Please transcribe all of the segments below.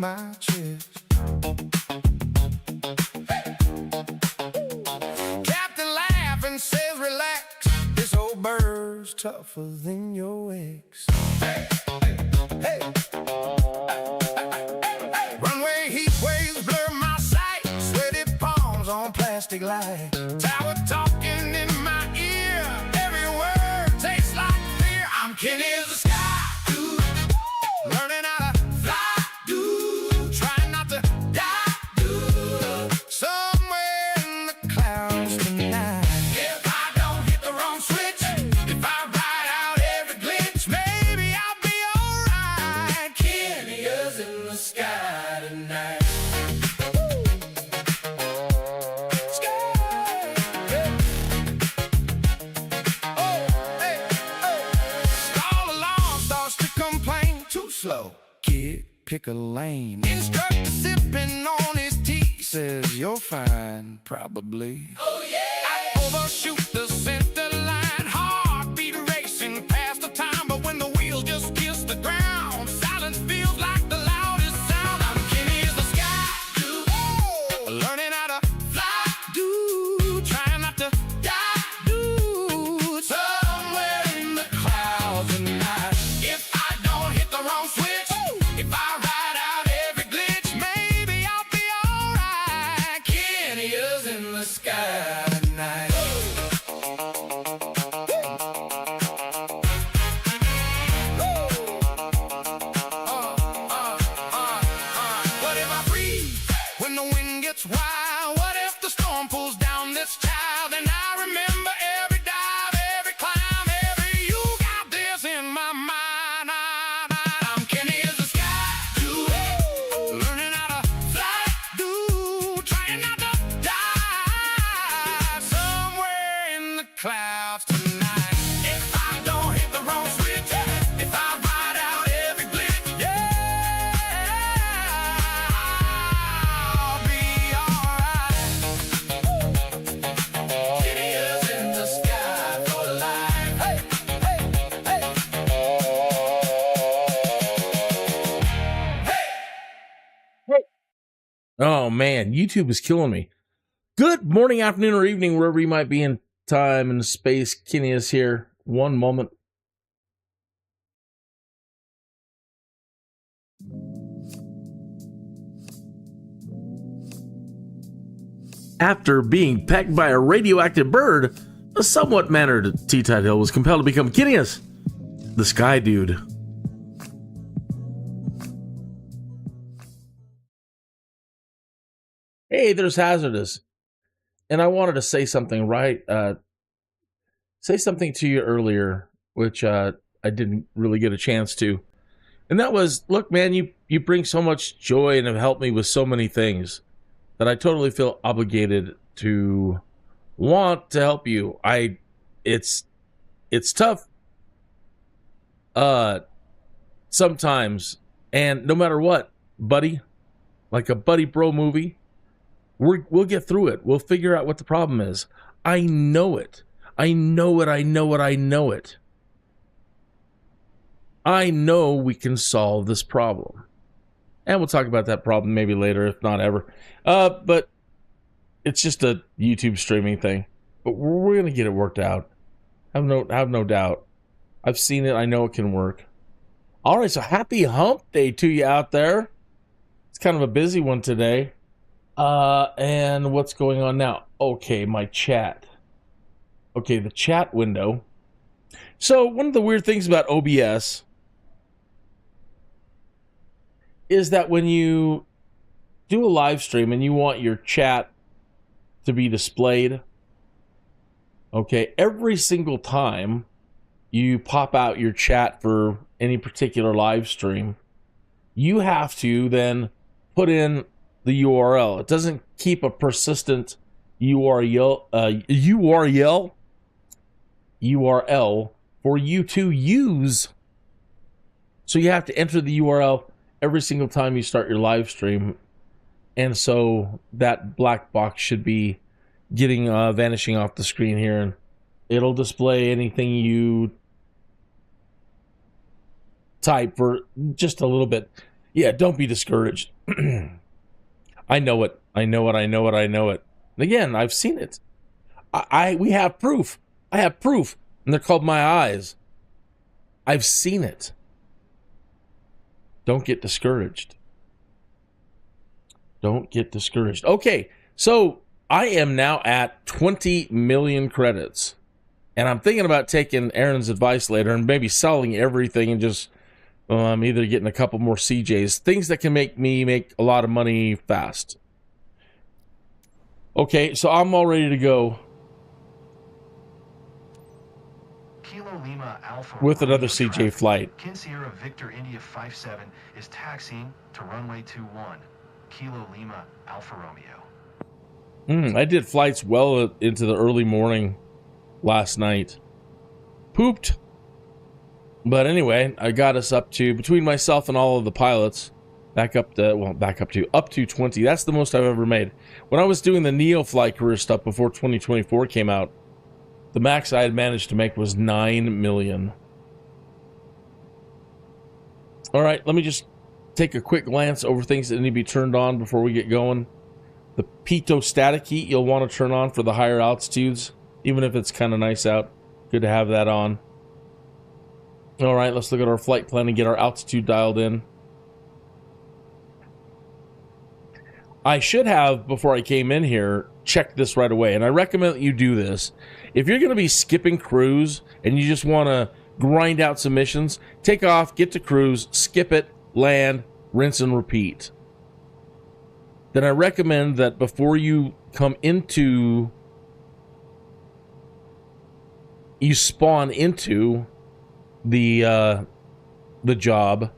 my chest. Captain laughs and says, relax, this old bird's tougher than your ex. Hey, hey, hey. Runway heat waves blur my sight, sweaty palms on plastic lights. Tower talking in my ear, every word tastes like fear. I'm Kinneas the sky dude, learning how to fly dude, trying not to die dude, somewhere in the clouds tonight. If I don't hit the wrong switch, if I ride out every glitch, maybe I'll be alright. Kinneas in the sky tonight. Slow, kid, pick a lane. Instructor sipping on his tea says you're fine, probably. Oh yeah! I overshoot the center line, heartbeat racing past the time, but when the wheels just kiss the ground, silence feels like the loudest sound. I'm Kinneas the sky dude, learning how to fly dude, trying not to die dude, somewhere in the clouds tonight. If I don't hit the wrong switch, if I ride out every glitch, maybe I'll be alright. Kinneas in the sky tonight. What if I breathe when the wind gets wild? What if the storm pulls down this child? And I remember every dive, every climb, every you got this in my mind. I'm Kinneas the sky dude, learning how to fly dude, trying not to die, somewhere in the clouds tonight. If I don't hit the wrong switch, if I ride out every glitch, yeah, I'll be alright. Kinneas in the sky for life. Hey, hey, hey. Oh man, YouTube is killing me. Good morning, afternoon, or evening, wherever you might be in time and space. Kinneas here. One moment. After being pecked by a radioactive bird, a somewhat mannered Tuthill was compelled to become Kinneas, the Sky Dude. Hey, there's Hazardous. And I wanted to say something, say something to you earlier, which I didn't really get a chance to. And that was, look, man, you bring so much joy and have helped me with so many things that I totally feel obligated to want to help you. It's tough sometimes, and no matter what, buddy, like a buddy bro movie, we'll get through it. We'll figure out what the problem is. I know it. I know it. I know it. I know it. I know we can solve this problem. And we'll talk about that problem maybe later, if not ever. But it's just a YouTube streaming thing. But we're going to get it worked out. Have no doubt. I've seen it. I know it can work. All right, so happy hump day to you out there. It's kind of a busy one today. And what's going on now? Okay, my chat. Okay, the chat window. So one of the weird things about OBS is that when you do a live stream and you want your chat to be displayed, okay, every single time you pop out your chat for any particular live stream, you have to then put in the URL. It doesn't keep a persistent URL for you to use. So you have to enter the URL every single time you start your live stream. And so that black box should be getting vanishing off the screen here, and it'll display anything you type for just a little bit. Yeah, don't be discouraged. I know it. I know it. I know it. I know it. And again, I've seen it. We have proof. I have proof. And they're called my eyes. I've seen it. Don't get discouraged. Don't get discouraged. Okay, so I am now at 20 million credits. And I'm thinking about taking Aaron's advice later and maybe selling everything and just either getting a couple more CJs. Things that can make me make a lot of money fast. Okay, so I'm all ready to go Kilo Lima Alpha with another CJ flight. Sierra Victor India 57 is taxiing to runway 21. Kilo Lima Alfa Romeo. I did flights well into the early morning last night. Pooped. But anyway, I got us up to, between myself and all of the pilots, up to 20. That's the most I've ever made. When I was doing the Neo flight career stuff before 2024 came out, the max I had managed to make was 9 million. All right, let me just take a quick glance over things that need to be turned on before we get going. The pitot static heat you'll want to turn on for the higher altitudes, even if it's kind of nice out. Good to have that on. All right, let's look at our flight plan and get our altitude dialed in. I should have, before I came in here, checked this right away, and I recommend that you do this. If you're going to be skipping cruise and you just want to grind out some missions, take off, get to cruise, skip it, land, rinse and repeat. Then I recommend that before you come into, you spawn into the job,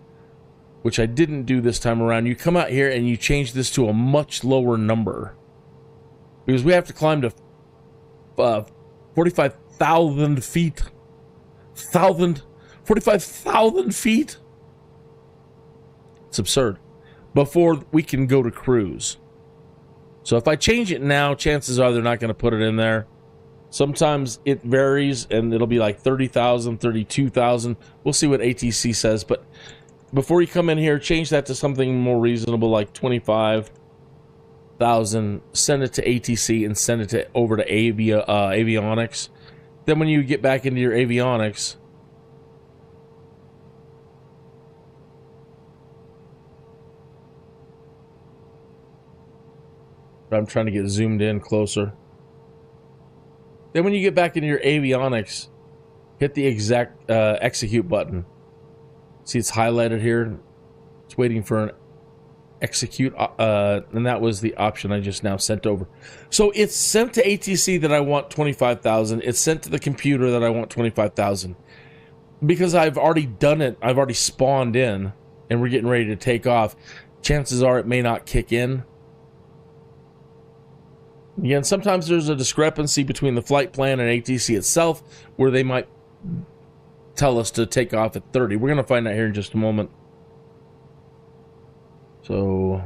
which I didn't do this time around, you come out here and you change this to a much lower number. Because we have to climb to 45,000 feet. 45,000 feet? It's absurd. Before we can go to cruise. So if I change it now, chances are they're not going to put it in there. Sometimes it varies and it'll be like 30,000, 32,000. We'll see what ATC says. But before you come in here, change that to something more reasonable like 25,000. Send it to ATC and send it over to avionics. Then when you get back into your avionics, I'm trying to get zoomed in closer. Then when you get back into your avionics, hit the exact execute button. See, it's highlighted here. It's waiting for an execute, and that was the option I just now sent over. So it's sent to ATC that I want 25,000. It's sent to the computer that I want 25,000. Because I've already done it, I've already spawned in, and we're getting ready to take off. Chances are it may not kick in. Again, sometimes there's a discrepancy between the flight plan and ATC itself, where they might tell us to take off at 30. We're going to find out here in just a moment. So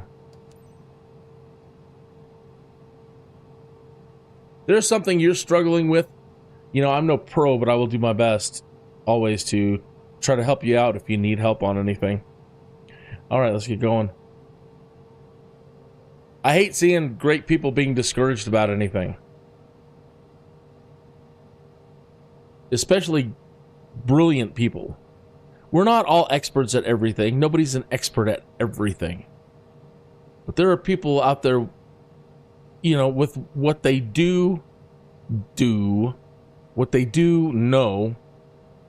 there's something you're struggling with. You know, I'm no pro, but I will do my best always to try to help you out if you need help on anything. All right, let's get going. I hate seeing great people being discouraged about anything. Especially brilliant people. We're not all experts at everything. Nobody's an expert at everything. But there are people out there, you know, with what they know,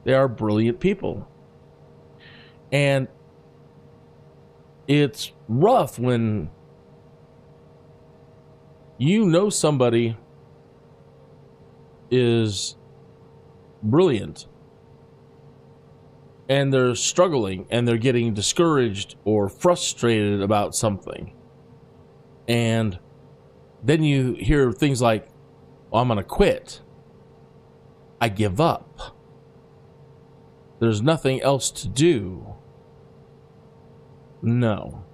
they are brilliant people. And it's rough when you know somebody is brilliant and they're struggling and they're getting discouraged or frustrated about something. And then you hear things like, well, I'm going to quit. I give up. There's nothing else to do. No.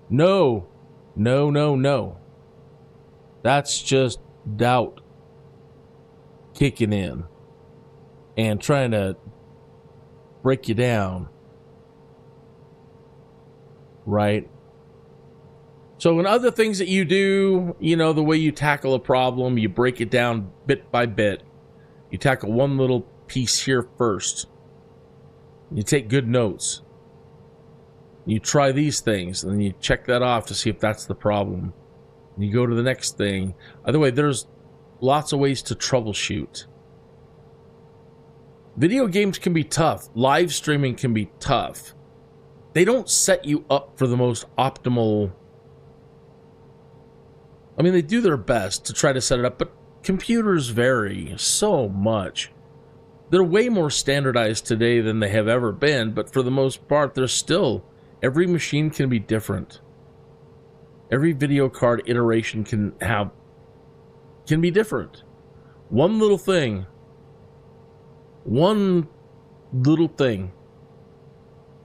No. No, no, no. That's just doubt kicking in and trying to break you down. right? So in other things that you do, you know, the way you tackle a problem, you break it down bit by bit. You tackle one little piece here first. You take good notes. You try these things, and then you check that off to see if that's the problem. You go to the next thing. By the way, there's lots of ways to troubleshoot. Video games can be tough. Live streaming can be tough. They don't set you up for the most optimal... I mean, they do their best to try to set it up, but computers vary so much. They're way more standardized today than they have ever been, but for the most part, they're still... Every machine can be different. Every video card iteration can be different. One little thing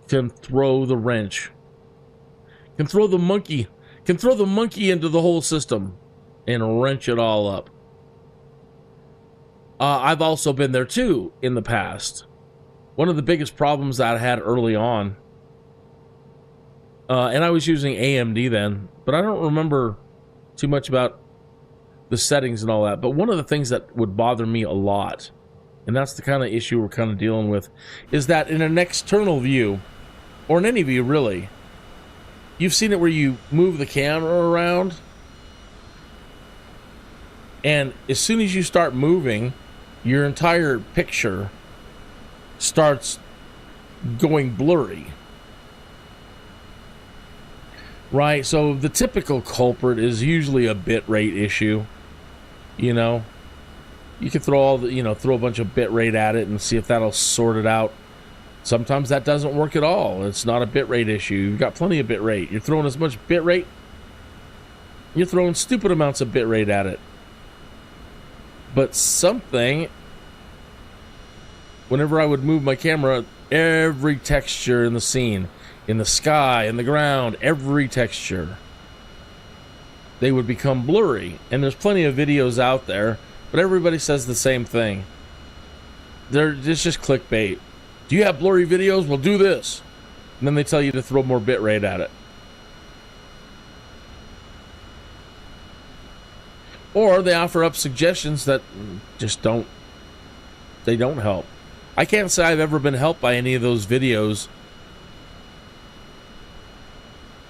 can throw the wrench, can throw the monkey into the whole system and wrench it all up. I've also been there too in the past. One of the biggest problems that I had early on, and I was using AMD then, but I don't remember too much about the settings and all that. But one of the things that would bother me a lot, and that's the kind of issue we're kind of dealing with, is that in an external view, or in any view really, you've seen it where you move the camera around, and as soon as you start moving, your entire picture starts going blurry. Right, so the typical culprit is usually a bitrate issue. You know, you can throw throw a bunch of bitrate at it and see if that'll sort it out. Sometimes that doesn't work at all. It's not a bitrate issue. You've got plenty of bitrate. You're throwing as much bitrate, you're throwing stupid amounts of bitrate at it. But something, whenever I would move my camera, every texture in the scene, in the sky, in the ground, every texture, they would become blurry. And there's plenty of videos out there, but everybody says the same thing. It's just clickbait. Do you have blurry videos? Well, do this. And then they tell you to throw more bitrate at it. Or they offer up suggestions that just don't help. I can't say I've ever been helped by any of those videos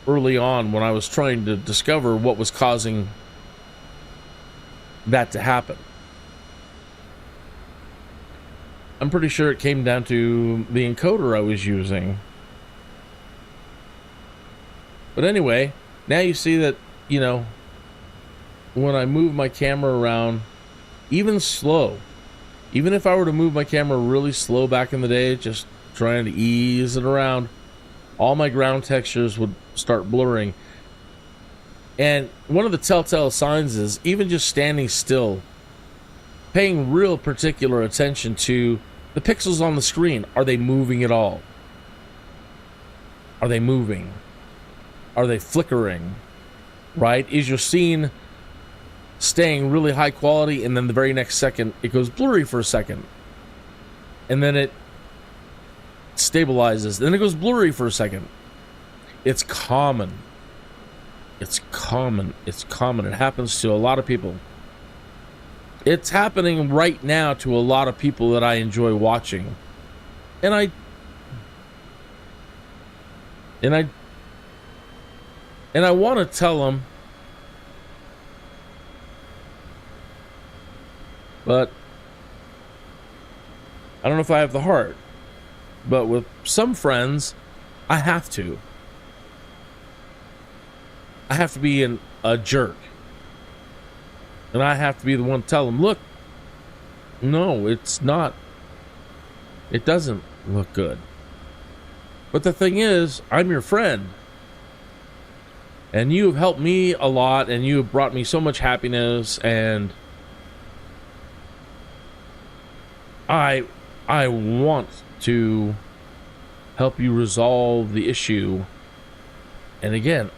early on when I was trying to discover what was causing that to happen. I'm pretty sure it came down to the encoder I was using. But anyway, now you see that, you know, when I move my camera around, even slow, even if I were to move my camera really slow back in the day, just trying to ease it around, all my ground textures would start blurring. And one of the telltale signs is even just standing still, paying real particular attention to the pixels on the screen. Are they moving at all? Are they moving? Are they flickering? Right? Is your scene staying really high quality, and then the very next second it goes blurry for a second, and then it stabilizes, then it goes blurry for a second? It's common. It's common. It's common. It happens to a lot of people. It's happening right now to a lot of people that I enjoy watching. And I want to tell them, but I don't know if I have the heart. But with some friends, I have to. I have to be a jerk. And I have to be the one to tell them, look, no, it's not. It doesn't look good. But the thing is, I'm your friend. And you have helped me a lot, and you have brought me so much happiness, and I want to help you resolve the issue. And again,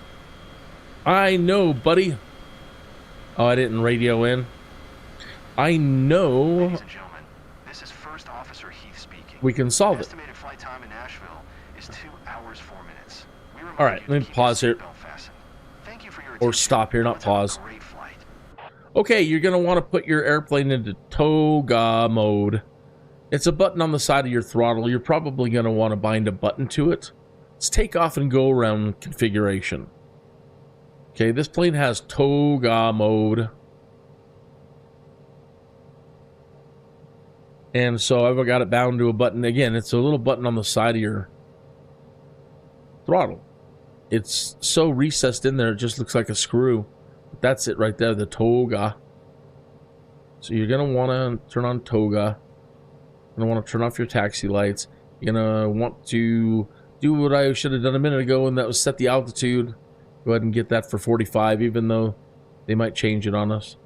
I know, buddy. Oh, I didn't radio in. I know. Ladies and gentlemen, this is First Officer Heath speaking. We can solve it. Estimated flight time in Nashville is 2 hours 4 minutes. All right, let me pause here. Or stop here, not pause. Okay, you're going to want to put your airplane into toga mode. It's a button on the side of your throttle. You're probably going to want to bind a button to it. It's takeoff and go around configuration. Okay, this plane has toga mode. And so I've got it bound to a button. Again, it's a little button on the side of your throttle. It's so recessed in there, it just looks like a screw. But that's it right there, the toga. So you're going to want to turn on toga. You're going to want to turn off your taxi lights. You're going to want to do what I should have done a minute ago, and that was set the altitude. Go ahead and get that for 45, even though they might change it on us.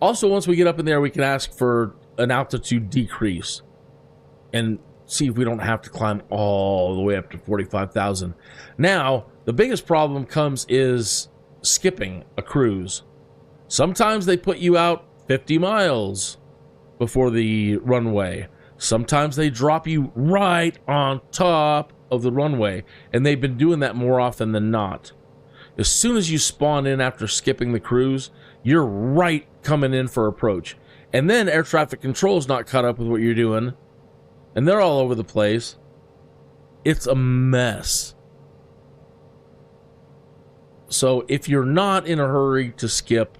Also, once we get up in there, we can ask for an altitude decrease and see if we don't have to climb all the way up to 45,000. Now, the biggest problem comes is skipping a cruise. Sometimes they put you out 50 miles before the runway. Sometimes they drop you right on top of the runway, and they've been doing that more often than not. As soon as you spawn in after skipping the cruise, you're right coming in for approach. And then air traffic control's not caught up with what you're doing, and they're all over the place. It's a mess. So if you're not in a hurry to skip,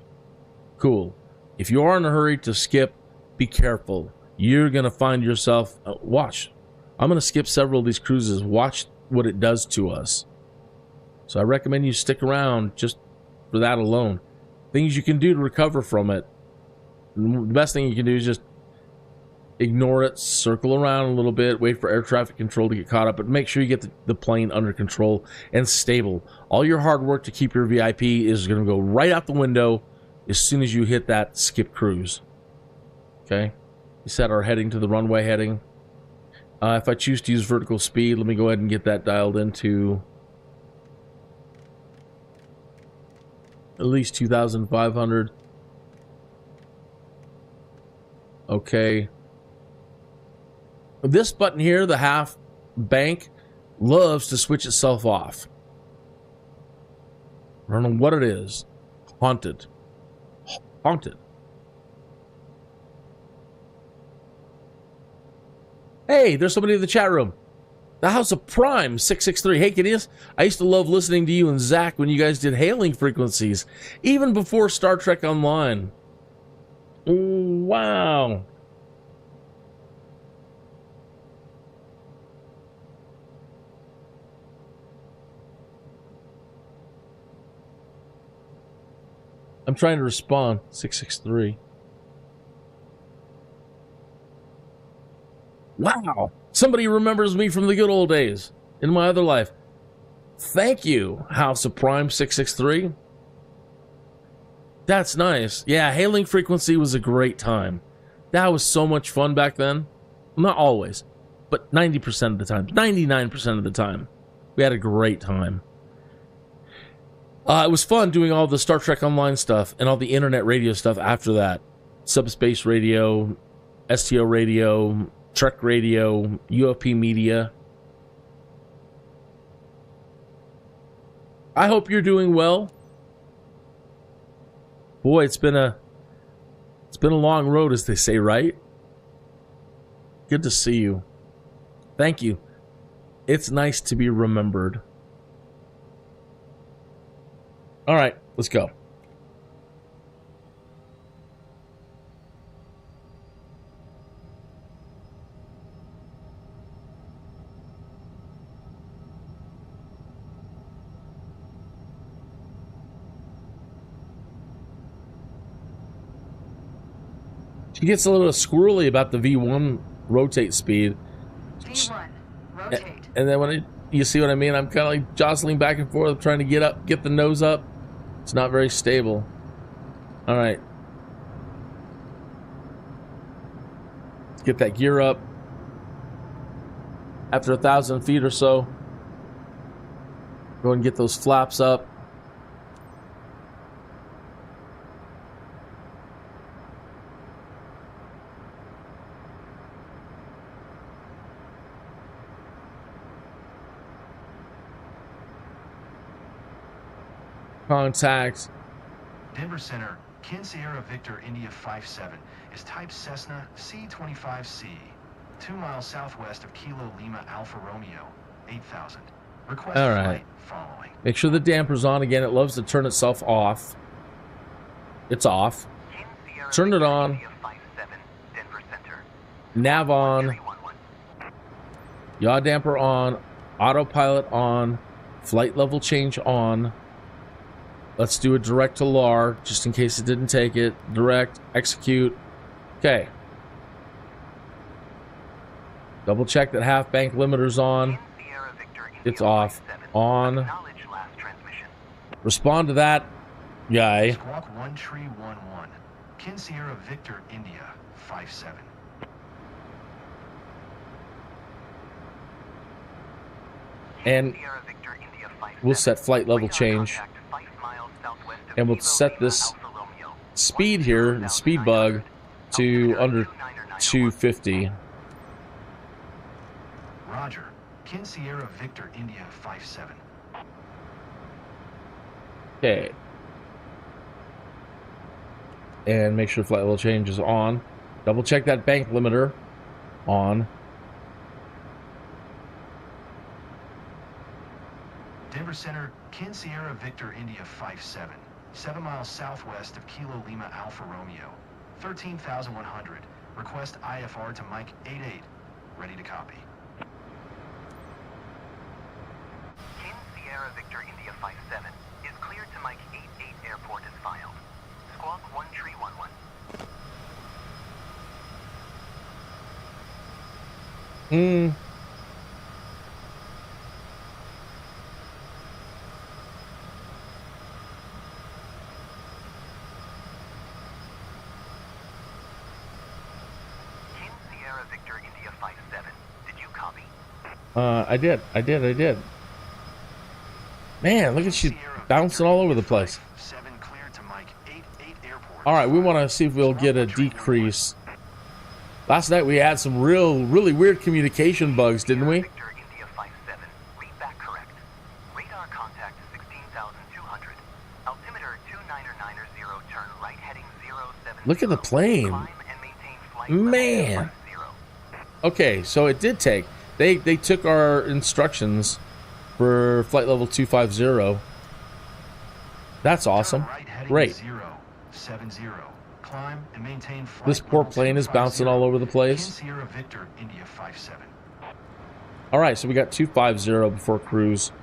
cool. If you are in a hurry to skip, be careful. You're going to find yourself, watch. I'm going to skip several of these cruises. Watch what it does to us. So I recommend you stick around just for that alone. Things you can do to recover from it. The best thing you can do is just ignore it, circle around a little bit, wait for air traffic control to get caught up, but make sure you get the plane under control and stable. All your hard work to keep your VIP is going to go right out the window as soon as you hit that skip cruise. Okay? We set our heading to the runway heading. If I choose to use vertical speed, let me go ahead and get that dialed into at least 2,500. Okay. This button here, the half bank, loves to switch itself off. I don't know what it is. Haunted. Haunted. Hey, there's somebody in the chat room. The House of Prime 663. Hey, Kinneas. I used to love listening to you and Zach when you guys did hailing frequencies, even before Star Trek Online. Wow. I'm trying to respond. 663. Wow. Somebody remembers me from the good old days in my other life. Thank you, House of Prime 663. That's nice. Yeah, hailing frequency was a great time. That was so much fun back then. Not always, but 90% of the time, 99% of the time. We had a great time. It was fun doing all the Star Trek Online stuff and all the internet radio stuff after that. Subspace Radio, STO Radio, Trek Radio, UFP Media. I hope you're doing well. Boy, it's been a long road, as they say, right? Good to see you. Thank you. It's nice to be remembered. All right, let's go. She gets a little squirrely about the V1 rotate speed. V1, rotate. And then you see what I mean? I'm kind of like jostling back and forth, trying to get the nose up. It's not very stable. All right. Let's get that gear up. After 1,000 feet or so, go and get those flaps up. contact. Denver Center, Kin Sierra Victor India 57 is type Cessna CJ-4, 2 miles southwest of Kilo Lima Alpha Romeo, 8,000. Request All right. flight following. Make sure the damper's on. Again, it loves to turn itself off. It's off. Turn it on. Nav on. Yaw damper on. Autopilot on. Flight level change on. Let's do a direct to LAR, just in case it didn't take it. Direct, execute. Okay. Double check that half bank limiter's on. It's off. On. Respond to that guy. Squawk 1311. Kin Sierra Victor India 57. And we'll set flight level change. And we'll set this speed here, the speed bug, to under 250. Roger. Kin Sierra Victor India 57. Okay. And make sure flight level change is on. Double check that bank limiter. On. Denver Center, Kin Sierra Victor India 57. 7 miles southwest of Kilo Lima Alpha Romeo. 13,100. Request IFR to Mike 88. Ready to copy. Kin Sierra Victor India 57 is cleared to Mike 88 Airport as filed. Squawk 1311. Kin Sierra Victor India 57. Did you copy? I did. Man, look at she bouncing all over the place. 7 cleared to Mike 88 Airport. All right, we want to see if we'll get a decrease. Last night we had some really weird communication bugs, didn't we? Victor India 57. Read back correct. Radar contact 16,200. Altimeter 29990. Turn right heading 070. Look at the plane. Climb and maintain flight Man. level 50. Okay, so it did take. They took our instructions for flight level 250. That's awesome. Turn right heading Great. 070. Climb and maintain flight This poor level plane is 250. bouncing all over the Kin place. Sierra Victor India 57. All right, so we got 250 before cruise.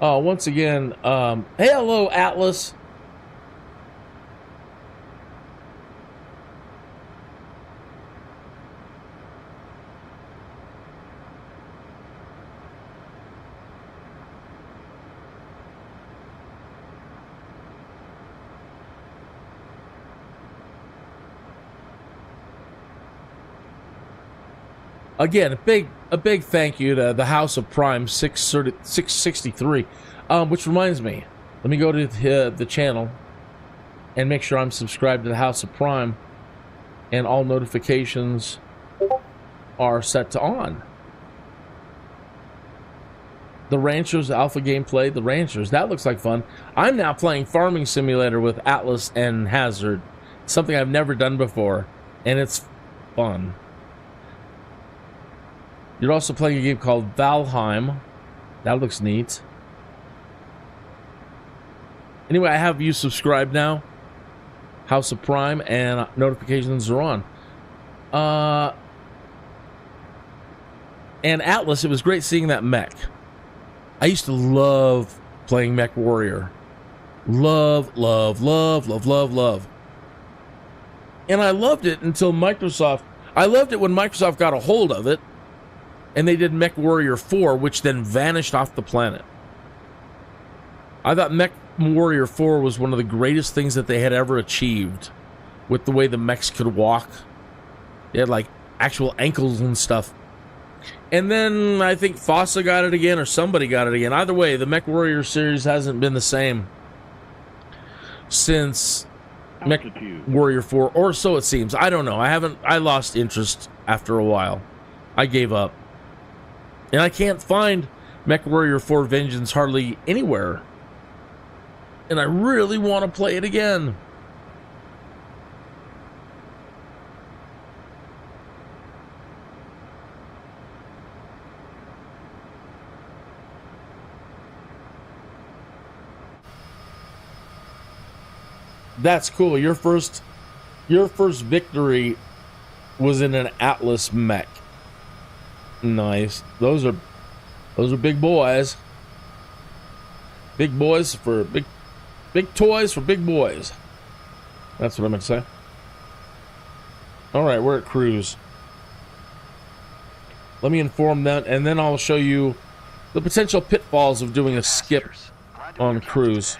Oh, once again, hey, hello, Atlas. Again, a big thank you to the House of Prime 663. Which reminds me, let me go to the channel and make sure I'm subscribed to the House of Prime, and all notifications are set to on. The Ranchers Alpha gameplay, the Ranchers, that looks like fun. I'm now playing Farming Simulator with Atlas and Hazard, something I've never done before, and it's fun. You're also playing a game called Valheim. That looks neat. Anyway, I have you subscribed now. House of Prime, and notifications are on. And Atlas, it was great seeing that mech. I used to love playing Mech Warrior. Love. And I loved it until Microsoft... I loved it when Microsoft got a hold of it, and they did Mech Warrior 4, which then vanished off the planet. I thought Mech Warrior 4 was one of the greatest things that they had ever achieved, with the way the mechs could walk. They had, like, actual ankles and stuff. And then I think FOSSA got it again, or somebody got it again. Either way, the Mech Warrior series hasn't been the same since Mech Warrior 4, or so it seems. I don't know. I lost interest after a while. I gave up. And I can't find MechWarrior 4 Vengeance hardly anywhere. And I really want to play it again. That's cool. Your first victory was in an Atlas mech. Nice. Those are big boys. Big boys for big toys for big boys. That's what I meant to say. All right, we're at cruise. Let me inform that, and then I'll show you the potential pitfalls of doing a skip on cruise.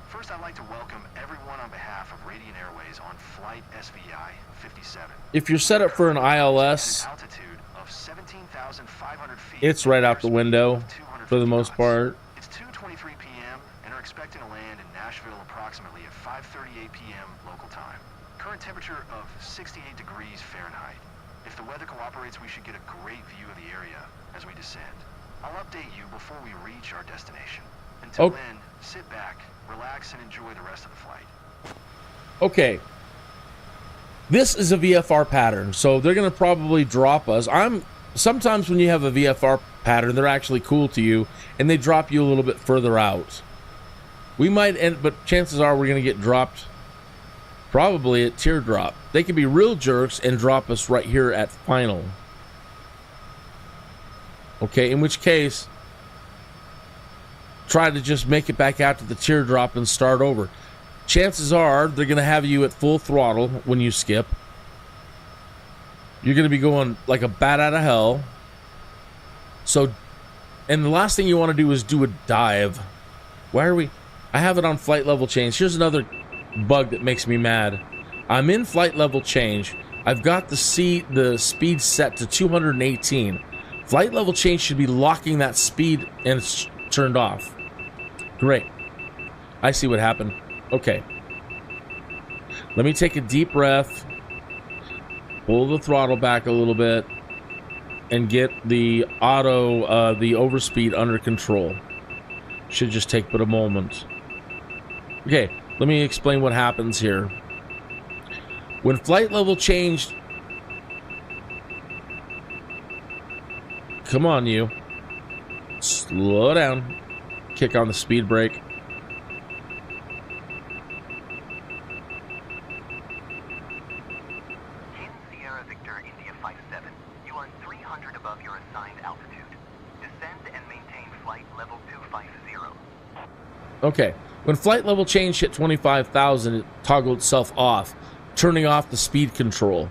First, I'd like to welcome everyone on behalf of Radiant Airways on flight SVI 57. If you're set up for an ILS, An altitude of 17,500 feet. it's right out the window for the most part. It's 2:23 p.m. and are expecting to land in Nashville approximately at 5:38 p.m. local time. Current temperature of 68 degrees Fahrenheit. If the weather cooperates, we should get a great view of the area as we descend. I'll update you before we reach our destination. Until then, sit back, relax, and enjoy the rest of the flight. Okay. This is a VFR pattern, so they're going to probably drop us. Sometimes when you have a VFR pattern, they're actually cool to you, and they drop you a little bit further out. We might end, but chances are we're going to get dropped probably at teardrop. They could be real jerks and drop us right here at final. Okay, in which case, try to just make it back out to the teardrop and start over. Chances are they're going to have you at full throttle when you skip. You're going to be going like a bat out of hell. So, and the last thing you want to do is do a dive. Why are we? I have it on flight level change. Here's another bug that makes me mad. I'm in flight level change. I've got the speed set to 218. Flight level change should be locking that speed, and it's turned off. Great. I see what happened. Okay. Let me take a deep breath. Pull the throttle back a little bit and get the the overspeed under control. Should just take but a moment. Okay, let me explain what happens here. When flight level changed... Come on, you. Slow down. Kick on the speed brake. Sierra Victor India 57, you are 300 above your assigned altitude. Descend and maintain flight level 250. Okay, when flight level change hit 25,000, it toggled itself off, turning off the speed control.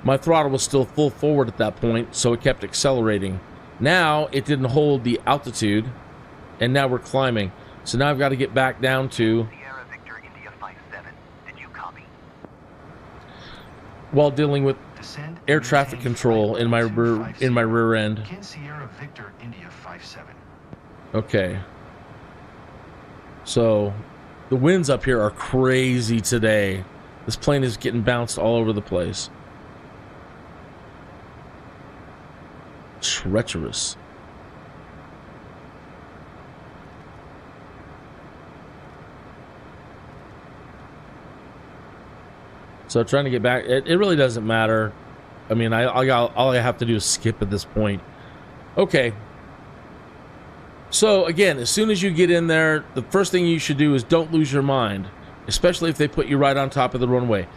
My throttle was still full forward at that point, so it kept accelerating. Now, it didn't hold the altitude, and now we're climbing. So now I've got to get back down to... Sierra Victor India 57, did you copy? While dealing with Descend air and traffic maintain control flight in my level 250. rear end. Sierra Victor India 57. Okay. So, the winds up here are crazy today. This plane is getting bounced all over the place. Treacherous. So trying to get back, it really doesn't matter. I mean, all I have to do is skip at this point. Okay. So again, as soon as you get in there, the first thing you should do is don't lose your mind, especially if they put you right on top of the runway.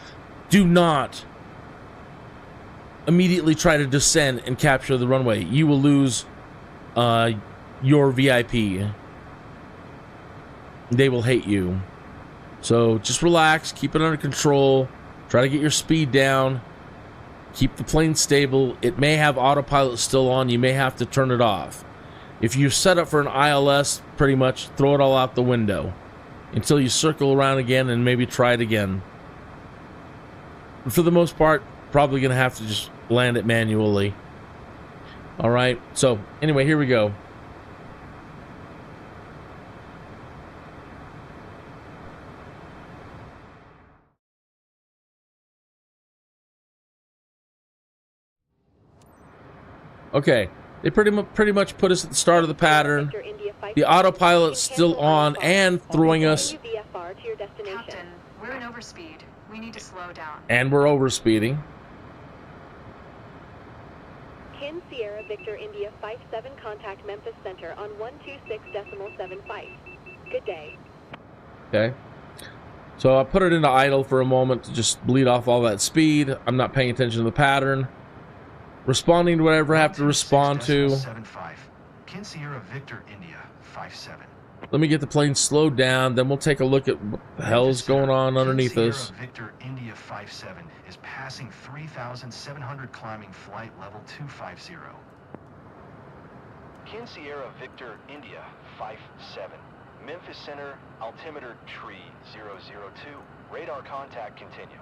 Do not immediately try to descend and capture the runway. You will lose your VIP. They will hate you. So just relax, keep it under control, try to get your speed down, keep the plane stable. It may have autopilot still on, you may have to turn it off. If you're set up for an ILS, pretty much throw it all out the window until you circle around again and maybe try it again. But for the most part, probably going to have to just land it manually. All right, so anyway, here we go. Okay, They pretty much put us at the start of the pattern. The autopilot's still on and throwing us. Captain, we're in overspeed. We need to slow down. And we're overspeeding. Kin Sierra Victor India 57 contact Memphis Center on 126.75. Good day. Okay. So I put it into idle for a moment to just bleed off all that speed. I'm not paying attention to the pattern. Responding to whatever I have to respond to. 75. Kin Sierra Victor India 57. Let me get the plane slowed down, then we'll take a look at what the hell is going on underneath us. Victor India 57 is passing 3,700 climbing flight level 250. Kin Sierra Victor India 57. Memphis Center, altimeter tree 002. Radar contact continue.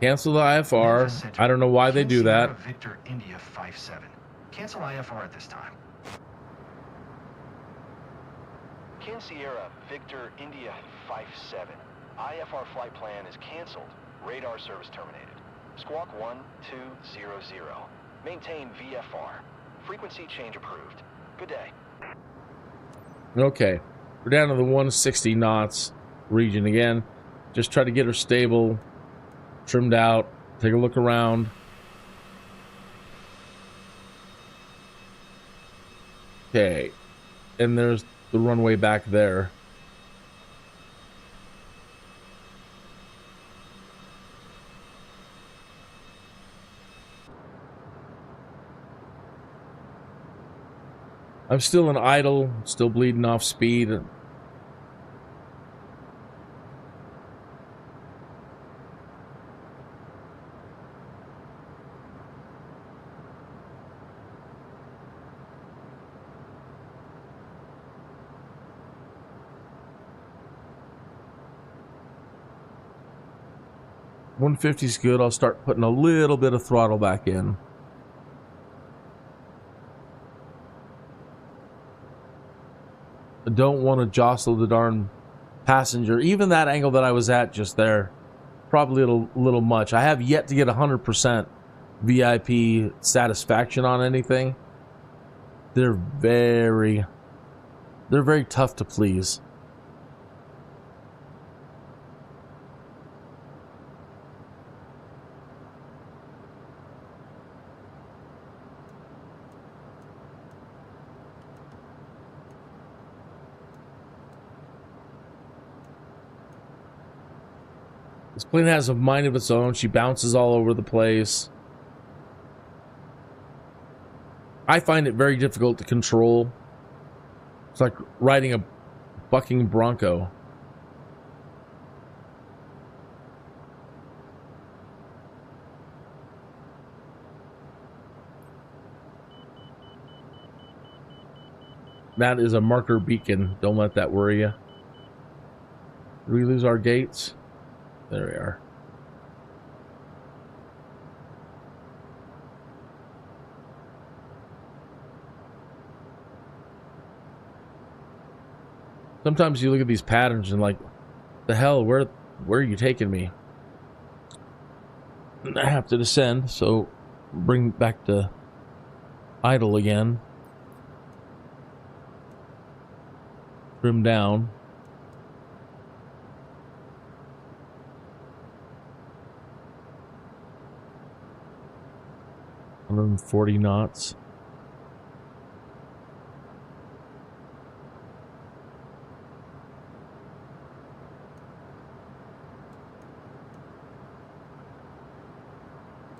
Cancel the IFR. I don't know why they do that. Victor India 57. Cancel IFR at this time. Kin Sierra Victor India 57. IFR flight plan is canceled. Radar service terminated. Squawk 1200. Maintain VFR. Frequency change approved. Good day. Okay. We're down to the 160 knots region again. Just try to get her stable, trimmed out, take a look around. Okay. And there's the runway back there. I'm still in idle, still bleeding off speed. $150 is good. I'll start putting a little bit of throttle back in. I don't want to jostle the darn passenger. Even that angle that I was at just there, probably a little much. I have yet to get 100% VIP satisfaction on anything. They're very tough to please. This plane has a mind of its own. She bounces all over the place. I find it very difficult to control. It's like riding a bucking bronco. That is a marker beacon. Don't let that worry you. Did we lose our gates? There we are. Sometimes you look at these patterns and like, the hell, where are you taking me? I have to descend, so bring back to idle again. Trim down. 140 knots.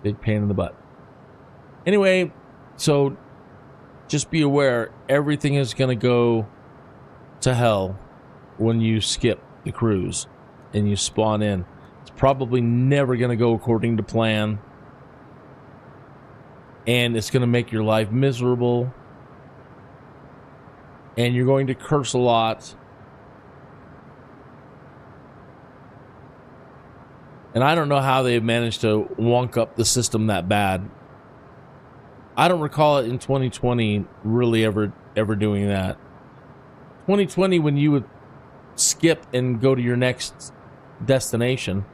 Big pain in the butt. Anyway, so just be aware, everything is going to go to hell when you skip the cruise and you spawn in. It's probably never going to go according to plan. And it's going to make your life miserable. And you're going to curse a lot. And I don't know how they've managed to wonk up the system that bad. I don't recall it in 2020 really ever doing that. 2020, when you would skip and go to your next destination,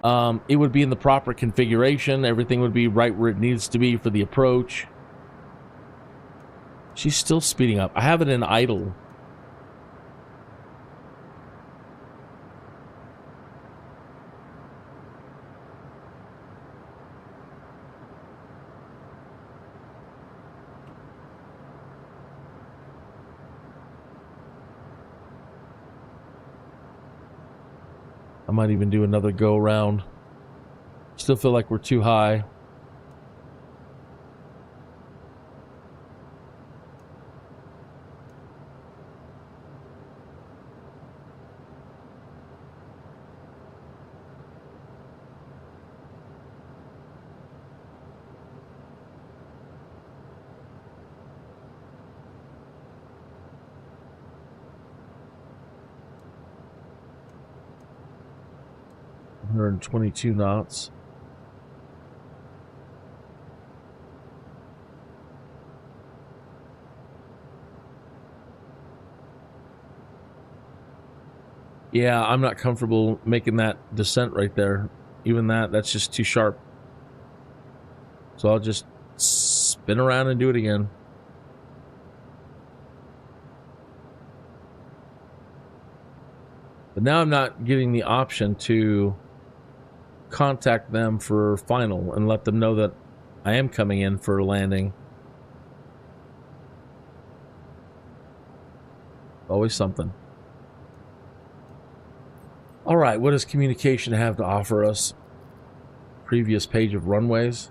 It would be in the proper configuration. Everything would be right where it needs to be for the approach. She's still speeding up. I have it in idle. I might even do another go around. Still feel like we're too high. $122 knots. Yeah, I'm not comfortable making that descent right there. Even that's just too sharp. So I'll just spin around and do it again. But now I'm not getting the option to contact them for final and let them know that I am coming in for a landing. Always something. All right, what does communication have to offer us? Previous page of runways.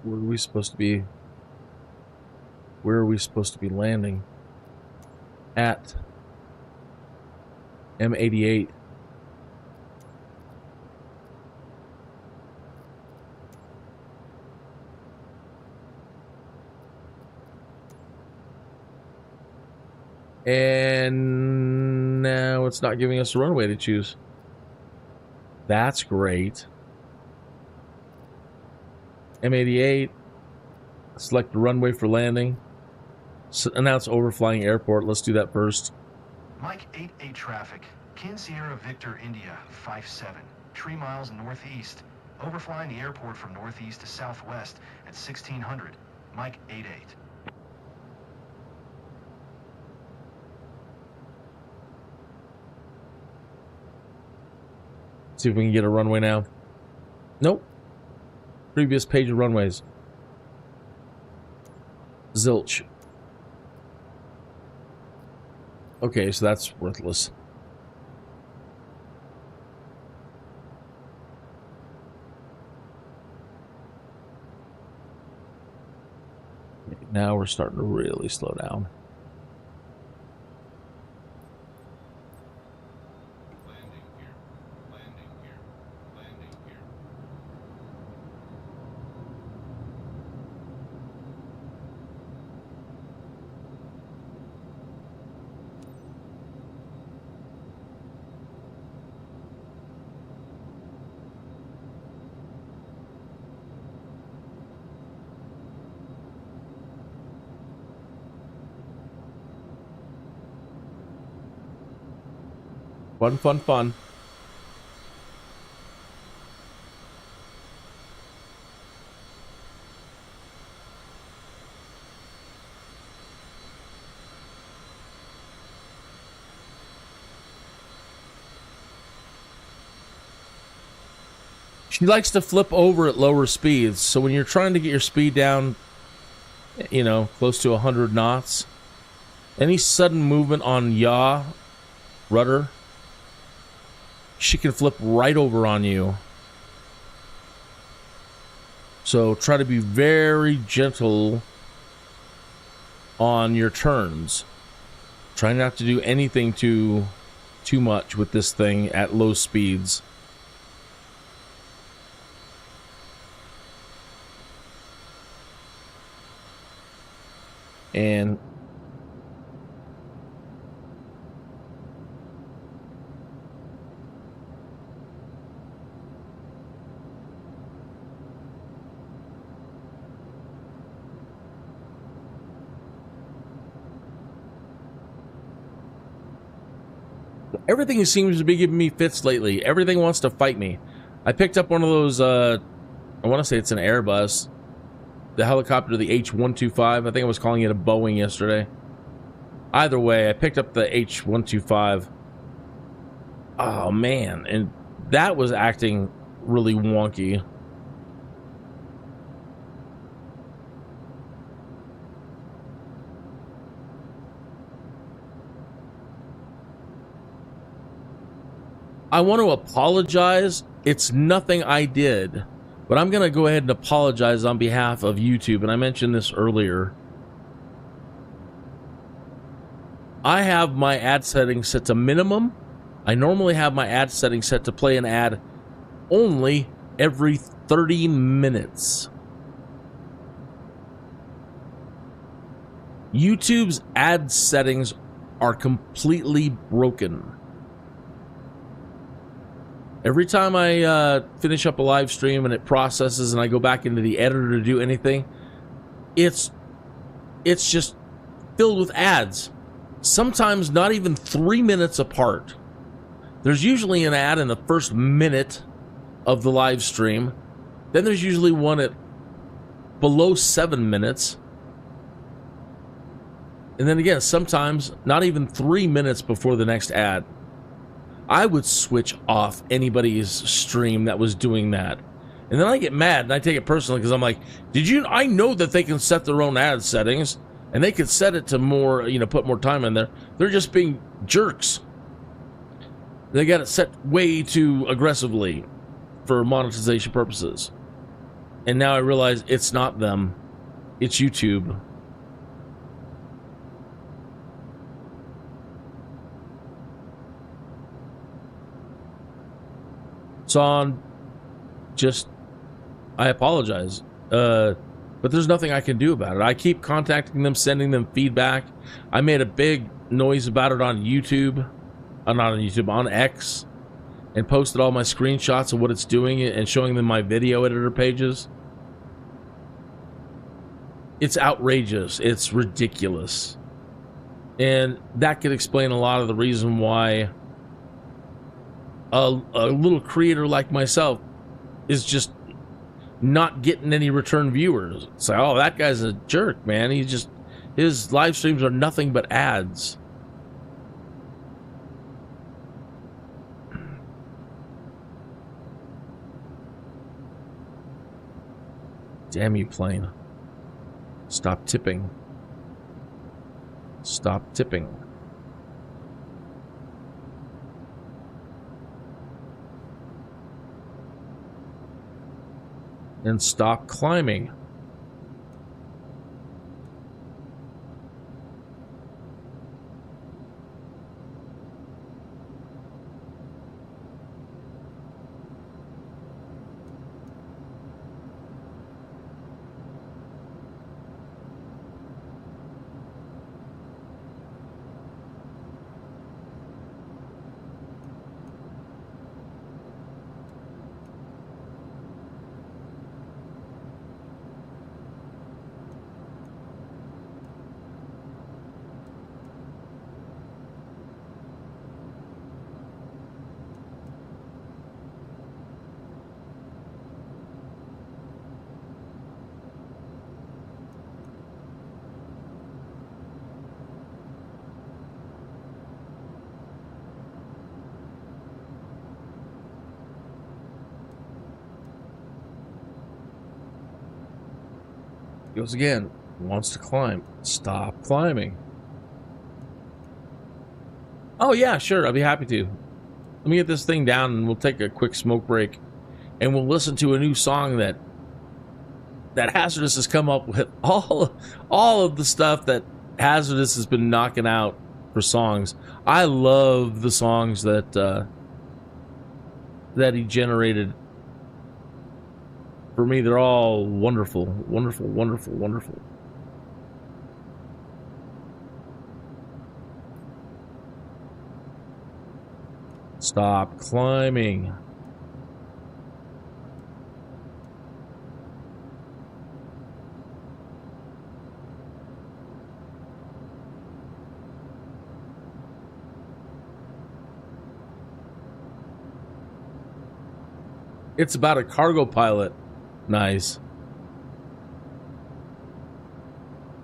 Where are we supposed to be? Where are we supposed to be landing? At M88. And now it's not giving us a runway to choose. That's great. M88. Select the runway for landing. Announce overflying airport. Let's do that first. Mike 88 traffic. Kin Sierra Victor India 57. 3 miles northeast. Overflying the airport from northeast to southwest at 1600. Mike 88. See if we can get a runway now. Nope. Previous page of runways. Zilch. Okay, so that's worthless. Now we're starting to really slow down. Fun, fun, fun. She likes to flip over at lower speeds, so when you're trying to get your speed down, you know, close to 100 knots, any sudden movement on yaw rudder, she can flip right over on you. So try to be very gentle on your turns. Try not to do anything too much with this thing at low speeds. And Everything seems to be giving me fits lately. Everything wants to fight me. I picked up one of those, I want to say it's an Airbus. The helicopter, the H-125. I think I was calling it a Boeing yesterday. Either way, I picked up the H-125. Oh, man. And that was acting really wonky. I want to apologize. It's nothing I did, but I'm going to go ahead and apologize on behalf of YouTube, and I mentioned this earlier. I have my ad settings set to minimum. I normally have my ad settings set to play an ad only every 30 minutes. YouTube's ad settings are completely broken. Every time I finish up a live stream and it processes and I go back into the editor to do anything, it's just filled with ads. Sometimes not even 3 minutes apart. There's usually an ad in the first minute of the live stream. Then there's usually one at below 7 minutes. And then again, sometimes not even 3 minutes before the next ad. I would switch off anybody's stream that was doing that. And then I get mad and I take it personally because I'm like, I know that they can set their own ad settings and they could set it to more, put more time in there. They're just being jerks. They got it set way too aggressively for monetization purposes. And now I realize it's not them. It's YouTube. So I apologize, but there's nothing I can do about it. I keep contacting them, sending them feedback. I made a big noise about it on YouTube, not on YouTube, on X, and posted all my screenshots of what it's doing and showing them my video editor pages. It's outrageous. It's ridiculous. And that could explain a lot of the reason why a little creator like myself is just not getting any return viewers. It's like, oh, that guy's a jerk, man. His live streams are nothing but ads. Damn you, plane. Stop tipping. Stop tipping. And stop climbing. Goes again. Wants to climb. Stop climbing. Oh yeah, sure. I'll be happy to. Let me get this thing down and we'll take a quick smoke break. And we'll listen to a new song that Hazardous has come up with. All of the stuff that Hazardous has been knocking out for songs. I love the songs that he generated. For me, they're all wonderful, wonderful, wonderful, wonderful. Stop climbing. It's about a cargo pilot. Nice.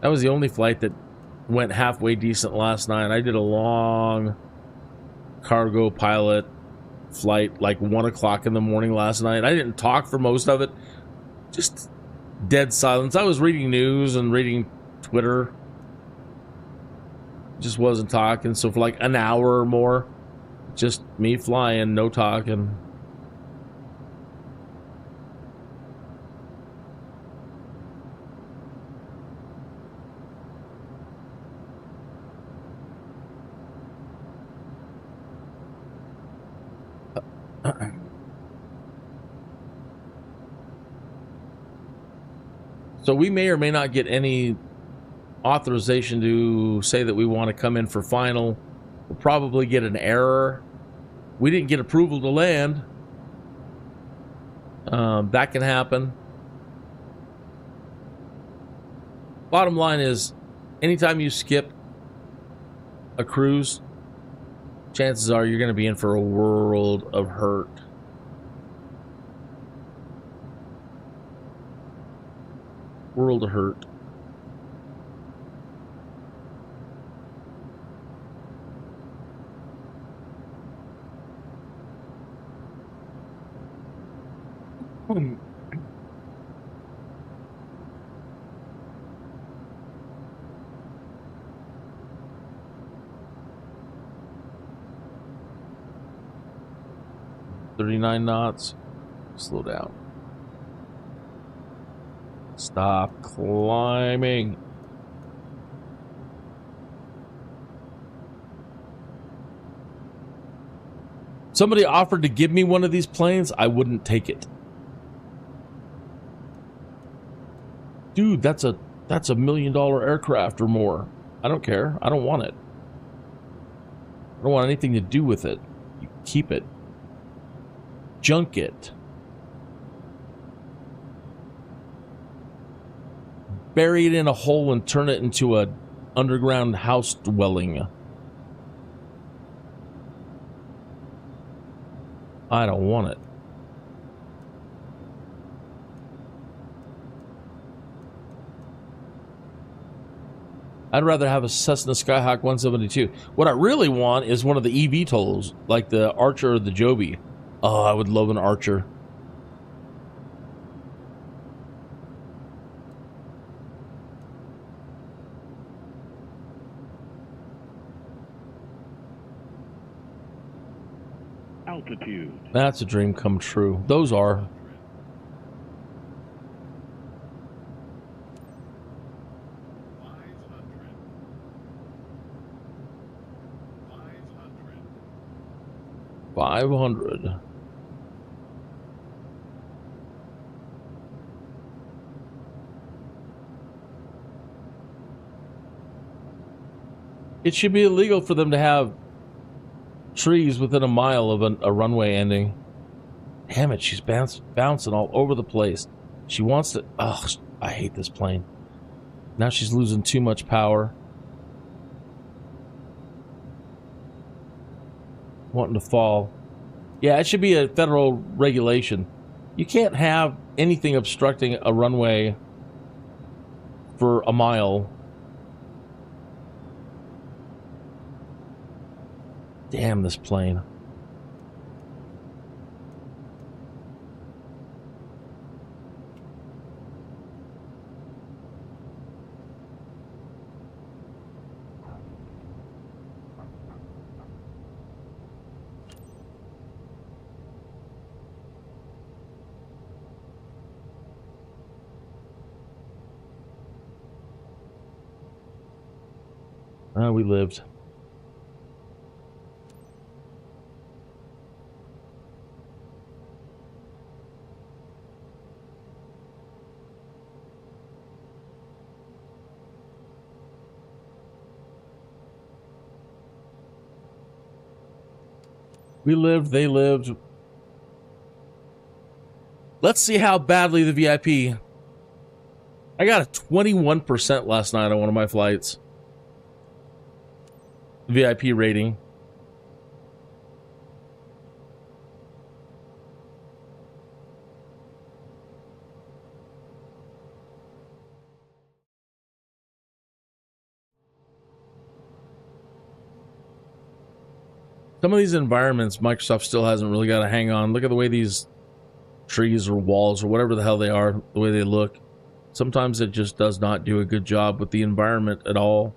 That was the only flight that went halfway decent last night. I did a long cargo pilot flight, like 1 o'clock in the morning last night. I didn't talk for most of it. Just dead silence. I was reading news and reading Twitter. Just wasn't talking. So for like an hour or more, just me flying, no talking. So we may or may not get any authorization to say that we want to come in for final. We'll probably get an error. We didn't get approval to land. That can happen. Bottom line is, anytime you skip a cruise, chances are you're going to be in for a world of hurt. World of hurt. $39 knots. Slow down. Stop climbing. Somebody offered to give me one of these planes, I wouldn't take it. Dude, that's a $1 million aircraft or more. I don't care. I don't want it. I don't want anything to do with it. You keep it. Junk it. Bury it in a hole and turn it into a underground house dwelling. I don't want it. I'd rather have a Cessna Skyhawk 172. What I really want is one of the eVTOLs, like the Archer or the Joby. Oh, I would love an Archer. Altitude. That's a dream come true. Those are. $500. It should be illegal for them to have trees within a mile of a runway ending. Damn it, she's bouncing all over the place. She wants to... Ugh, I hate this plane. Now she's losing too much power. Wanting to fall. Yeah, it should be a federal regulation. You can't have anything obstructing a runway for a mile. Damn this plane. We lived. We lived, they lived. Let's see how badly the VIP. I got a 21% last night on one of my flights. VIP rating. Some of these environments, Microsoft still hasn't really got a hang on. Look at the way these trees or walls or whatever the hell they are, the way they look. Sometimes it just does not do a good job with the environment at all.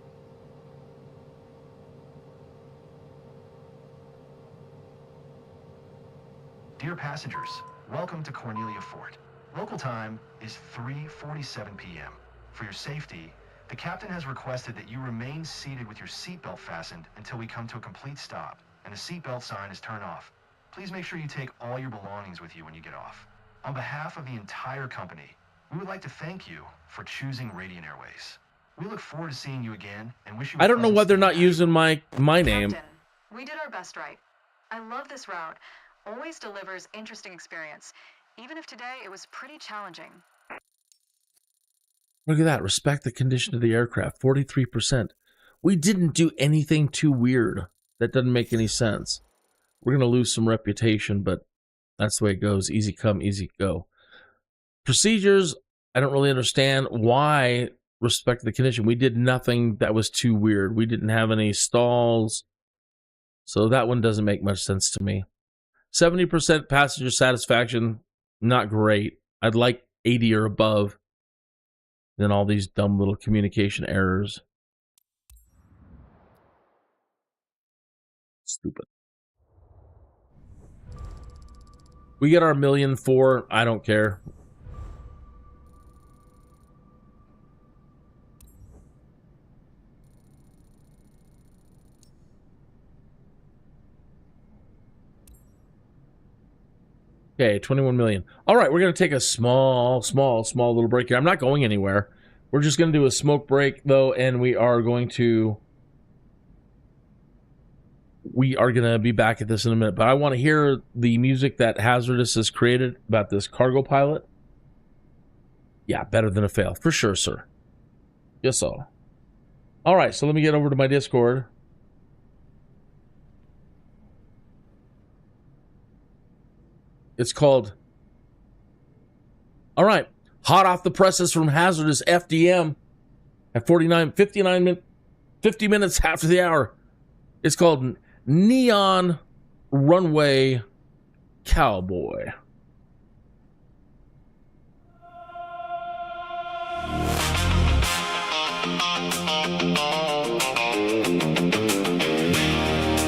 Dear passengers, welcome to Cornelia Fort. Local time is 3:47 p.m. For your safety, the captain has requested that you remain seated with your seatbelt fastened until we come to a complete stop, and the seatbelt sign is turned off. Please make sure you take all your belongings with you when you get off. On behalf of the entire company, we would like to thank you for choosing Radiant Airways. We look forward to seeing you again and wish you I don't know why they're not using my name. Captain, we did our best, right? I love this route. Always delivers interesting experience, even if today it was pretty challenging. Look at that. Respect the condition of the aircraft. 43%. We didn't do anything too weird. That doesn't make any sense. We're going to lose some reputation, but that's the way it goes. Easy come, easy go. Procedures, I don't really understand why respect the condition. We did nothing that was too weird. We didn't have any stalls. So that one doesn't make much sense to me. 70% passenger satisfaction, not great. I'd like 80 or above. Then all these dumb little communication errors. Stupid. We get our 1,000,004. I don't care. Okay, 21 million. All right, we're going to take a small little break here. I'm not going anywhere. We're just going to do a smoke break, though, and we are going to be back at this in a minute. But I want to hear the music that Hazardous has created about this cargo pilot. Yeah, better than a fail. For sure, sir. Yes, so. All right, so let me get over to my Discord. It's called, all right, hot off the presses from Hazardous FDM at 50 minutes after the hour. It's called Neon Runway Cowboy.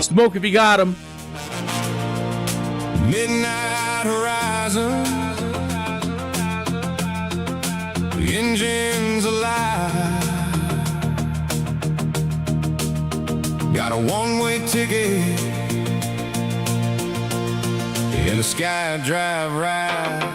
Smoke if you got 'em. Midnight horizon, the engine's alive. Got a one-way ticket in the SkyDrive ride.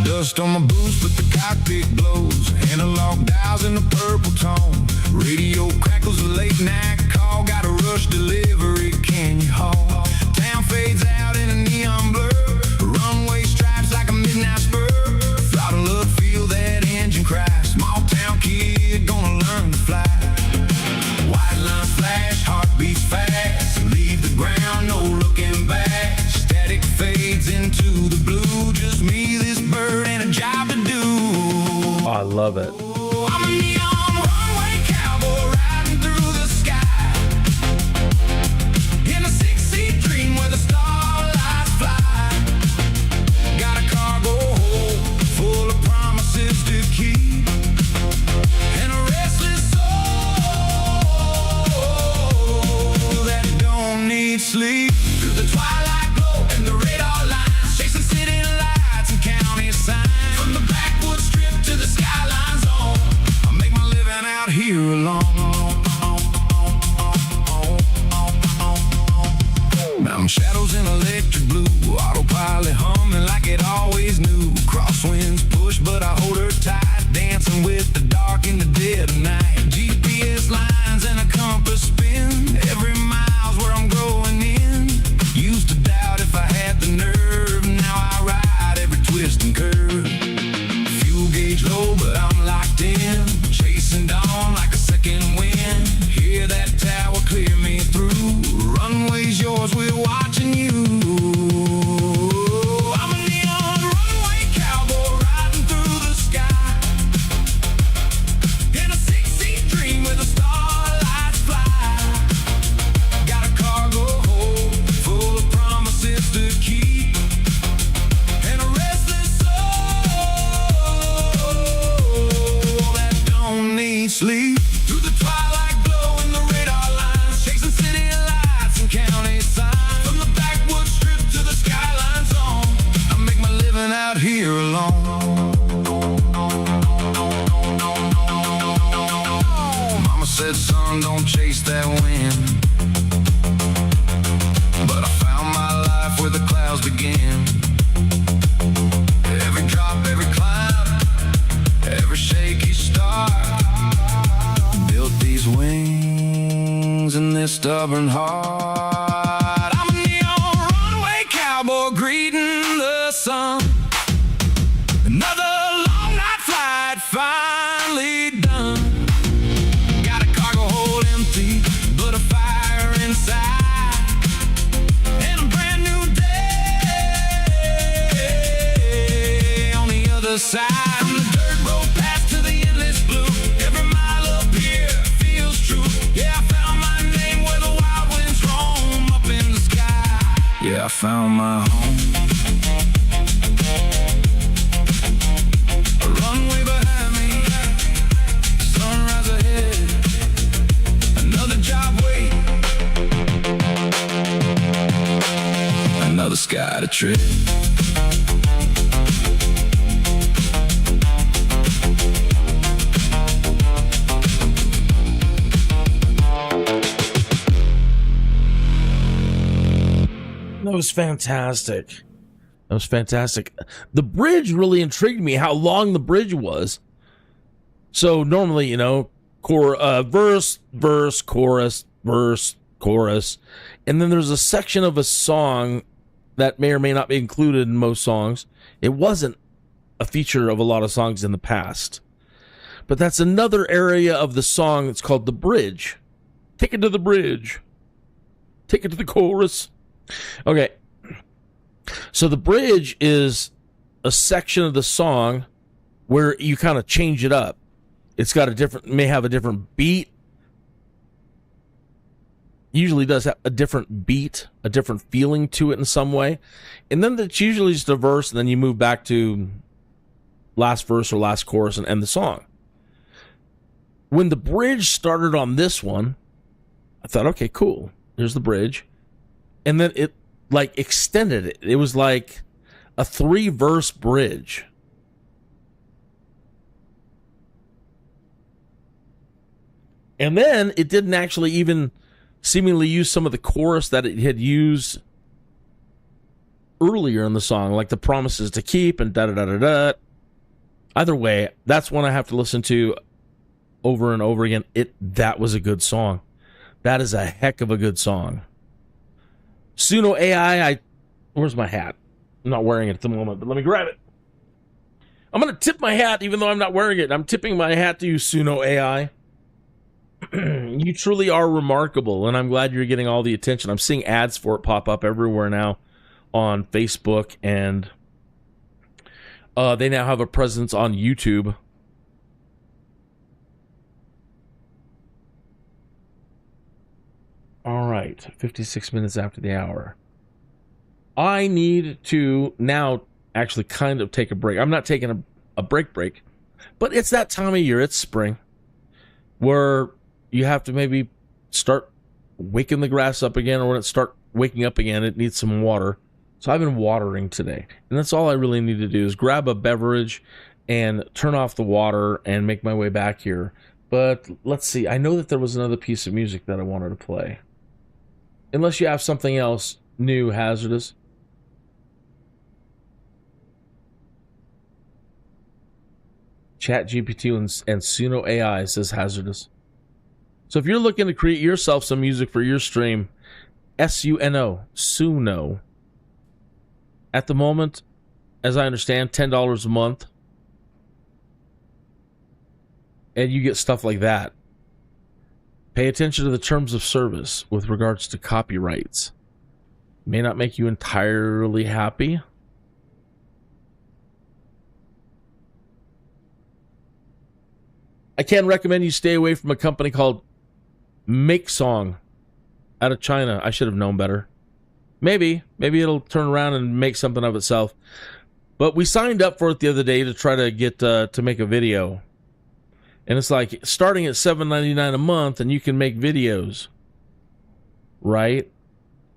Dust on my boots, but the cockpit glows. Analog dials in the purple tone. Radio crackles a late night call. Got a rush delivery, can you haul? Town fades out in a neon blur. Runway stripes like a midnight spur. Throttle up, feel that engine cry. Small town kid gonna learn to fly. White line flash, heartbeat fast. Leave the ground, no looking back. Static fades into the blue. Just me, this bird, and a job to do. Oh, I love it. I'm a neon runway cowboy riding through the sky. In a six-seat dream where the starlights fly. Got a cargo hold full of promises to keep. And a restless soul that don't need sleep. Through the twilight glow and the radar lines, chasing city lights and county signs. From the backwoods strip to the skyline zone, I make my living out here alone. Mountain shadows in electric blue, autopilot humming like it always knew. Crosswinds push, but I hold her tight, dancing with the dark in the dead of night. GPS lines and a compass spin, every mile's where I'm growing in. Used to doubt if I had the nerve, now I ride every twist and curve. where the clouds begin. Every drop, every climb, every shaky star built these wings in this stubborn heart. I'm a neon runway cowboy greeting the sun. Another long night flight finally done. Got a cargo hold empty, but a fire inside, and a brand new day on the other side. From the dirt road past to the endless blue, every mile up here feels true. Yeah, I found my name where the wild winds roam up in the sky. Yeah, I found my home. A runway behind me, sunrise ahead, another job waiting, another sky to tread. That was fantastic. That was fantastic. The bridge really intrigued me, how long the bridge was. So normally, you know, verse, verse, chorus, verse, chorus. And then there's a section of a song that may or may not be included in most songs. It wasn't a feature of a lot of songs in the past. But that's another area of the song that's called the bridge. Take it to the bridge. Take it to the chorus. Okay. So the bridge is a section of the song where you kind of change it up. It's got may have a different beat. Usually does have a different beat, a different feeling to it in some way. And then it's usually just a verse, and then you move back to last verse or last chorus and end the song. When the bridge started on this one, I thought, okay, cool. There's the bridge. And then it like extended it. It was like a 3-verse bridge. And then it didn't actually even seemingly use some of the chorus that it had used earlier in the song, like the promises to keep and da-da-da-da-da. Either way, that's one I have to listen to over and over again. That was a good song. That is a heck of a good song. SUNO AI, where's my hat? I'm not wearing it at the moment, but let me grab it. I'm going to tip my hat even though I'm not wearing it. I'm tipping my hat to you, SUNO AI. You truly are remarkable, and I'm glad you're getting all the attention. I'm seeing ads for it pop up everywhere now on Facebook, and they now have a presence on YouTube. All right, 56 minutes after the hour. I need to now actually kind of take a break. I'm not taking a break, but it's that time of year, it's spring, where you have to maybe start waking the grass up again, or when it starts waking up again, it needs some water. So I've been watering today, and that's all I really need to do is grab a beverage and turn off the water and make my way back here. But let's see, I know that there was another piece of music that I wanted to play. Unless you have something else new, Hazardous. ChatGPT and SUNO AI, says Hazardous. So if you're looking to create yourself some music for your stream, SUNO. At the moment, as I understand, $10 a month. And you get stuff like that. Pay attention to the terms of service with regards to copyrights. May not make you entirely happy. I can recommend you stay away from a company called Make Song out of China. I should have known better. Maybe it'll turn around and make something of itself. But we signed up for it the other day to try to get to make a video. And it's like starting at $7.99 a month and you can make videos. Right?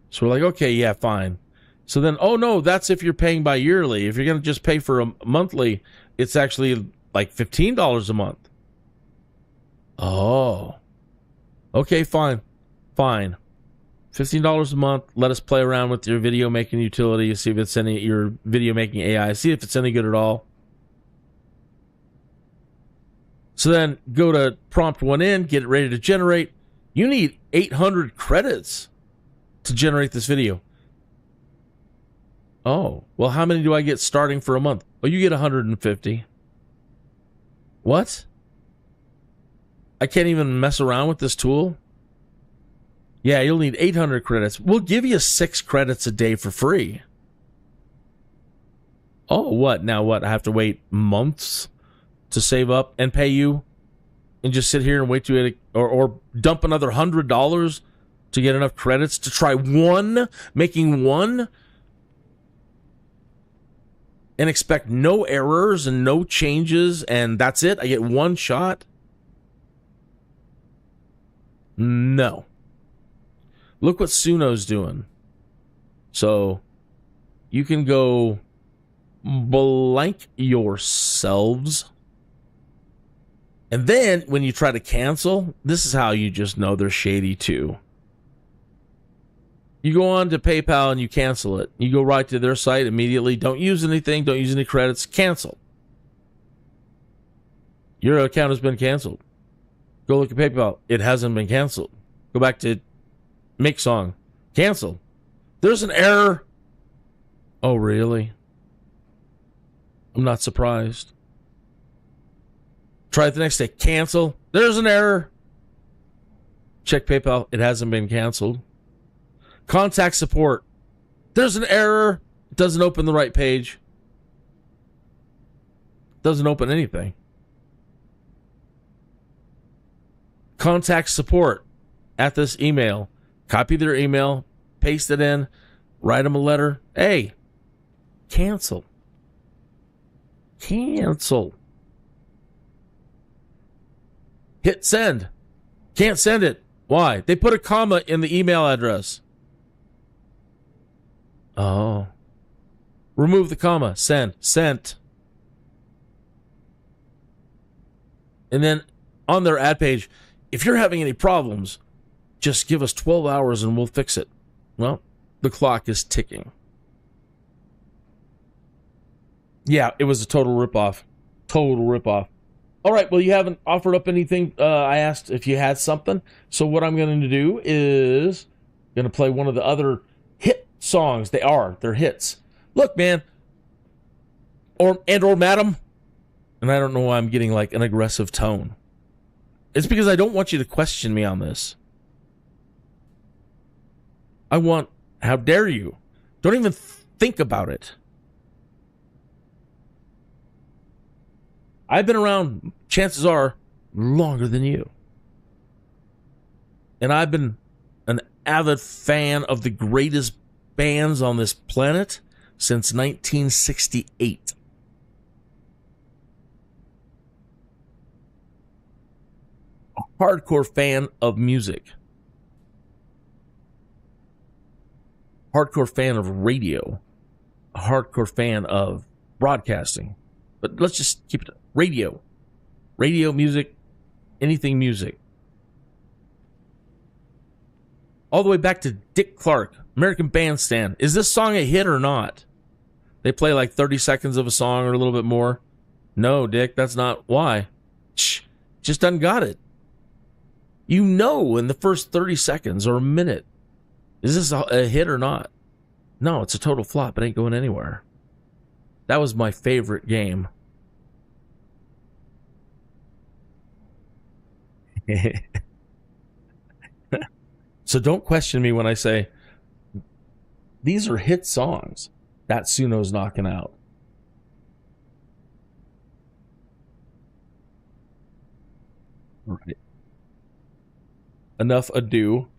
So we're like, okay, yeah, fine. So then, oh no, that's if you're paying by yearly. If you're going to just pay for a monthly, it's actually like $15 a month. Oh. Okay, fine. $15 a month. Let us play around with your video making utility. See if it's your video making AI. See if it's any good at all. So then go to prompt one in, get it ready to generate. You need 800 credits to generate this video. Oh, well, how many do I get starting for a month? Oh, you get 150. What? I can't even mess around with this tool? Yeah, you'll need 800 credits. We'll give you 6 credits a day for free. Oh, what? Now what? I have to wait months to save up and pay you and just sit here and wait to it, or dump another $100 to get enough credits to try making one, and expect no errors and no changes, and that's it? I get one shot? No. Look what SUNO's doing. So you can go blank yourselves. And then when you try to cancel, this is how you just know they're shady too. You go on to PayPal and you cancel it. You go right to their site immediately. Don't use anything. Don't use any credits. Cancel. Your account has been canceled. Go look at PayPal. It hasn't been canceled. Go back to Make Song. Cancel. There's an error. Oh, really? I'm not surprised. Try it the next day. Cancel. There's an error. Check PayPal. It hasn't been canceled. Contact support. There's an error. It doesn't open the right page. Doesn't open anything. Contact support at this email. Copy their email. Paste it in. Write them a letter. Hey, cancel. Cancel. Hit send. Can't send it. Why? They put a comma in the email address. Oh. Remove the comma. Send. Sent. And then on their ad page, if you're having any problems, just give us 12 hours and we'll fix it. Well, the clock is ticking. Yeah, it was a total ripoff. Total ripoff. All right, well, you haven't offered up anything. I asked if you had something. So what I'm going to do is going to play one of the other hit songs. They're hits. Look, man, or madam, and I don't know why I'm getting like an aggressive tone. It's because I don't want you to question me on this. How dare you? Don't even think about it. I've been around, chances are, longer than you. And I've been an avid fan of the greatest bands on this planet since 1968. A hardcore fan of music. Hardcore fan of radio. A hardcore fan of broadcasting. But let's just keep it radio. Radio, music, anything music. All the way back to Dick Clark, American Bandstand. Is this song a hit or not? They play like 30 seconds of a song or a little bit more. No, Dick, that's not why. Just done got it. You know in the first 30 seconds or a minute, is this a hit or not? No, it's a total flop. It ain't going anywhere. That was my favorite game. So don't question me when I say these are hit songs that SUNO's knocking out. Right. Enough ado.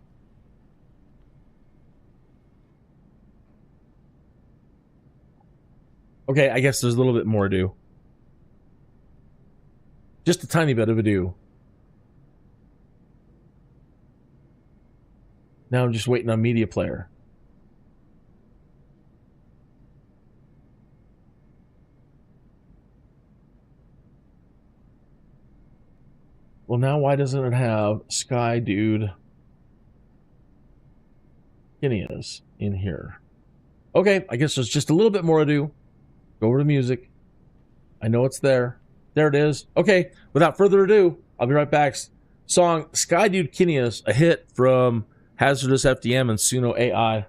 Okay, I guess there's a little bit more ado. Just a tiny bit of ado. Now I'm just waiting on media player. Well, now why doesn't it have SKYDUDE Kinneas in here. Okay, I guess there's just a little bit more to do. Go over to music. I know it's there. There it is. Okay, without further ado, I'll be right back. Song SKYDUDE Kinneas, a hit from Hazardous FDM and SUNO AI.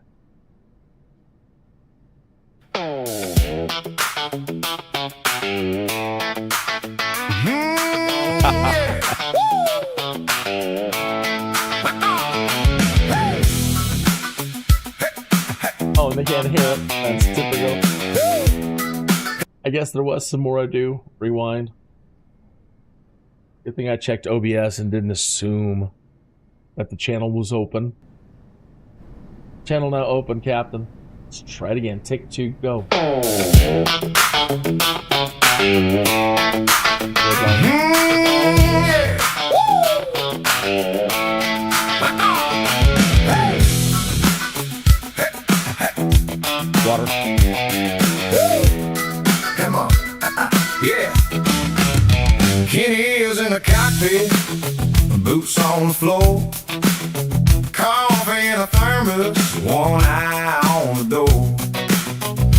Oh, and they can't hear it. That's typical. I guess there was some more ado. Rewind. Good thing I checked OBS and didn't assume that the channel was open. Channel now open, Captain. Let's try it again. Take 2, go. Water. Come on. Yeah. Kinneas in the cockpit, boots on the floor, coffee in a thermos, one eye on the door.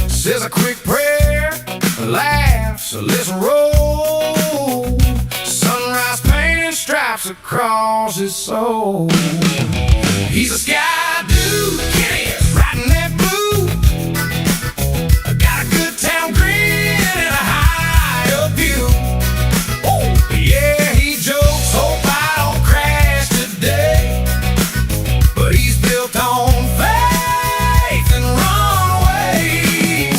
Says a quick prayer, laughs, let's roll. Sunrise painting stripes across his soul. He's a sky dude, Kinneas, riding that blue. Got a good town grin and a high up view. Yeah, he jokes, hope I don't crash today. But he's built on faith and runaways.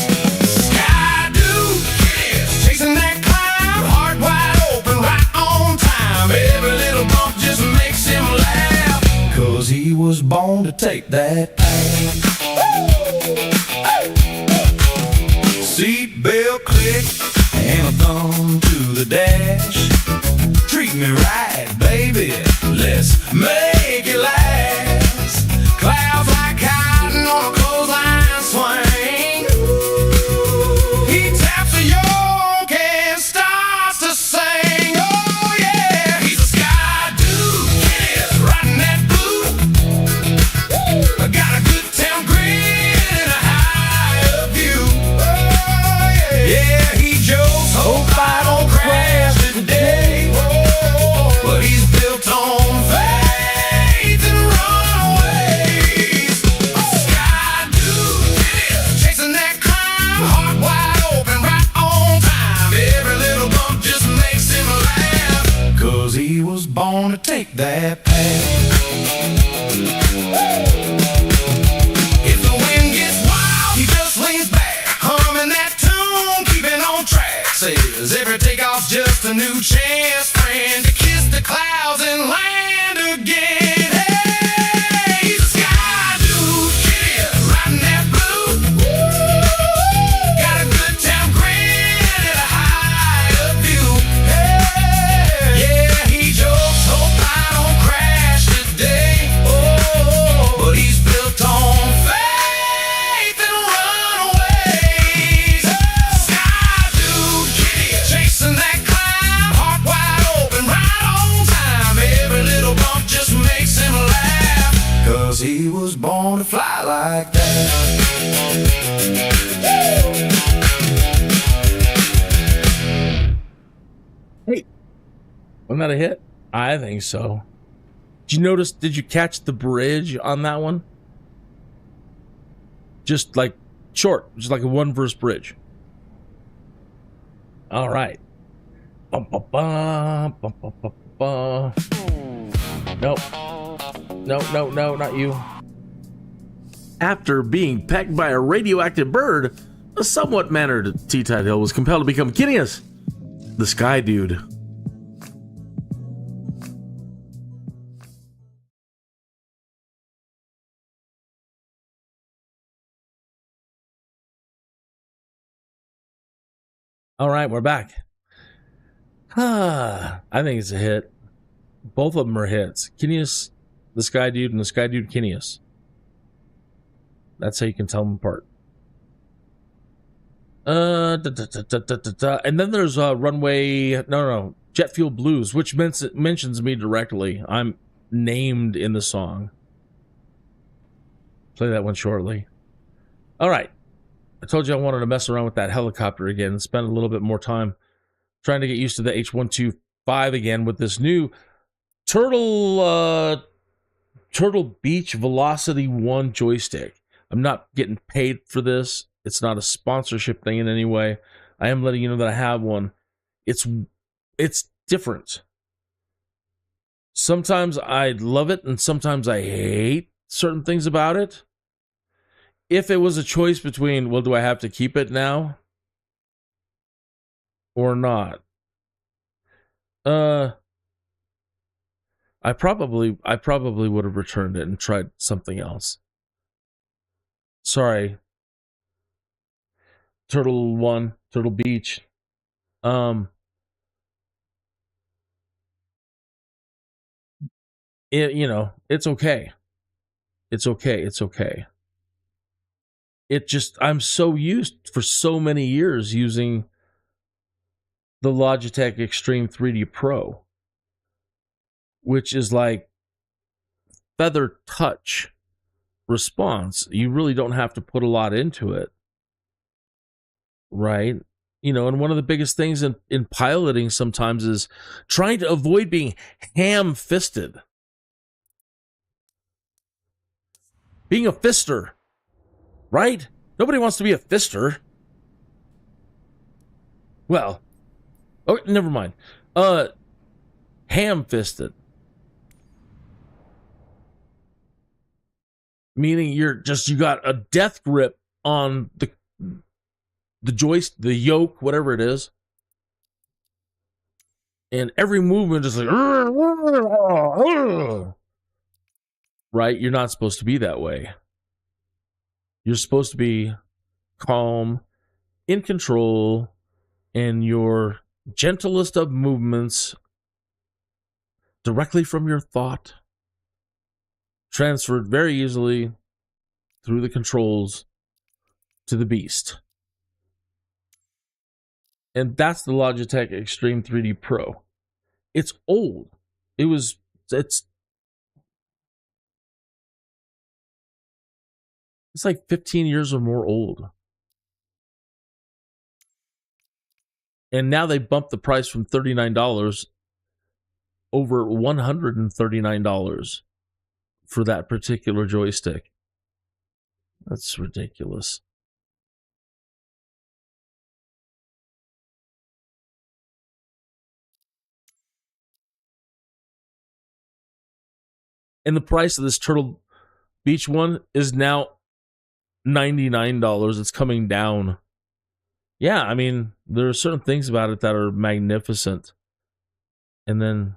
SKYDUDE Kinneas, chasing that climb, heart wide open, right on time. Every little bump just makes him laugh, 'cause he was born to take that path. Seatbelt click and a thumb to the dash. Treat me right, baby, let's make it last. Clouds like cotton on a clothesline swing. He taps a yoke and starts to sing. Oh yeah, he's a SKYDUDE Kinneas, riding that blue. Got a good town grin and a high up view. Yeah, he jokes, hope I don't crash today. But he's built on faith and runaways. SKYDUDE Kinneas, chasing that climb, heart wide open, right on time. Every little bump just makes him laugh, 'cause he was born to take that path. If the wind gets wild, he just leans back, humming that tune, keeping on track. Says every takeoff's just a new chance, friend, to kiss the clouds and land again. Hey, he's a SKYDUDE Kinneas, riding that blue. Got a good town grin and a high up view. Hey, yeah, he jokes, hope I don't crash today. Oh, but he's built on faith and runaways. SKYDUDE Kinneas, chasing that climb, heart wide open, right on time. Every little bump just makes him laugh, 'cause he was born to fly like that. Hey, wasn't that a hit? I think so. Did you notice, did you catch the bridge on that one? Just like short, just like a 1-verse bridge. All right. Bum, bum, bum, bum, bum, bum, bum. Nope. No, not you. After being pecked by a radioactive bird, a somewhat mannered Tuthill was compelled to become Kinneas, the SKYDUDE. All right, we're back. I think it's a hit. Both of them are hits. Kinneas, the SKYDUDE, and the SKYDUDE Kinneas. That's how you can tell them apart. And then there's Runway, no, Jet Fuel Blues, which mentions me directly. I'm named in the song. play that one shortly. All right. I told you I wanted to mess around with that helicopter again and spend a little bit more time trying to get used to the H125 again with this new Turtle Beach Velocity 1 joystick. I'm not getting paid for this. It's not a sponsorship thing in any way. I am letting you know that I have one. It's different. Sometimes I love it and sometimes I hate certain things about it. If it was a choice between, well, do I have to keep it now or not? I probably would have returned it and tried something else. Sorry. Turtle Beach. It's okay. It's okay. I'm so used for so many years using the Logitech Extreme 3D Pro, which is like feather touch response. You really don't have to put a lot into it, right? And one of the biggest things in piloting sometimes is trying to avoid being ham-fisted. Being a fister, right? Nobody wants to be a fister. Well, okay, never mind. Ham-fisted. Meaning you got a death grip on the joist, the yoke, whatever it is. And every movement is like, right? You're not supposed to be that way. You're supposed to be calm, in control, and your gentlest of movements directly from your thought, transferred very easily through the controls to the beast. And that's the Logitech Extreme 3D Pro. It's old. It's like 15 years or more old. And now they bumped the price from $39 over $139 for that particular joystick. That's ridiculous. And the price of this Turtle Beach one is now $99. It's coming down. Yeah, I mean, there are certain things about it that are magnificent, and then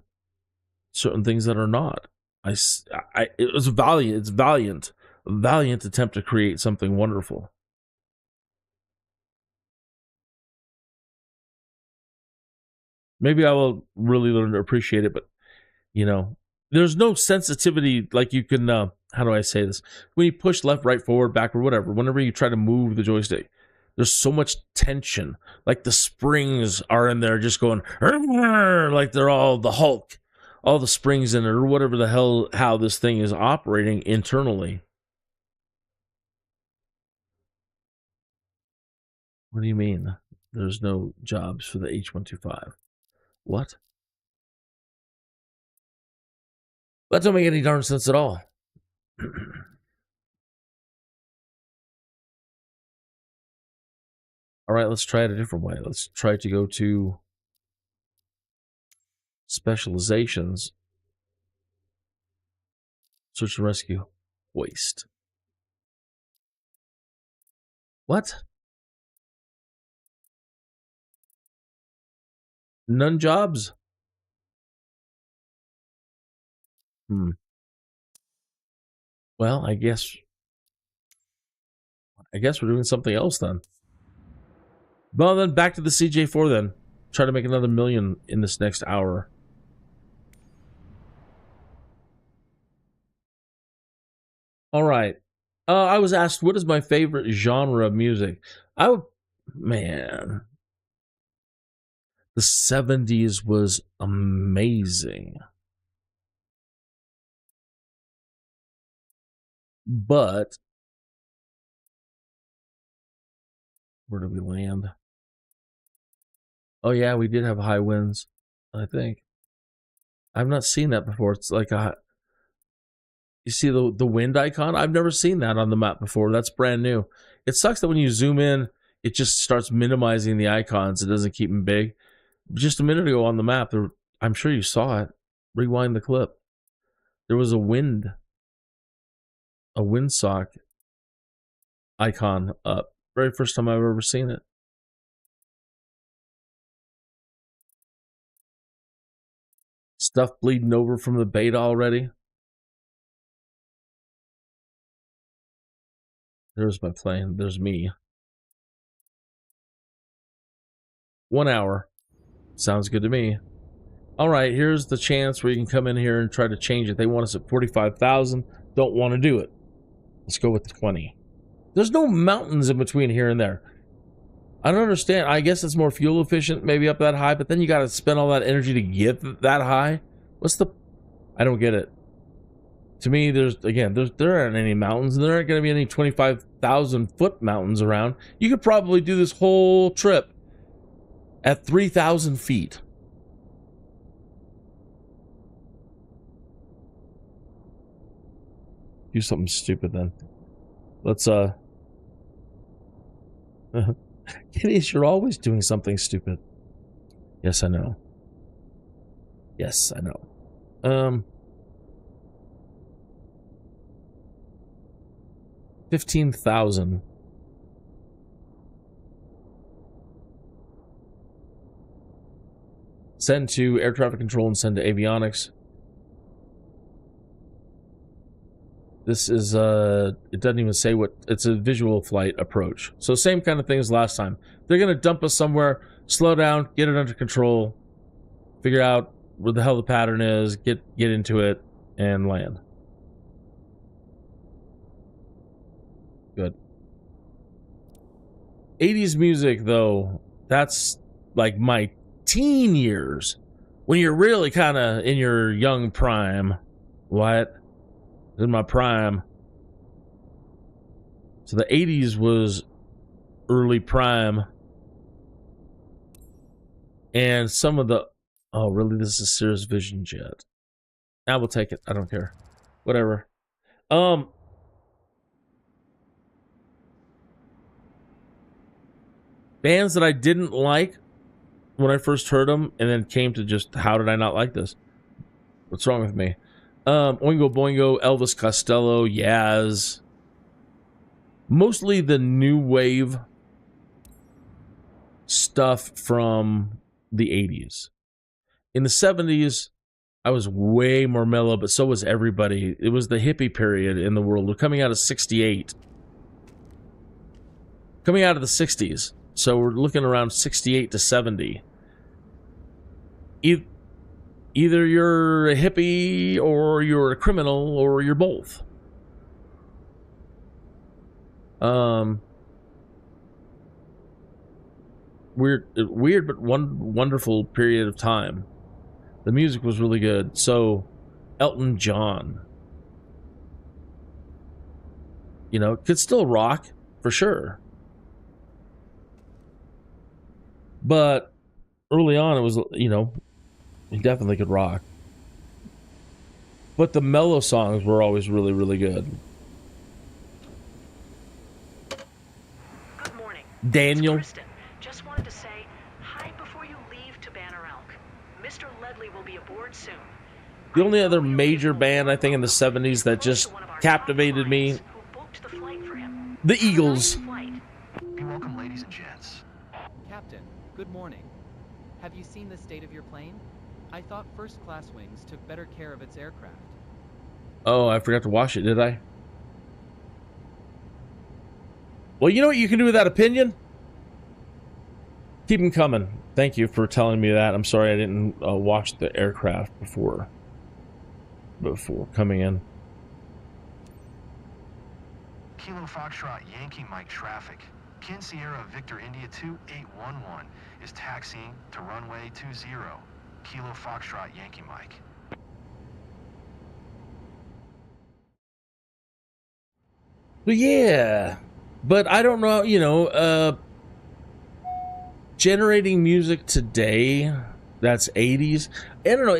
certain things that are not. It was valiant. It's valiant. A valiant attempt to create something wonderful. Maybe I will really learn to appreciate it, but there's no sensitivity like you can. How do I say this? When you push left, right, forward, backward, whatever. Whenever you try to move the joystick, there's so much tension. Like the springs are in there, just going like they're all the Hulk, all the springs in it, or whatever the hell how this thing is operating internally. What do you mean? There's no jobs for the H125? What? That don't make any darn sense at all. All right, let's try it a different way. Let's try to go to specializations, search and rescue, waste. What? None jobs? Well, I guess we're doing something else then. Well, then back to the CJ-4 then. Try to make another million in this next hour. All right. I was asked, what is my favorite genre of music? Man. The 70s was amazing. But Where did we land? Oh yeah, we did have high winds, I think. I've not seen that before. It's like a... You see the wind icon? I've never seen that on the map before. That's brand new. It sucks that when you zoom in, it just starts minimizing the icons. It doesn't keep them big. Just a minute ago on the map, I'm sure you saw it. Rewind the clip. There was a windsock icon up. Very first time I've ever seen it. Stuff bleeding over from the beta already. There's my plane. There's me. 1 hour. Sounds good to me. All right, here's the chance where you can come in here and try to change it. They want us at 45,000. Don't want to do it. Let's go with the 20. There's no mountains in between here and there. I don't understand. I guess it's more fuel efficient, maybe up that high, but then you got to spend all that energy to get that high. What's the... I don't get it. To me, there aren't any mountains, and there aren't going to be any 25,000 foot mountains around. You could probably do this whole trip at 3,000 feet. Do something stupid then. Let's Kinneas, you're always doing something stupid. Yes, I know. Yes, I know. 15,000. Send to air traffic control and send to avionics. This is it doesn't even say what, it's a visual flight approach. So same kind of thing as last time. They're gonna dump us somewhere, slow down, get it under control, figure out where the hell the pattern is, get into it, and land. Good. 80s music, though, that's like my teen years. When you're really kind of in your young prime. What? In my prime. So the 80s was early prime. And some of the... Oh, really? This is Cirrus Vision Jet. I will take it. I don't care. Whatever. Bands that I didn't like when I first heard them, and then came to just, how did I not like this? What's wrong with me? Oingo Boingo, Elvis Costello, Yaz. Mostly the new wave stuff from the 80s. In the 70s, I was way more mellow, but so was everybody. It was the hippie period in the world. We're coming out of 68. Coming out of the 60s. So we're looking around 68 to 70. Either you're a hippie, or you're a criminal, or you're both. Weird but wonderful period of time. The music was really good. So, Elton John. You know, could still rock, for sure. But early on, it was, you know, he definitely could rock. But the mellow songs were always really, really good. Good morning. Daniel. It's Kristen. Just wanted to say hi before you leave to Banner Elk. Mr. Ledley will be aboard soon. The only other major band, I think, in the 70s that just captivated me, Who booked the flight for him. the Eagles. Be welcome, ladies and gents. Captain, good morning. Have you seen the state of your plane? I thought First Class Wings took better care of its aircraft. Oh, I forgot to wash it, did I? Well, you know what you can do with that opinion? Keep them coming. Thank you for telling me that. I'm sorry I didn't wash the aircraft before coming in. Kilo Foxtrot Yankee Mike traffic. Kin Sierra Victor India 2811 is taxiing to runway 20. Kilo Foxtrot Yankee Mike. But yeah, but I don't know, you know, generating music today that's 80s, I don't know,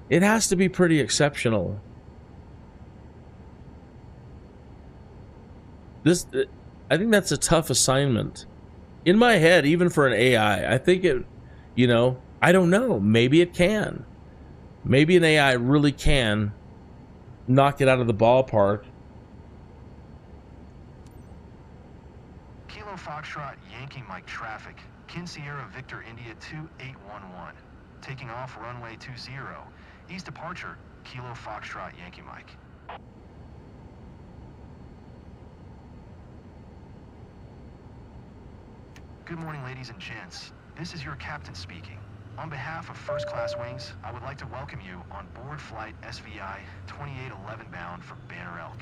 it has to be pretty exceptional. I think that's a tough assignment. In my head, even for an AI, I think it, you know, I don't know, maybe it can. Maybe an AI really can knock it out of the ballpark. Kilo Foxtrot Yankee Mike traffic. Kinneas Victor India 2811. Taking off runway 20. East departure, Kilo Foxtrot Yankee Mike. Good morning, ladies and gents. This is your captain speaking. On behalf of First Class Wings, I would like to welcome you on board flight SVI 2811 bound for Banner Elk.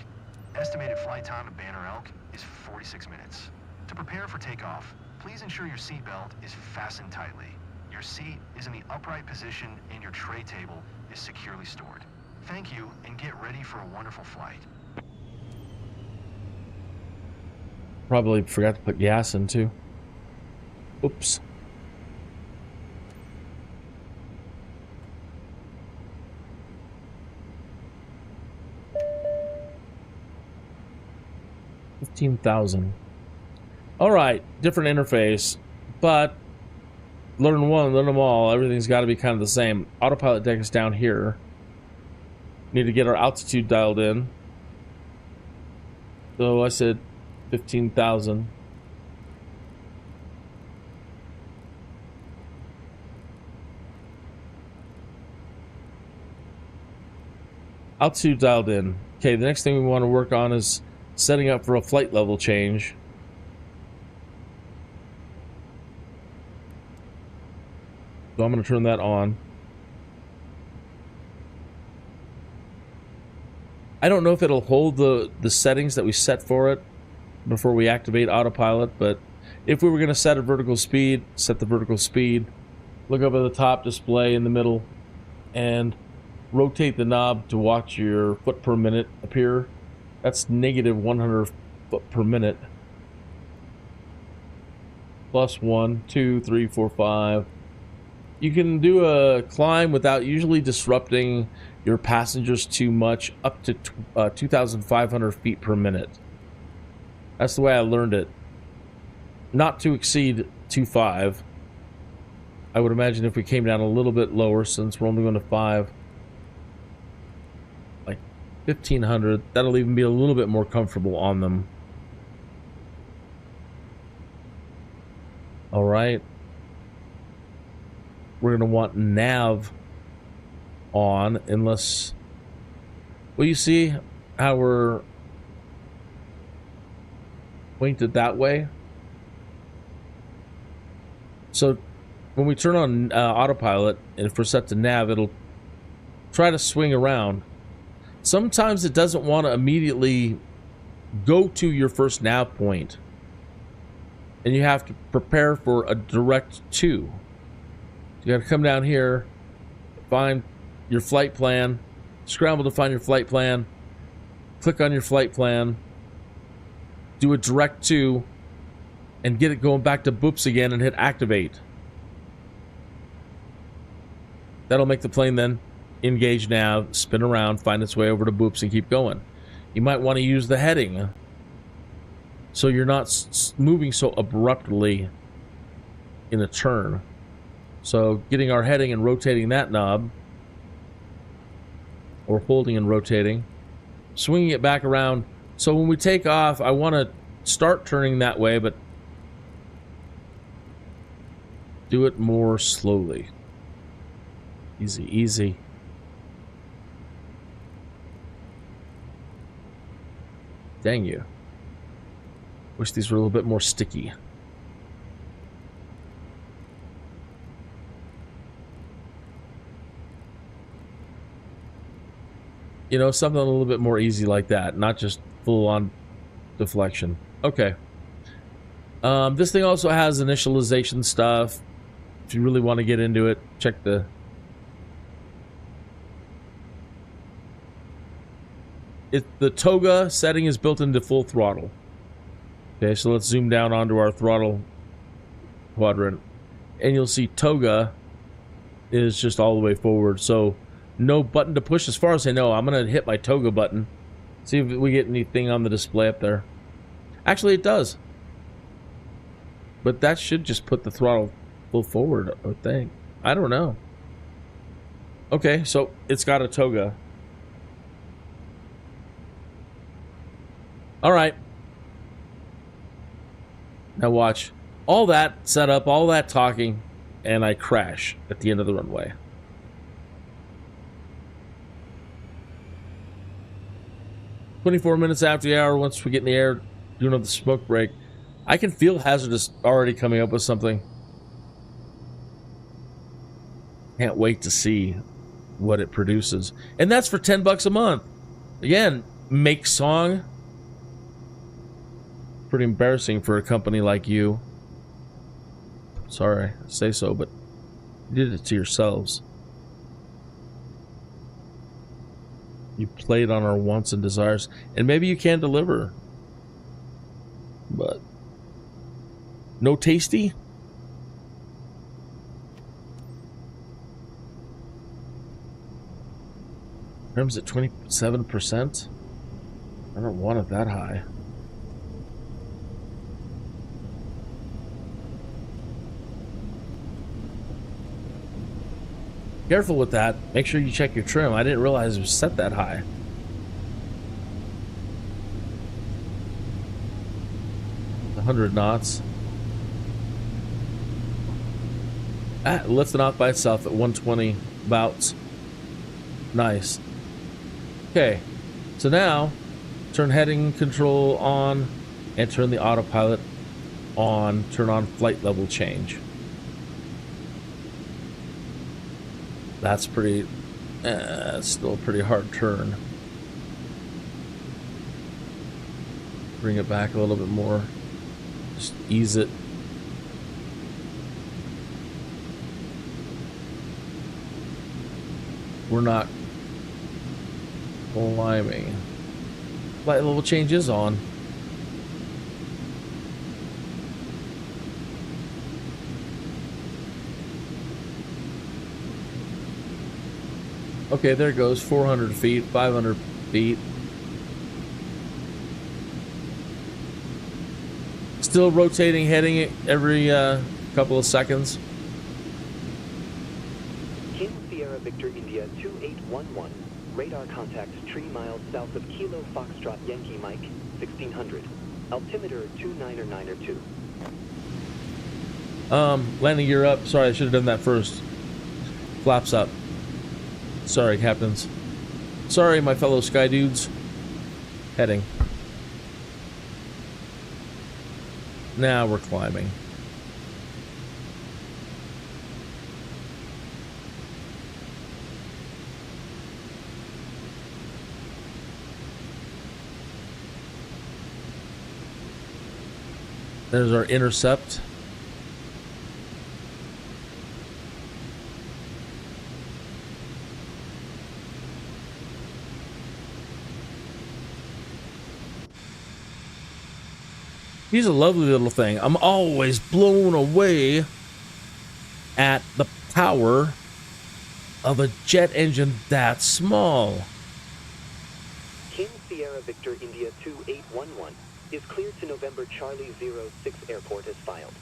Estimated flight time of Banner Elk is 46 minutes. To prepare for takeoff, please ensure your seatbelt is fastened tightly. Your seat is in the upright position and your tray table is securely stored. Thank you and get ready for a wonderful flight. Probably forgot to put gas in too. Oops. $15,000. All right, different interface, but learn one, learn them all. Everything's got to be kind of the same. Autopilot deck is down here. Need to get our altitude dialed in. So I said 15,000. Altitude dialed in. Okay, the next thing we want to work on is setting up for a flight level change. So I'm going to turn that on. I don't know if it'll hold the settings that we set for it before we activate autopilot, but if we were going to set a vertical speed, set the vertical speed, look up at the top display in the middle, and rotate the knob to watch your foot per minute appear. That's negative 100 foot per minute. Plus 1, 2, 3, 4, 5. You can do a climb without usually disrupting your passengers too much, up to 2,500 feet per minute. That's the way I learned it. Not to exceed 2.5. I would imagine if we came down a little bit lower, since we're only going to 5, like 1,500, that'll even be a little bit more comfortable on them. All right. We're going to want nav on, unless, well, you see how we're pointed that way? So when we turn on autopilot, and if we're set to nav, it'll try to swing around. Sometimes it doesn't want to immediately go to your first nav point, and you have to prepare for a direct to. You got to come down here, find your flight plan, scramble to find your flight plan, click on your flight plan, do a direct to, and get it going back to boops again and hit activate. That'll make the plane then engage nav, spin around, find its way over to boops, and keep going. You might want to use the heading so you're not moving so abruptly in a turn. So getting our heading and rotating that knob, or holding and rotating, swinging it back around. So when we take off, I want to start turning that way, but do it more slowly. Easy, easy. Dang you. Wish these were a little bit more sticky. You know, something a little bit more easy like that, not just full-on deflection. Okay. This thing also has initialization stuff. If you really want to get into it, check the... The toga setting is built into full throttle. Okay, so let's zoom down onto our throttle quadrant, and you'll see toga is just all the way forward. So no button to push as far as I know. I'm going to hit my toga button. See if we get anything on the display up there. Actually, it does. But that should just put the throttle full forward, I would think. I don't know. Okay, so it's got a toga. All right. Now watch. All that setup, all that talking, and I crash at the end of the runway. "24 minutes after the hour, once we get in the air, doing another smoke break." I can feel Hazardous already coming up with something. Can't wait to see what it produces. And that's for $10 a month. Again, make song. Pretty embarrassing for a company like you. Sorry, I say so, but you did it to yourselves. You played on our wants and desires, and maybe you can deliver, but no tasty? Terms at 27%? I don't want it that high. Careful with that. Make sure you check your trim. I didn't realize it was set that high. It's 100 knots. Lifting off by itself at 120 bouts. Nice. Okay, so now turn heading control on and turn the autopilot on. Turn on flight level change. That's pretty, still a pretty hard turn. Bring it back a little bit more. Just ease it. We're not climbing. Flight level change is on. Okay, there it goes. 400 feet, 500 feet. Still rotating, heading it every couple of seconds. King Sierra Victor India 2811. Radar contact 3 miles south of Kilo Foxtrot Yankee Mike 1600. Altimeter 299er2. Landing gear up. Sorry, I should have done that first. Flaps up. Sorry, captains. Sorry, my fellow sky dudes. Heading. Now we're climbing. There's our intercept. He's a lovely little thing. I'm always blown away at the power of a jet engine that small. King Sierra Victor India 2811 is cleared to November Charlie 06 airport as filed.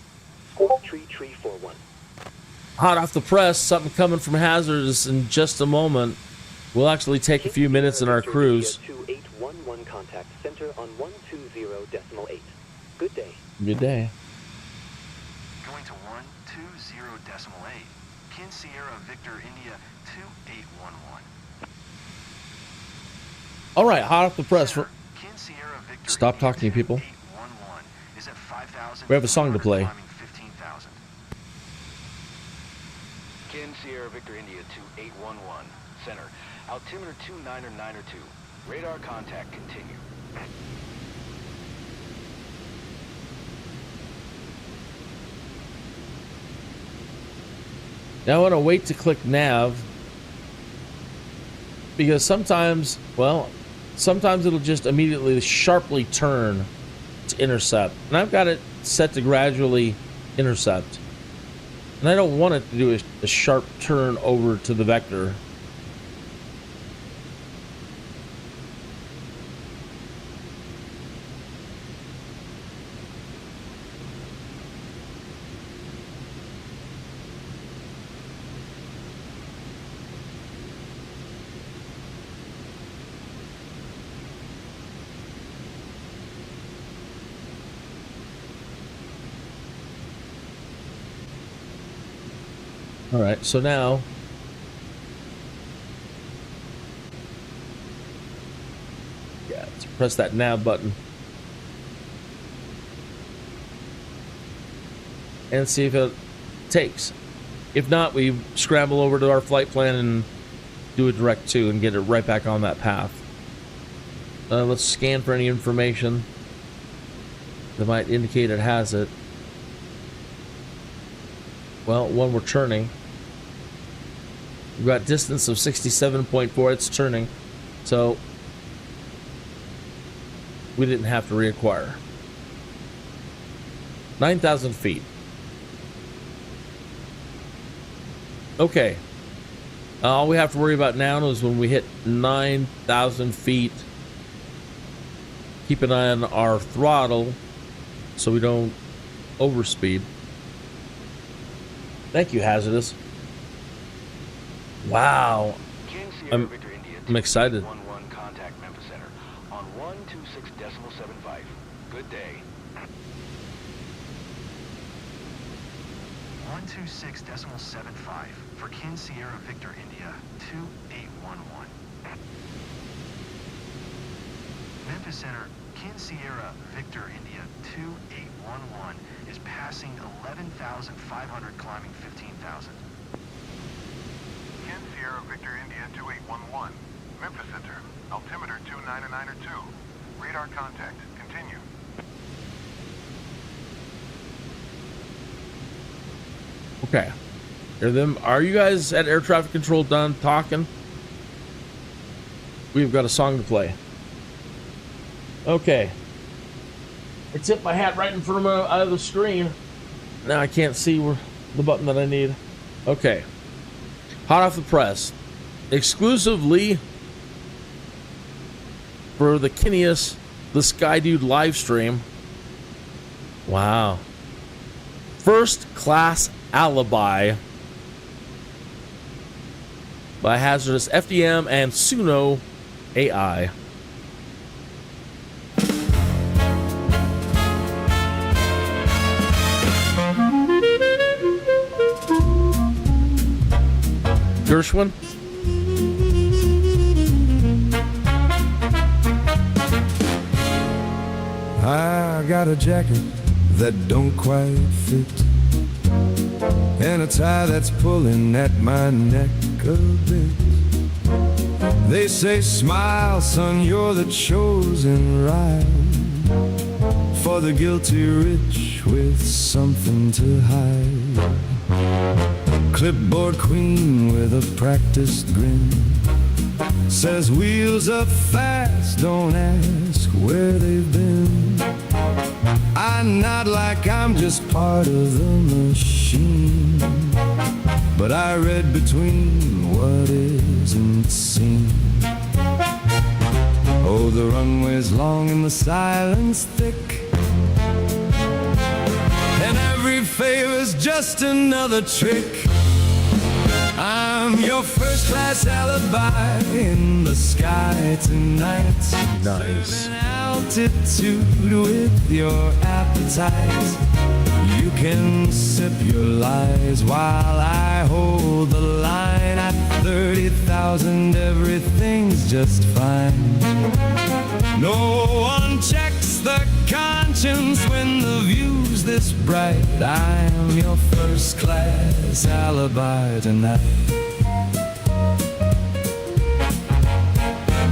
Score 3341. Hot off the press, something coming from Hazardous in just a moment. We'll actually take a few minutes in our cruise. 2811 contact center on 120.8. Good day. Good day. Going to 120.8. Kin Sierra Victor India 2811. All right, hot off the press. Kin Sierra Victor Stop talking, people. 2811 is at 5,000. We have a song to play. 15,000. Kin Sierra Victor India 2811. Center. Altimeter 299er2. Radar contact continue. Now I want to wait to click nav because sometimes it'll just immediately sharply turn to intercept. And I've got it set to gradually intercept. And I don't want it to do a sharp turn over to the vector. All right, so now let's press that nav button and see if it takes. If not, we scramble over to our flight plan and do a direct to and get it right back on that path. Let's scan for any information that might indicate it has it. Well, when we're turning, we've got distance of 67.4. It's turning, so we didn't have to reacquire. 9,000 feet. Okay. All we have to worry about now is when we hit 9,000 feet, keep an eye on our throttle so we don't overspeed. Thank you, Hazardous. Wow. I'm excited. 11 contact Memphis Center on 126.75. Good day. 126.75 for Kin Sierra Victor India 2811. Memphis Center, Kin Sierra Victor India 2811 is passing 11,500, climbing 15,000. Kin Sierra Victor India 2811, Memphis Center, altimeter 29902, radar contact, continue. Okay. Are you guys at air traffic control done talking? We've got a song to play. Okay. I tipped my hat right in front of my other screen. Now I can't see where the button that I need. Okay. Hot off the press. Exclusively for the Kinneas, the SKYDUDE live stream. Wow. First Class ALIBI by Hazardous FDM and SUNO AI. Gershwin? I got a jacket that don't quite fit, and a tie that's pulling at my neck a bit. They say, smile, son, you're the chosen ride for the guilty rich with something to hide. Clipboard queen with a practiced grin says wheels up fast, don't ask where they've been. I nod like I'm just part of the machine, but I read between what isn't seen. Oh, the runway's long and the silence thick, and every favor's just another trick. I'm your first class alibi in the sky tonight. Nice. Serving altitude with your appetite. You can sip your lies while I hold the line. At 30,000 everything's just fine. No one checks the conscience when the view's this bright. I am your first class alibi tonight.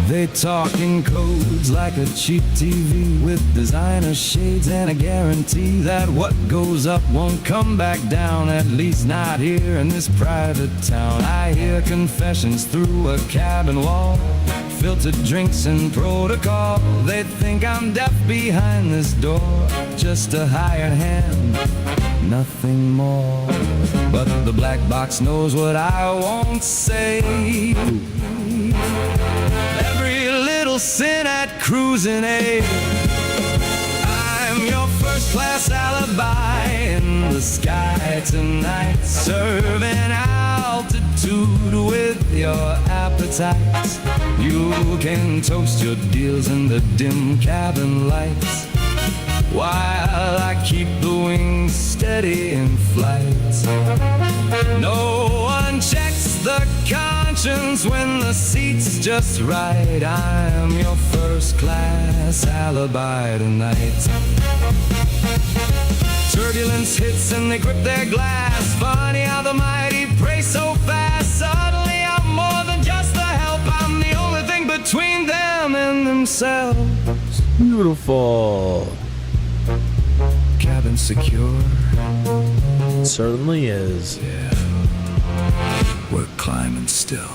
They talk in codes like a cheap TV with designer shades and a guarantee that what goes up won't come back down, at least not here in this private town. I hear confessions through a cabin wall, filtered drinks and protocol. They think I'm deaf behind this door, just a hired hand, nothing more. But the black box knows what I won't say. Every little sin at cruising aid. I'm your first class alibi in the sky tonight, serving altitude with your appetite. You can toast your deals in the dim cabin lights, while I keep the wings steady in flight. No one checks the conscience when the seat's just right. I'm your first class alibi tonight. Turbulence hits and they grip their glass. Funny how the mighty pray so fast. Suddenly I'm more than just the help. I'm the only thing between them and themselves. Beautiful. Cabin secure. It certainly is. Yeah. We're climbing still.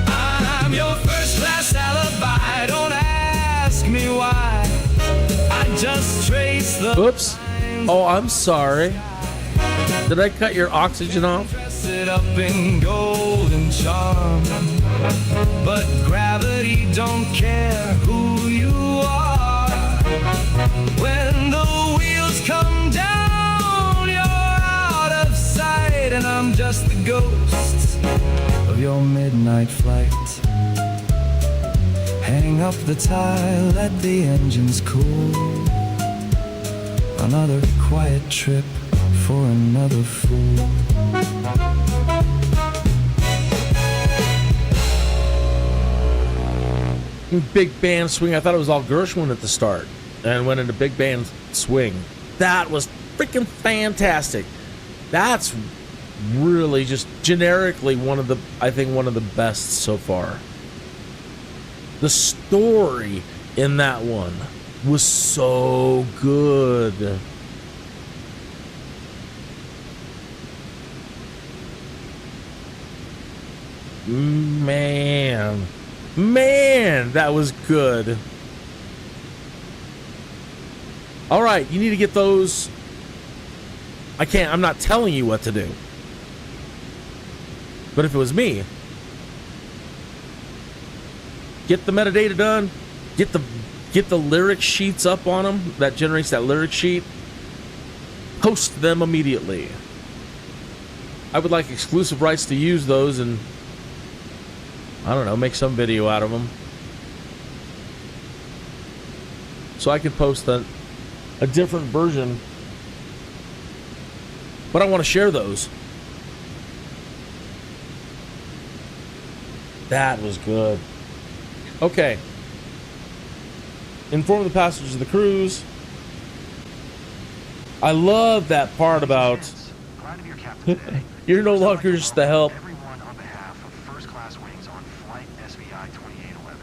I'm your first class alibi. Don't ask me why. I just trace the. Oops. Oh, I'm sorry. Did I cut your oxygen off? Dress it up in gold and charm, but gravity don't care who you are. When the wheels come down, you're out of sight, and I'm just the ghost of your midnight flight. Hang up the tile, let the engines cool. Another quiet trip for another fool. Big band swing. I thought it was all Gershwin at the start, and went into big band swing. That was freaking fantastic. That's really just generically I think one of the best so far. The story in that one was so good. Man, that was good. All right, you need to get those. I'm not telling you what to do. But if it was me, get the metadata done, get the lyric sheets up on them that generates that lyric sheet, post them immediately. I would like exclusive rights to use those, and I don't know, make some video out of them, so I can post a different version, but I want to share those. That was good. Okay. Inform the passengers of the cruise. I love that part about you're no longer just the help. Everyone on behalf of First Class Wings on Flight SVI 2811.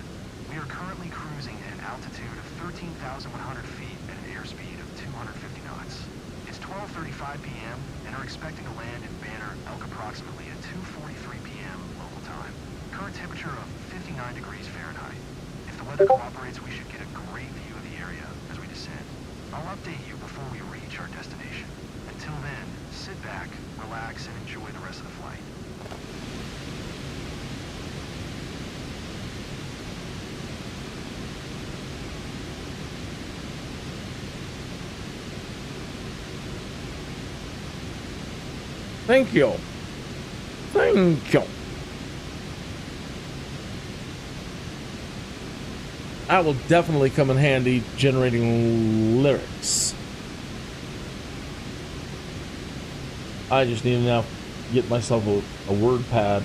We are currently cruising at an altitude of 13,100 feet at an airspeed of 250 knots. It's 12:35 p.m. and are expecting to land in Banner Elk approximately at 2:43 p.m. local time. Current temperature of 59 degrees Fahrenheit. If the weather cooperates, we should get a great view of the area as we descend. I'll update you before we reach our destination. Until then, sit back, relax, and enjoy the rest of the flight. Thank you. Thank you. That will definitely come in handy generating lyrics. I just need to now get myself a word pad.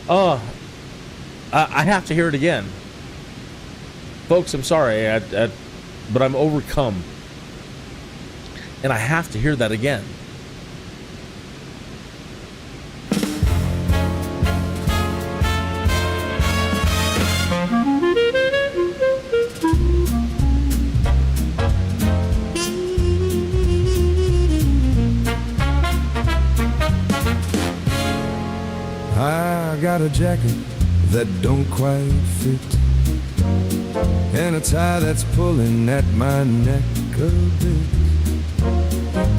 I have to hear it again. Folks, I'm sorry, but I'm overcome. And I have to hear that again. jacket that don't quite fit, and a tie that's pulling at my neck a bit.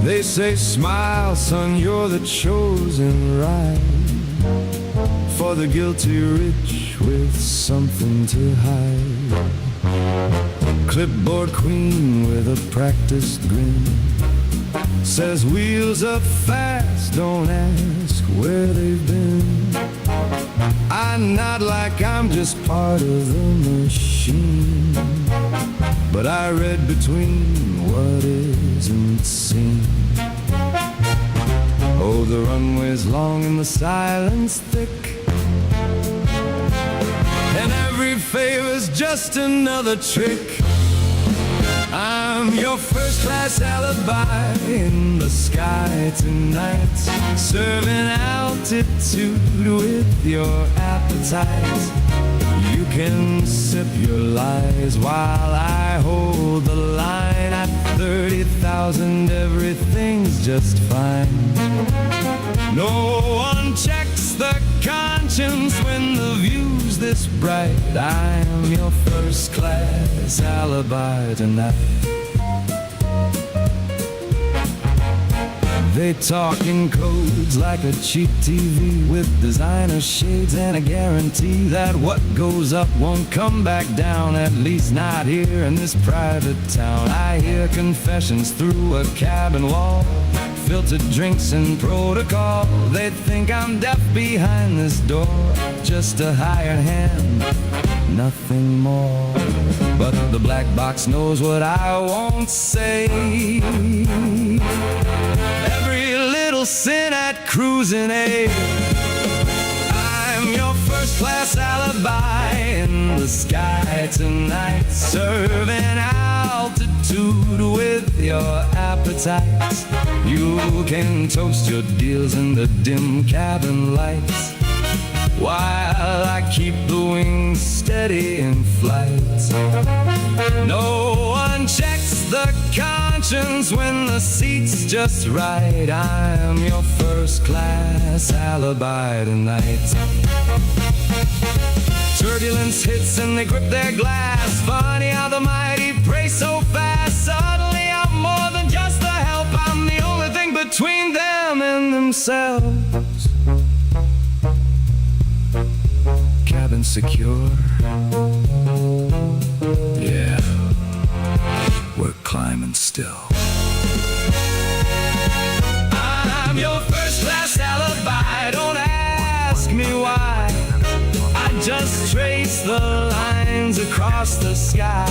They say, smile, son, you're the chosen ride for the guilty rich with something to hide. Clipboard queen with a practiced grin says wheels up fast, don't ask where they've been. I nod like I'm just part of the machine, but I read between what isn't seen. Oh, the runway's long and the silence thick, and every favor's just another trick. I'm your first-class alibi in the sky tonight, serving altitude with your appetite. You can sip your lies while I hold the line. At 30,000 everything's just fine. No one checks the conscience when the view's this bright. I am your first-class alibi tonight. They talk in codes like a cheap TV with designer shades and a guarantee that what goes up won't come back down, at least not here in this private town. I hear confessions through a cabin wall, filtered drinks and protocol. They think I'm deaf behind this door, just a hired hand, nothing more. But the black box knows what I won't say. Every little sin at cruising air. I'm your first-class alibi in the sky tonight, serving altitude with your appetite. You can toast your deals in the dim cabin lights, while I keep the wings steady in flight. No one checks the conscience when the seat's just right. I am your first-class alibi tonight. Turbulence hits and they grip their glass. Funny how the mighty pray so fast. Suddenly I'm more than just the help. I'm the only thing between them and themselves. Cabin secure. Yeah, we're climbing still. I'm your first-class alibi. Don't ask me why. I just trace the lines across the sky.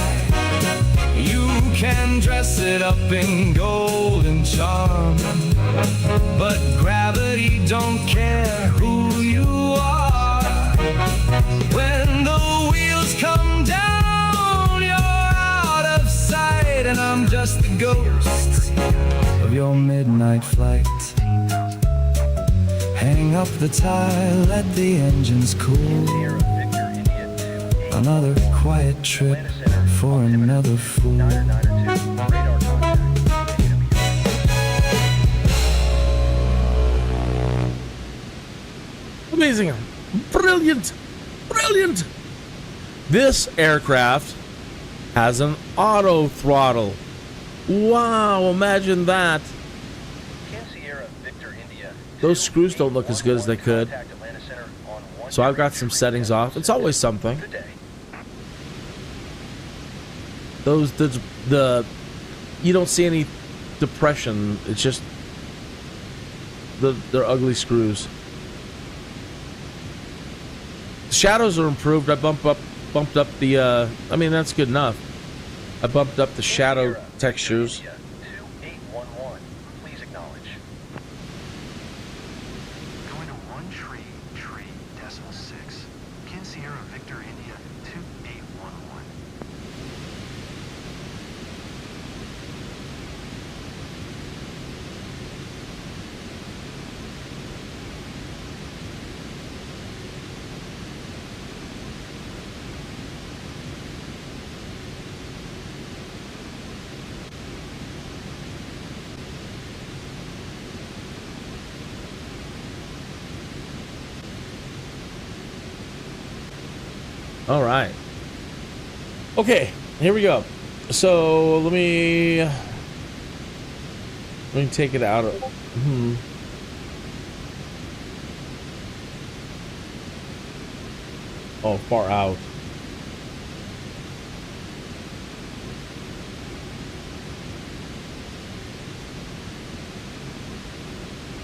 You can dress it up in gold and charm, but gravity don't care who you are. When the wheels come down, you're out of sight, and I'm just the ghost of your midnight flight. Hang up the tie, let the engines cool. Another quiet trip for another fool. Amazing. Brilliant. Brilliant. This aircraft has an auto throttle. Wow, imagine that. Those screws don't look as good as they could. So I've got some settings off. It's always something. Those the you don't see any depression. It's just they're ugly screws. The shadows are improved. I bumped up the I mean, that's good enough. I bumped up the shadow textures. All right. Okay, here we go. So let me take it out of. Oh, far out.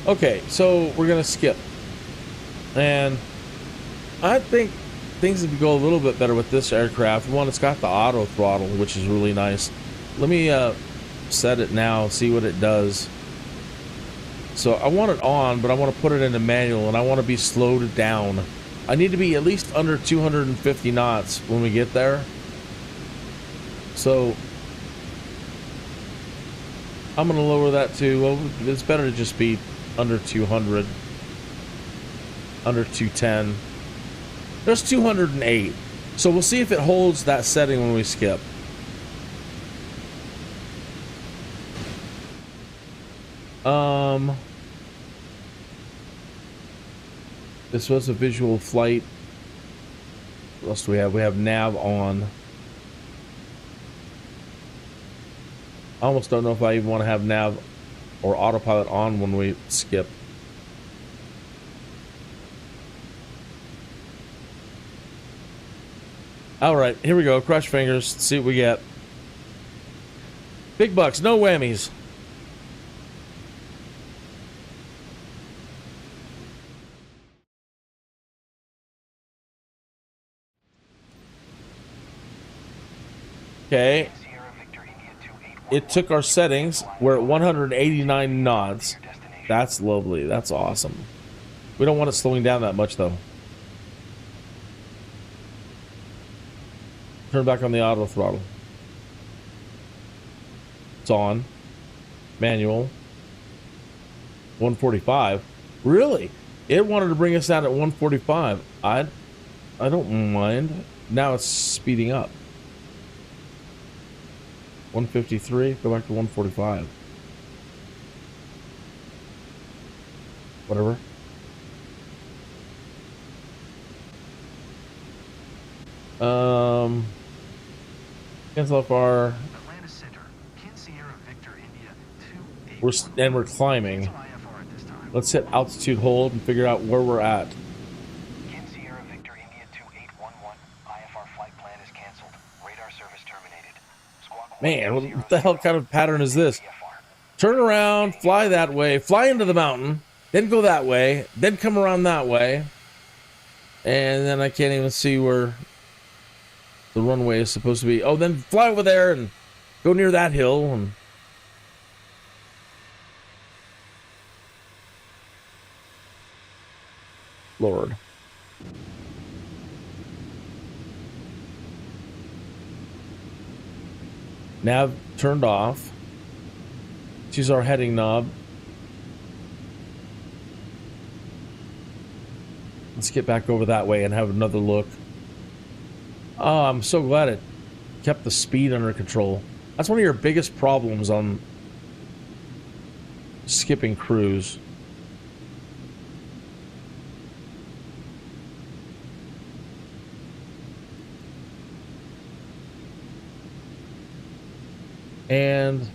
Okay, so we're gonna skip, and I think things would go a little bit better with this aircraft. One, it's got the auto throttle, which is really nice. Let me set it now, see what it does. So I want it on, but I want to put it into manual, and I want to be slowed down. I need to be at least under 250 knots when we get there. So I'm going to lower that to, well, it's better to just be under 200, under 210. There's 208. So we'll see if it holds that setting when we skip. This was a visual flight. What else do we have? We have nav on. I almost don't know if I even want to have nav or autopilot on when we skip. All right, here we go. Crush fingers. Let's see what we get. Big bucks, no whammies. Okay. It took our settings. We're at 189 knots. That's lovely. That's awesome. We don't want it slowing down that much, though. Turn back on the auto throttle. It's on. Manual. 145. Really? It wanted to bring us down at 145. I don't mind. Now it's speeding up. 153. Go back to 145. Whatever. Cancel off our. We're climbing. Let's hit altitude hold and figure out where we're at. Sierra Victor India 2811. IFR flight plan is canceled. Radar service terminated. Man, what the hell kind of pattern is this? Turn around, fly that way, fly into the mountain, then go that way, then come around that way, and then I can't even see where the runway is supposed to be. Oh, then fly over there and go near that hill. And Lord. Nav turned off. Choose our heading knob. Let's get back over that way and have another look. Oh, I'm so glad it kept the speed under control. That's one of your biggest problems on skipping cruise. And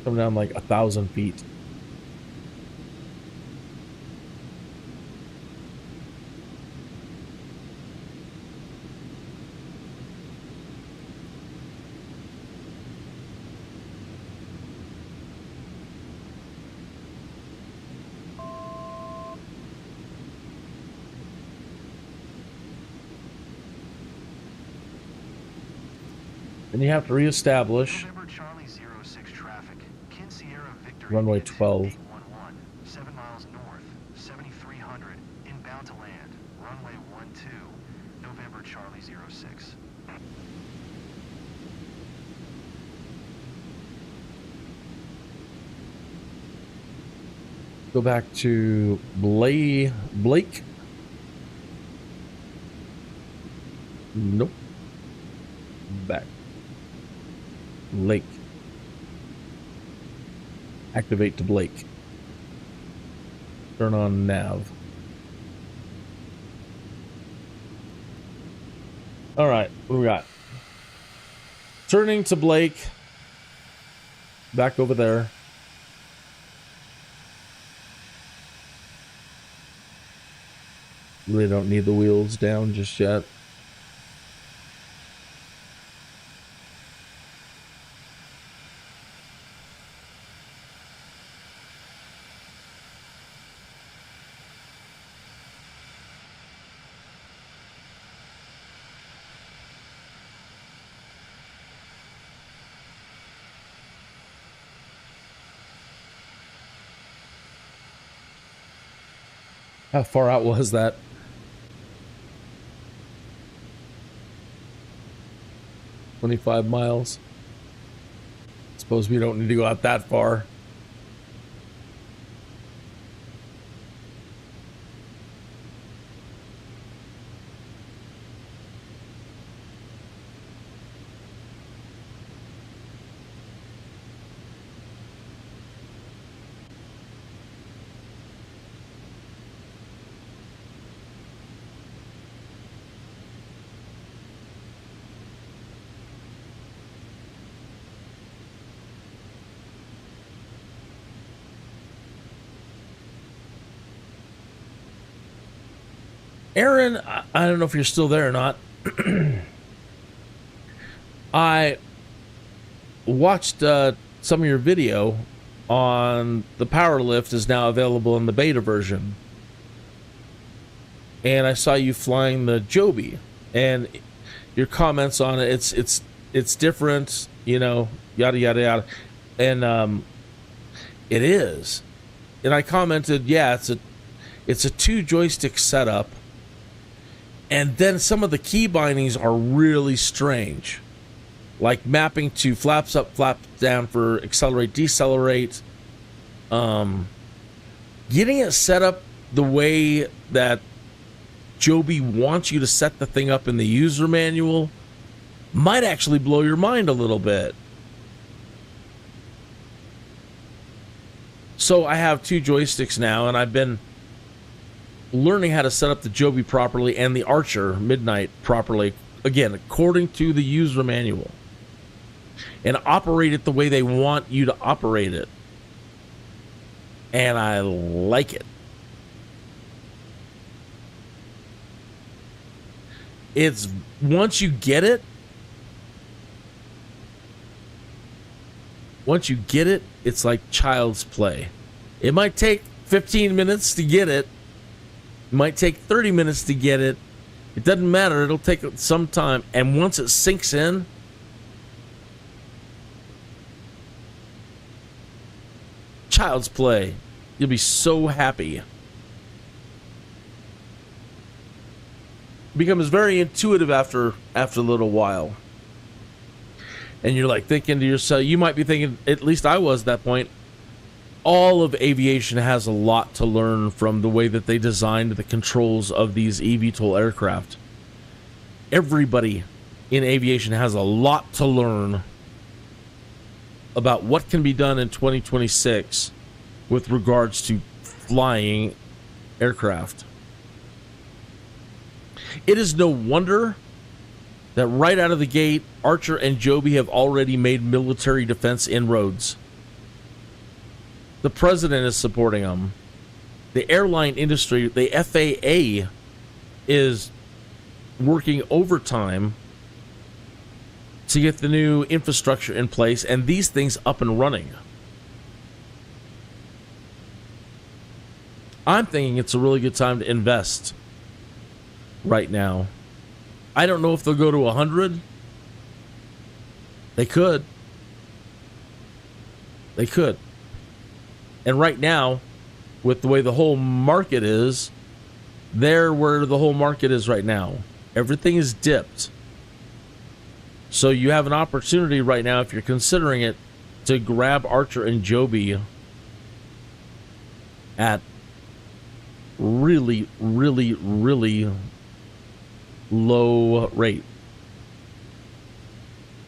come down like 1,000 feet. Then you have to reestablish runway 12. 7 miles north, 7,300, inbound to land, runway 12, November Charlie 06. Go back to Blake. Nope. Back. Lake. Activate to Blake. Turn on nav. All right, what do we got? Turning to Blake. Back over there. Really don't need the wheels down just yet. How far out was that? $25 miles. Suppose we don't need to go out that far. Aaron, I don't know if you're still there or not. I watched some of your video on the power lift is now available in the beta version. And I saw you flying the Joby and your comments on it. It's different, you know, yada, yada, yada. And it is. And I commented, yeah, it's a 2 joystick setup. And then some of the key bindings are really strange, like mapping to flaps up, flaps down for accelerate, decelerate. Getting it set up the way that Joby wants you to set the thing up in the user manual might actually blow your mind a little bit. So I have 2 joysticks now, and I've been learning how to set up the Joby properly and the Archer Midnight properly, again, according to the user manual, and operate it the way they want you to operate it. And I like it. It's, once you get it, it's like child's play. It might take 15 minutes to get it. It might take 30 minutes to get it. It doesn't matter. It'll take some time. And once it sinks in, child's play. You'll be so happy. It becomes very intuitive after a little while. And you're like thinking to yourself, you might be thinking, at least I was at that point, all of aviation has a lot to learn from the way that they designed the controls of these eVTOL aircraft. Everybody in aviation has a lot to learn about what can be done in 2026 with regards to flying aircraft. It is no wonder that right out of the gate, Archer and Joby have already made military defense inroads. The president is supporting them. The airline industry, the FAA, is working overtime to get the new infrastructure in place and these things up and running. I'm thinking it's a really good time to invest right now. I don't know if they'll go to 100. They could. They could. And right now, with the way the whole market is, they're where the whole market is right now. Everything is dipped. So you have an opportunity right now, if you're considering it, to grab Archer and Joby at really, really, really low rate.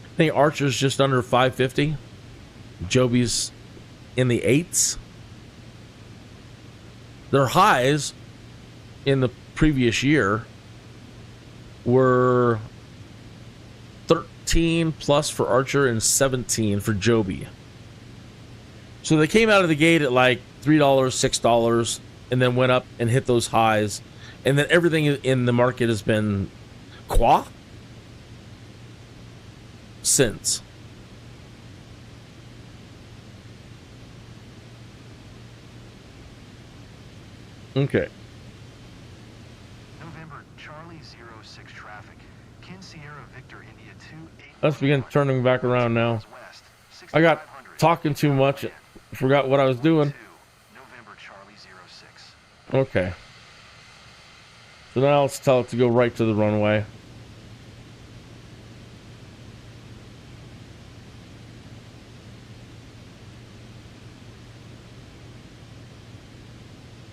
I think Archer's just under 550. Joby's in the 8s. Their highs in the previous year were 13 plus for Archer and 17 for Joby. So they came out of the gate at like $3, $6, and then went up and hit those highs. And then everything in the market has been since. Okay. November Charlie 06 traffic. Kin Sierra Victor India 28. Let's begin turning back around now. I got talking too much. Forgot what I was doing. November Charlie 06. Okay. So now let's tell it to go right to the runway.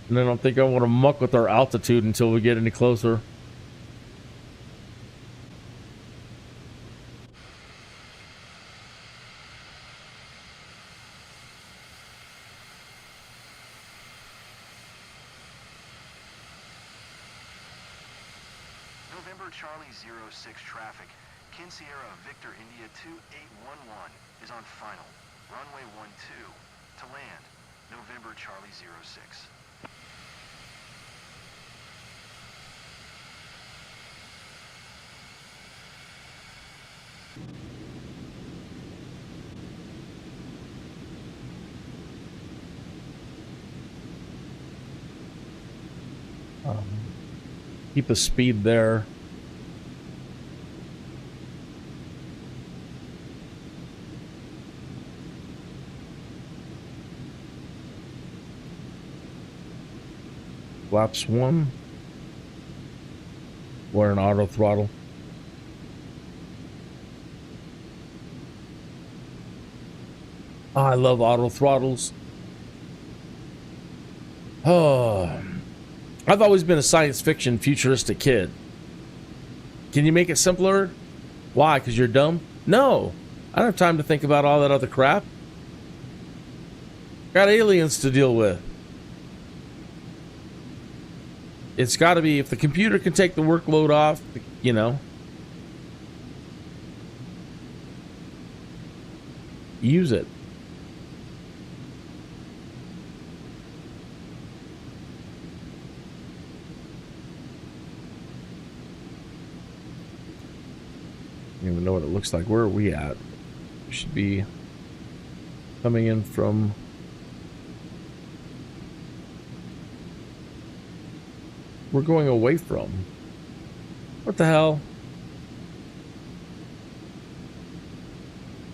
And then I don't think I want to muck with our altitude until we get any closer. November Charlie 06 traffic. Kin Sierra Victor India 2811 is on final. Runway 12 to land. November Charlie 06. Keep the speed there. Flaps 1. We're in auto throttle. Oh, I love auto throttles. Oh, I've always been a science fiction futuristic kid. Can you make it simpler? Why? Because you're dumb? No. I don't have time to think about all that other crap. Got aliens to deal with. It's got to be, if the computer can take the workload off, you know. Use it. I don't even know what it looks like. Where are we at? We should be coming in from... We're going away from. What the hell?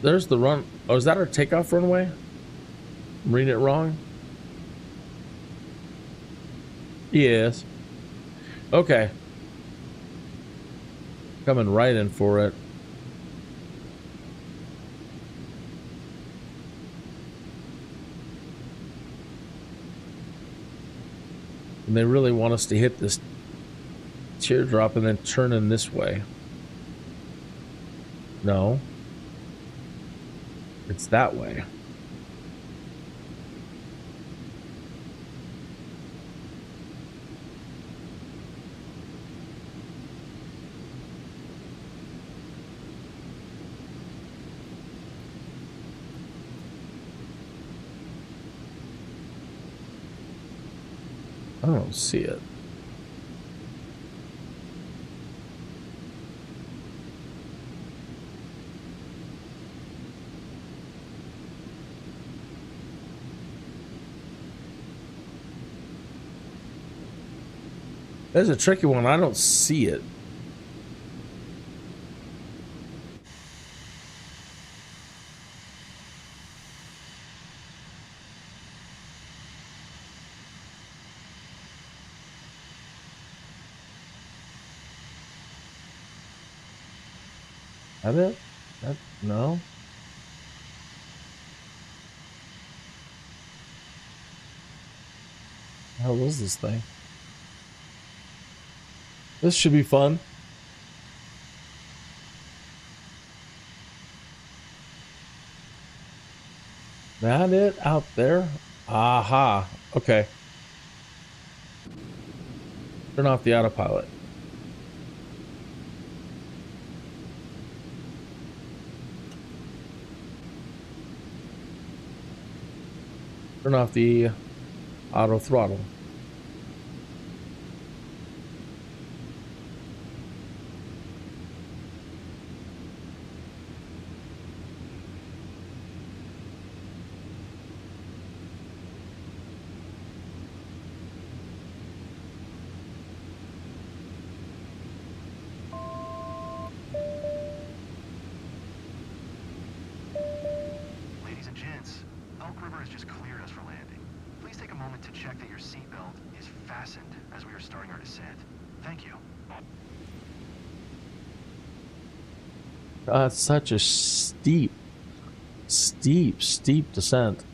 There's the run. Oh, is that our takeoff runway? I'm reading it wrong? Yes. Okay. Coming right in for it. And they really want us to hit this teardrop and then turn in this way. No. It's that way. I don't see it. That's a tricky one. I don't see it. That it? That, no. What the hell is this thing? This should be fun. That it out there? Aha. Okay. Turn off the autopilot. Turn off the auto throttle. Ladies and gents, Elk River has just cleared us for landing. Please take a moment to check that your seatbelt is fastened as we are starting our descent. Thank you. It's such a steep descent.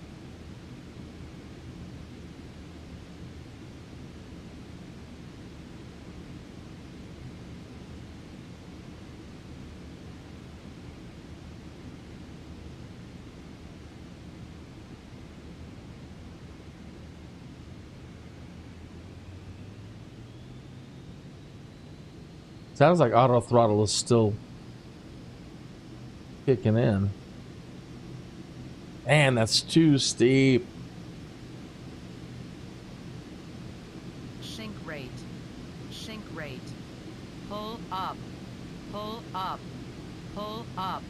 Sounds like auto throttle is still kicking in. Man, that's too steep. Sink rate. Sink rate. Pull up. Pull up. Pull up.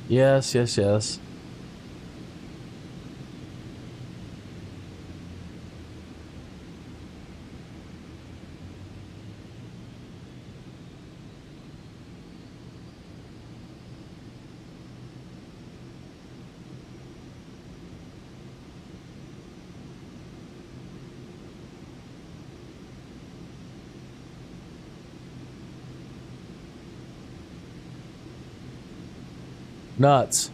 Yes, yes, yes. Nuts.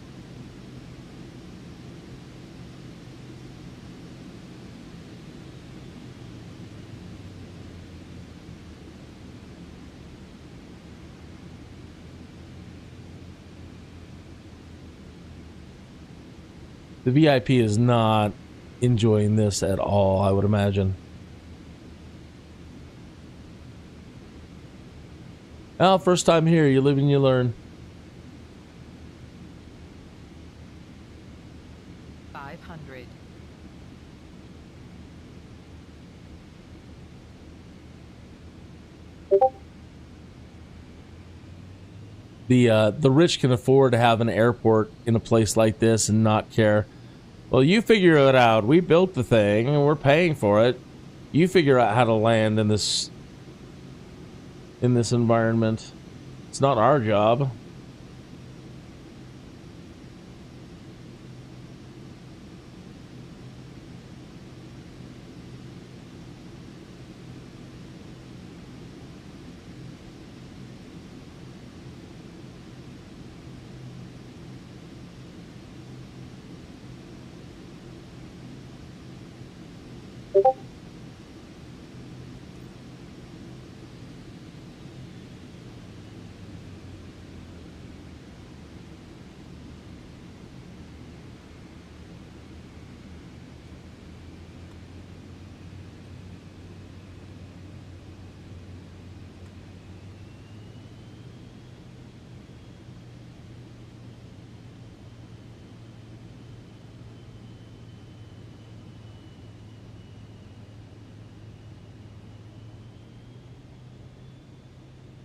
The VIP is not enjoying this at all, I would imagine. Well, first time here, you live and you learn. 500. The rich can afford to have an airport in a place like this and not care. Well, you figure it out. We built the thing and we're paying for it. You figure out how to land in this environment. It's not our job.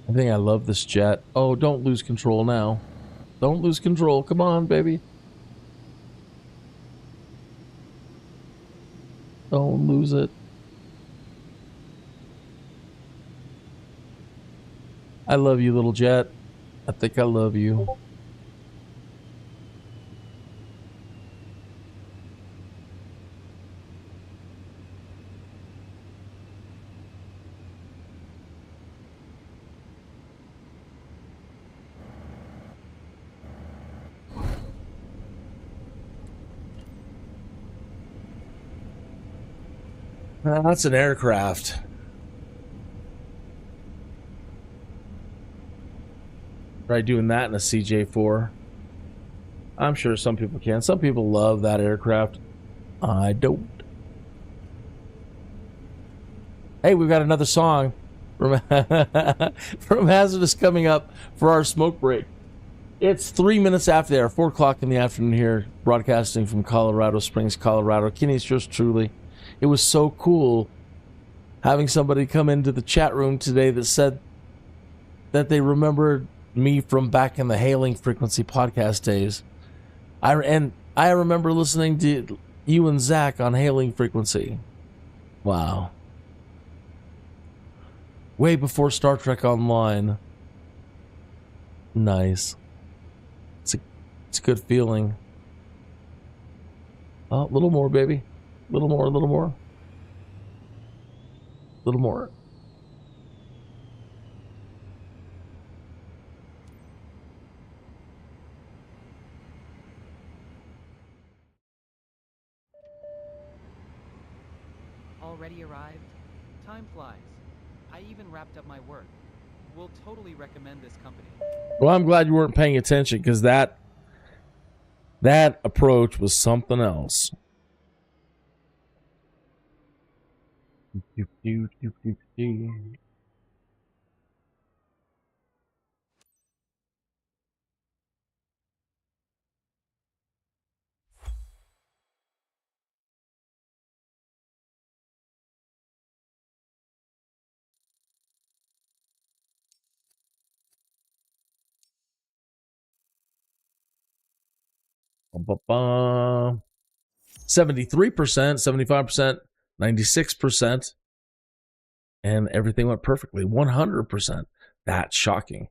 I think I love this jet. Oh, don't lose control now. Don't lose control. Come on, baby. Don't lose it. I love you, little jet. I think I love you. That's an aircraft. Try doing that in a CJ-4. I'm sure some people can. Some people love that aircraft. I don't. Hey, we've got another song from, from Hazardous coming up for our smoke break. It's 3 minutes after there, 4 o'clock in the afternoon here, broadcasting from Colorado Springs, Colorado. Kinneas, yours truly. It was so cool having somebody come into the chat room today that said that they remembered me from back in the Hailing Frequency podcast days. I remember listening to you and Zach on Hailing Frequency. Wow. Way before Star Trek Online. Nice. It's a good feeling. Oh, a little more, baby. A little more, a little more. A little more. Already arrived? Time flies. I even wrapped up my work. Will totally recommend this company. Well, I'm glad you weren't paying attention, because that approach was something else. Ba-ba-ba. 73%, 75%, 96%, and everything went perfectly. 100%. That's shocking.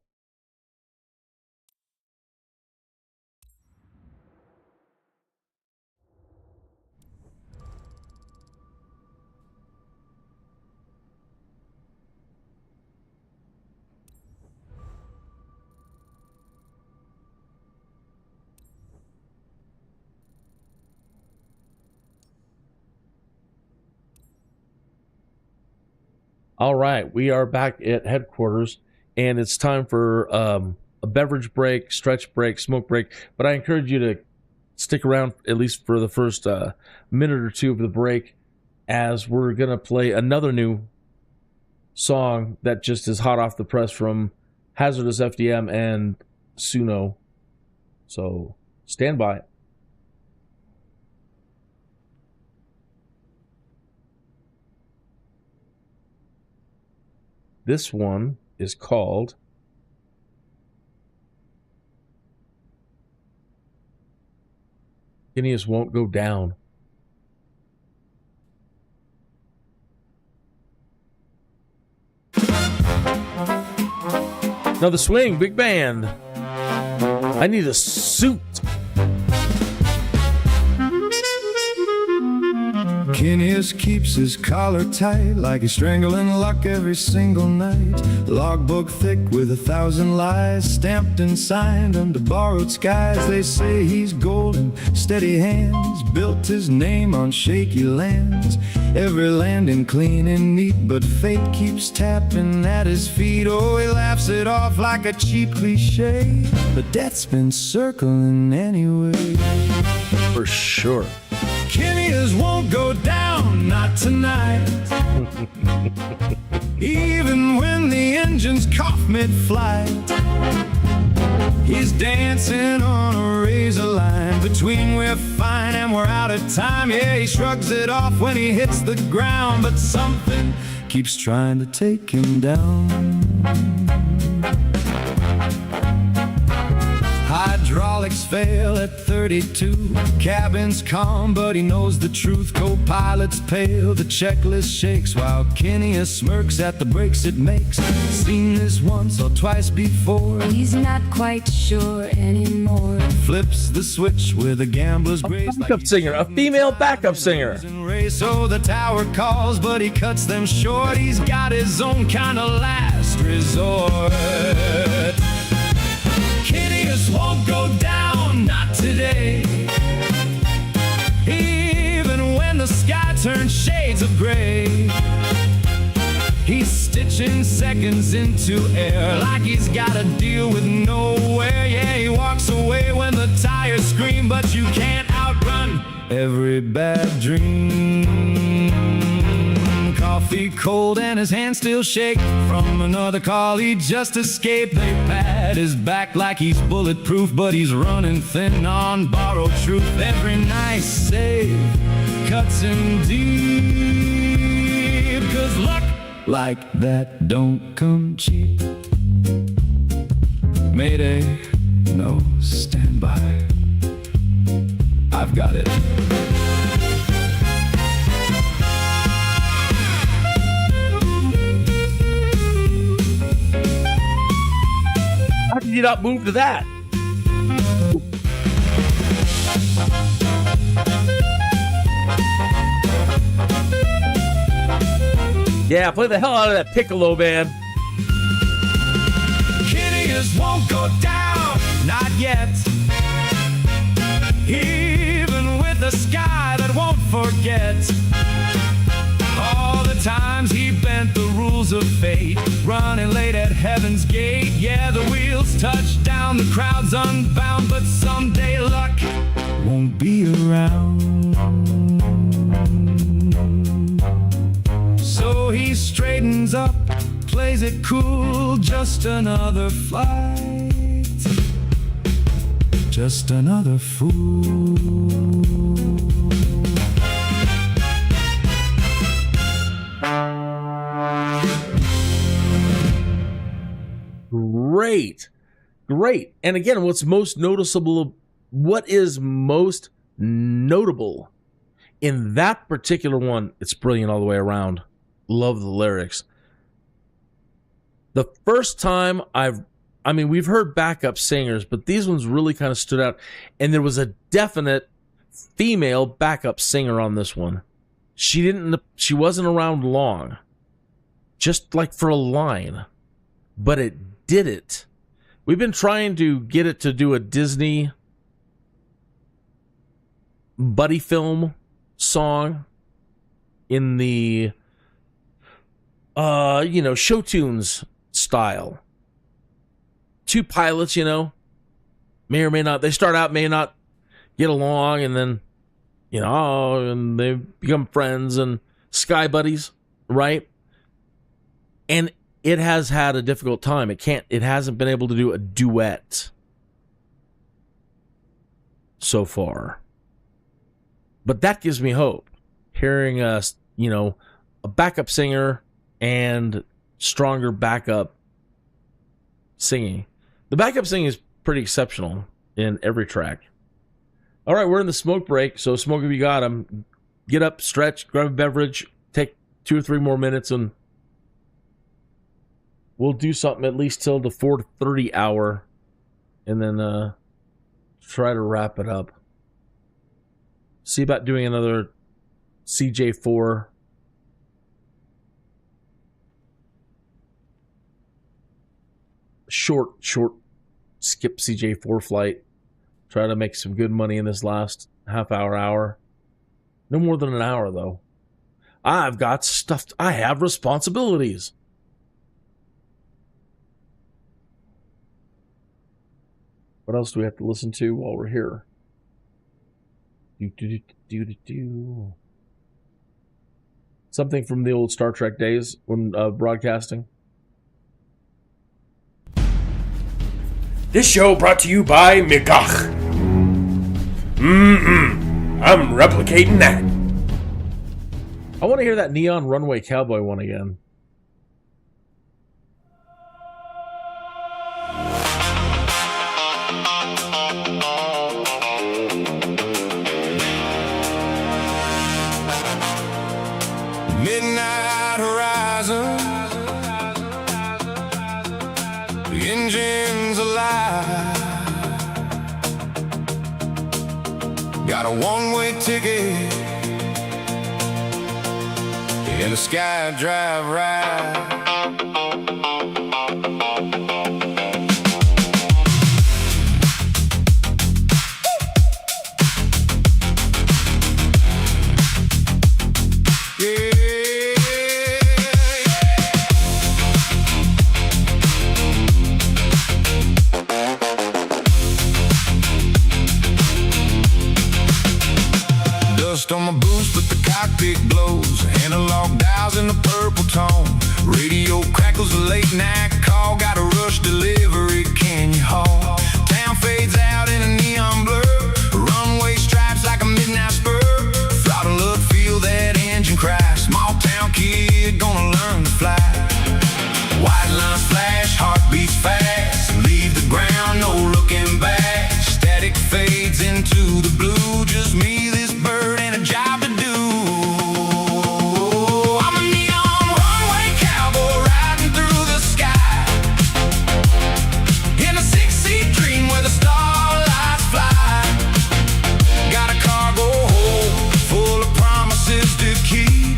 All right, we are back at headquarters, and it's time for a beverage break, stretch break, smoke break. But I encourage you to stick around at least for the first minute or two of the break, as we're going to play another new song that just is hot off the press from Hazardous FDM and SUNO. So stand by. This one is called Kinneas Won't Go Down. Another swing, big band. I need a suit. Kinneas keeps his collar tight, like he's strangling luck every single night. Logbook thick with 1,000 lies, stamped and signed under borrowed skies. They say he's golden, steady hands, built his name on shaky lands. Every landing clean and neat, but fate keeps tapping at his feet. Oh, he laughs it off like a cheap cliche, but death's been circling anyway. For sure. Kinneas won't go down, not tonight. Even when the engines cough mid-flight, he's dancing on a razor line between we're fine and we're out of time. Yeah, he shrugs it off when he hits the ground, but something keeps trying to take him down. Hydraulics fail at 32. Cabin's calm, but he knows the truth. Co-pilot's pale, the checklist shakes, while Kinneas smirks at the breaks it makes. Seen this once or twice before. He's not quite sure anymore. Flips the switch with a gambler's grace. A backup singer, a female backup singer. So the tower calls, but he cuts them short. He's got his own kind of last resort. Kinneas won't go down, not today. Even when the sky turns shades of gray, he's stitching seconds into air like he's got a deal with nowhere. Yeah, he walks away when the tires scream, but you can't outrun every bad dream. coffee cold and his hand still shake from another call he just escaped. They pat his back like he's bulletproof, but he's running thin on borrowed truth. Every nice save cuts him deep, 'cause luck like that don't come cheap. Mayday, no, stand by, I've got it. How did you not move to that? Yeah, play the hell out of that piccolo, man. Kinneas won't go down, not yet. Even with a sky that won't forget all the times he bent the rules of fate, running late at heaven's gate. Yeah, the wheels touch down, the crowd's unbound, but someday luck won't be around. So he straightens up, plays it cool, just another flight, just another fool. Great. And again, what is most notable in that particular one, it's brilliant all the way around. Love the lyrics. The first time we've heard backup singers, but these ones really kind of stood out. And there was a definite female backup singer on this one. She wasn't around long, just like for a line, but it did it. We've been trying to get it to do a Disney buddy film song in the show tunes style. Two pilots, may or may not, they start out, may not get along, and then and they become friends and sky buddies, right? And it has had a difficult time. It hasn't been able to do a duet so far. But that gives me hope. Hearing a backup singer and stronger backup singing. The backup singing is pretty exceptional in every track. All right, we're in the smoke break, so smoke if you got them. Get up, stretch, grab a beverage, take 2 or 3 more minutes, and we'll do something at least till the 4:30 hour, and then try to wrap it up. See about doing another CJ-4. Short skip CJ-4 flight. Try to make some good money in this last half hour. No more than an hour, though. I've got stuff. I have responsibilities. What else do we have to listen to while we're here? Something from the old Star Trek days when broadcasting. This show brought to you by Mikach. I'm replicating that. I want to hear that Neon Runway Cowboy one again. Midnight horizon, the engine's alive. Got a one-way ticket in the sky drive ride. On my boots, but the cockpit blows. Analog dials in the tone. Radio crackles a late night call. Got a rush delivery, can you haul? Town fades out in a neon blur. Runway stripes like a midnight spur. Throttle up, feel that engine crash. Small town kid gonna learn to fly. White lines flash, heartbeat fast. Leave the ground, no looking back. Static fades into the blue. Just me, this bird, and a job to do. I'm a neon runway cowboy riding through the sky. In a six-seat dream where the starlights fly. Got a cargo hold full of promises to keep.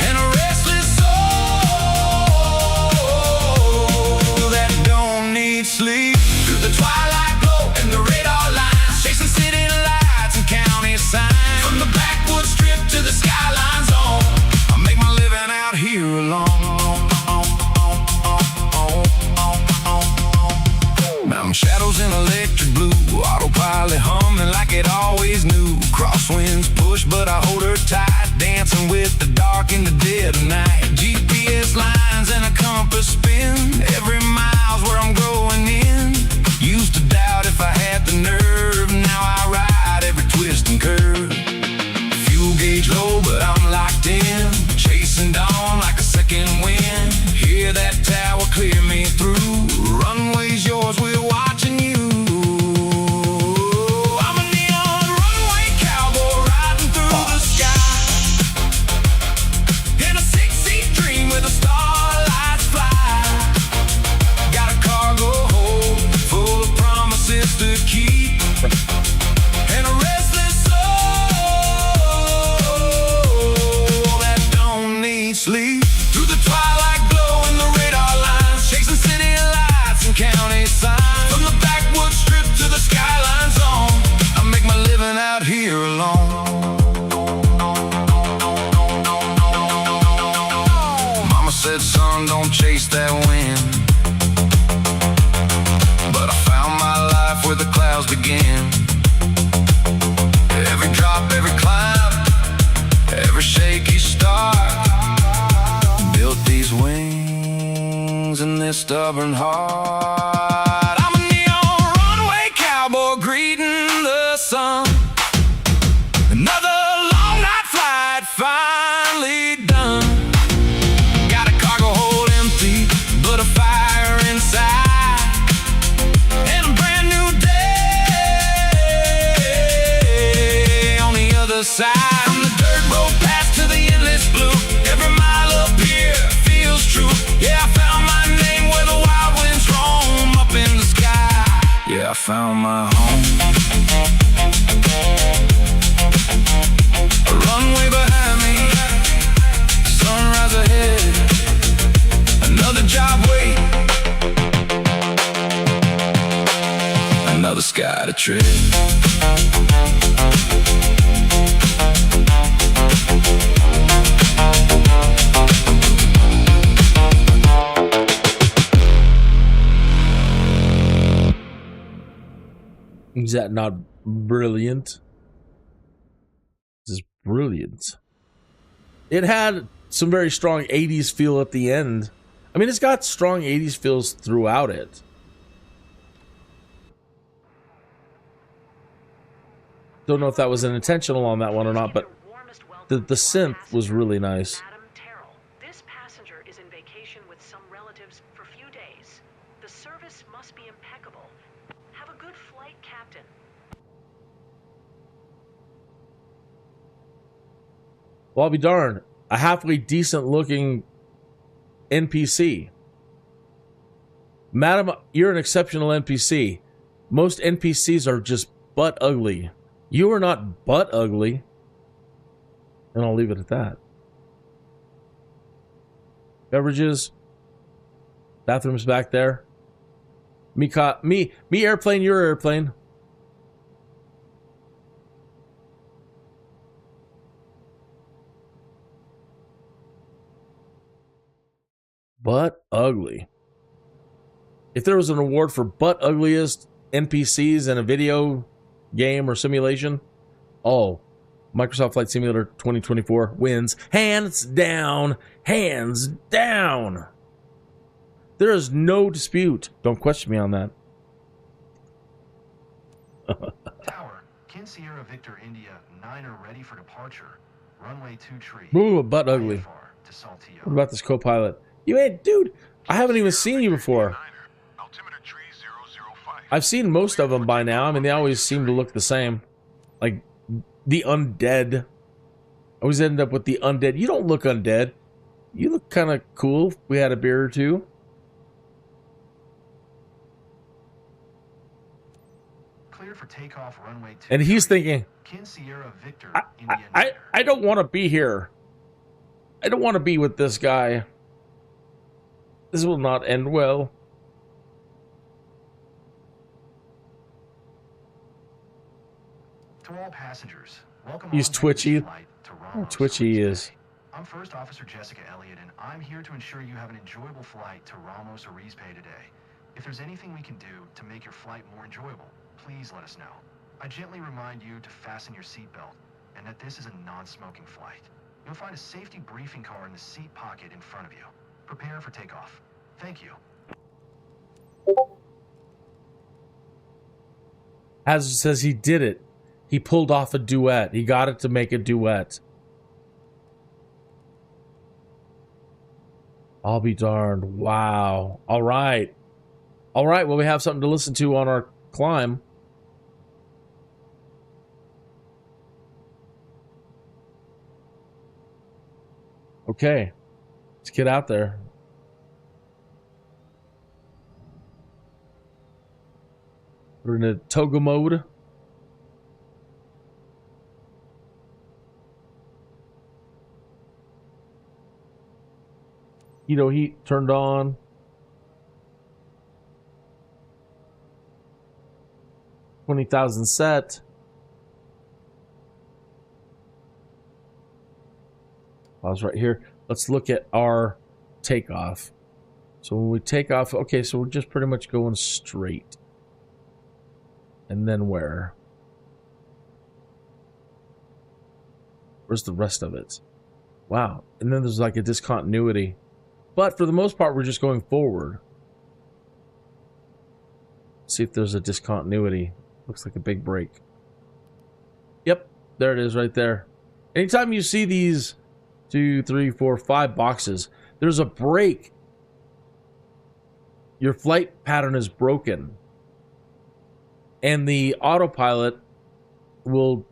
And a restless soul that don't need sleep. Through the twilight glow and the radar lines, chasing city lights and county signs. From the backwoods strip to the skyline zone, I make my living out here alone. Mountain shadows in electric blue, autopilot humming like it always knew. Crosswinds push, but I hold her tight, dancing with the dark in the dead of night. GPS lines and a compass spin, every mile's where I'm growing in. Used to doubt if I had the nerve, now I ride every twist and curve. Fuel gauge low, but I'm locked in, chasing dawn like a second wind. Hear that tower clear me through. Runway's yours, we're watching you. I'm a neon runway cowboy riding through the sky. In a six-seat dream where the starlights fly. Got a cargo hold full of promises to keep. And a restless soul that don't need sleep. Through the twilight glow and the radar lines, chasing city lights and county signs. From the backwoods strip to the skyline zone, I make my living out here alone. Mama said, son, don't chase that wind. But I found my life where the clouds begin. Every drop, every climb, every shaky start. Built these wings and this stubborn heart. I'm a neon runway cowboy greeting the sun. Another long night flight finally done. Got a cargo hold empty, but a fire inside. And a brand new day on the other side. From the dirt road past to the endless blue, every mile up here feels true. Yeah, I found my name where the wild winds roam up in the sky. Yeah, I found my home. A runway behind me, sunrise ahead. Another job wait, another sky to tread. Is that not brilliant? This is brilliant. It had some very strong 80s feel at the end. I mean, it's got strong 80s feels throughout it. Don't know if that was an intentional on that one or not, but the synth was really nice. This passenger is in vacation with some relatives for a few days. The service must be impeccable. Have a good flight, Captain. Well, I'll be darned. A halfway decent looking NPC. Madam, you're an exceptional NPC. Most NPCs are just butt ugly. You are not butt ugly. And I'll leave it at that. Beverages. Bathrooms back there. Me airplane, your airplane. Butt ugly. If there was an award for butt ugliest NPCs in a video game or simulation, oh, Microsoft Flight Simulator 2024 wins. Hands down. Hands down. There is no dispute. Don't question me on that. Tower, Kin Sierra Victor India 9er ready for departure. Runway 23. Ooh, butt ugly. IFR to Saltillo. What about this co-pilot? You ain't, dude, I haven't even seen you before. I've seen most of them by now. I mean, they always seem to look the same. Like, the undead. I always end up with the undead. You don't look undead. You look kind of cool if we had a beer or two. Clear for takeoff, runway 2. And he's thinking, Kin Sierra Victor I don't want to be here. I don't want to be with this guy. This will not end well. To all passengers, welcome. He's twitchy. How twitchy he is. I'm First Officer Jessica Elliott, and I'm here to ensure you have an enjoyable flight to Ramos Arizpe today. If there's anything we can do to make your flight more enjoyable, please let us know. I gently remind you to fasten your seatbelt, and that this is a non-smoking flight. You'll find a safety briefing card in the seat pocket in front of you. Prepare for takeoff. Thank you. Hazardous says he did it. He pulled off a duet. He got it to make a duet. I'll be darned. Wow. All right. All right. Well, we have something to listen to on our climb. Okay. Let's get out there. We're in a toga mode. Heat turned on. $20,000 set. Pause right here. Let's look at our takeoff. So when we take off, okay, so we're just pretty much going straight. And then where? Where's the rest of it? Wow. And then there's like a discontinuity. But for the most part, we're just going forward. Let's see if there's a discontinuity. Looks like a big break. Yep, there it is right there. Anytime you see these 2, 3, 4, 5 boxes, there's a break. Your flight pattern is broken. And the autopilot will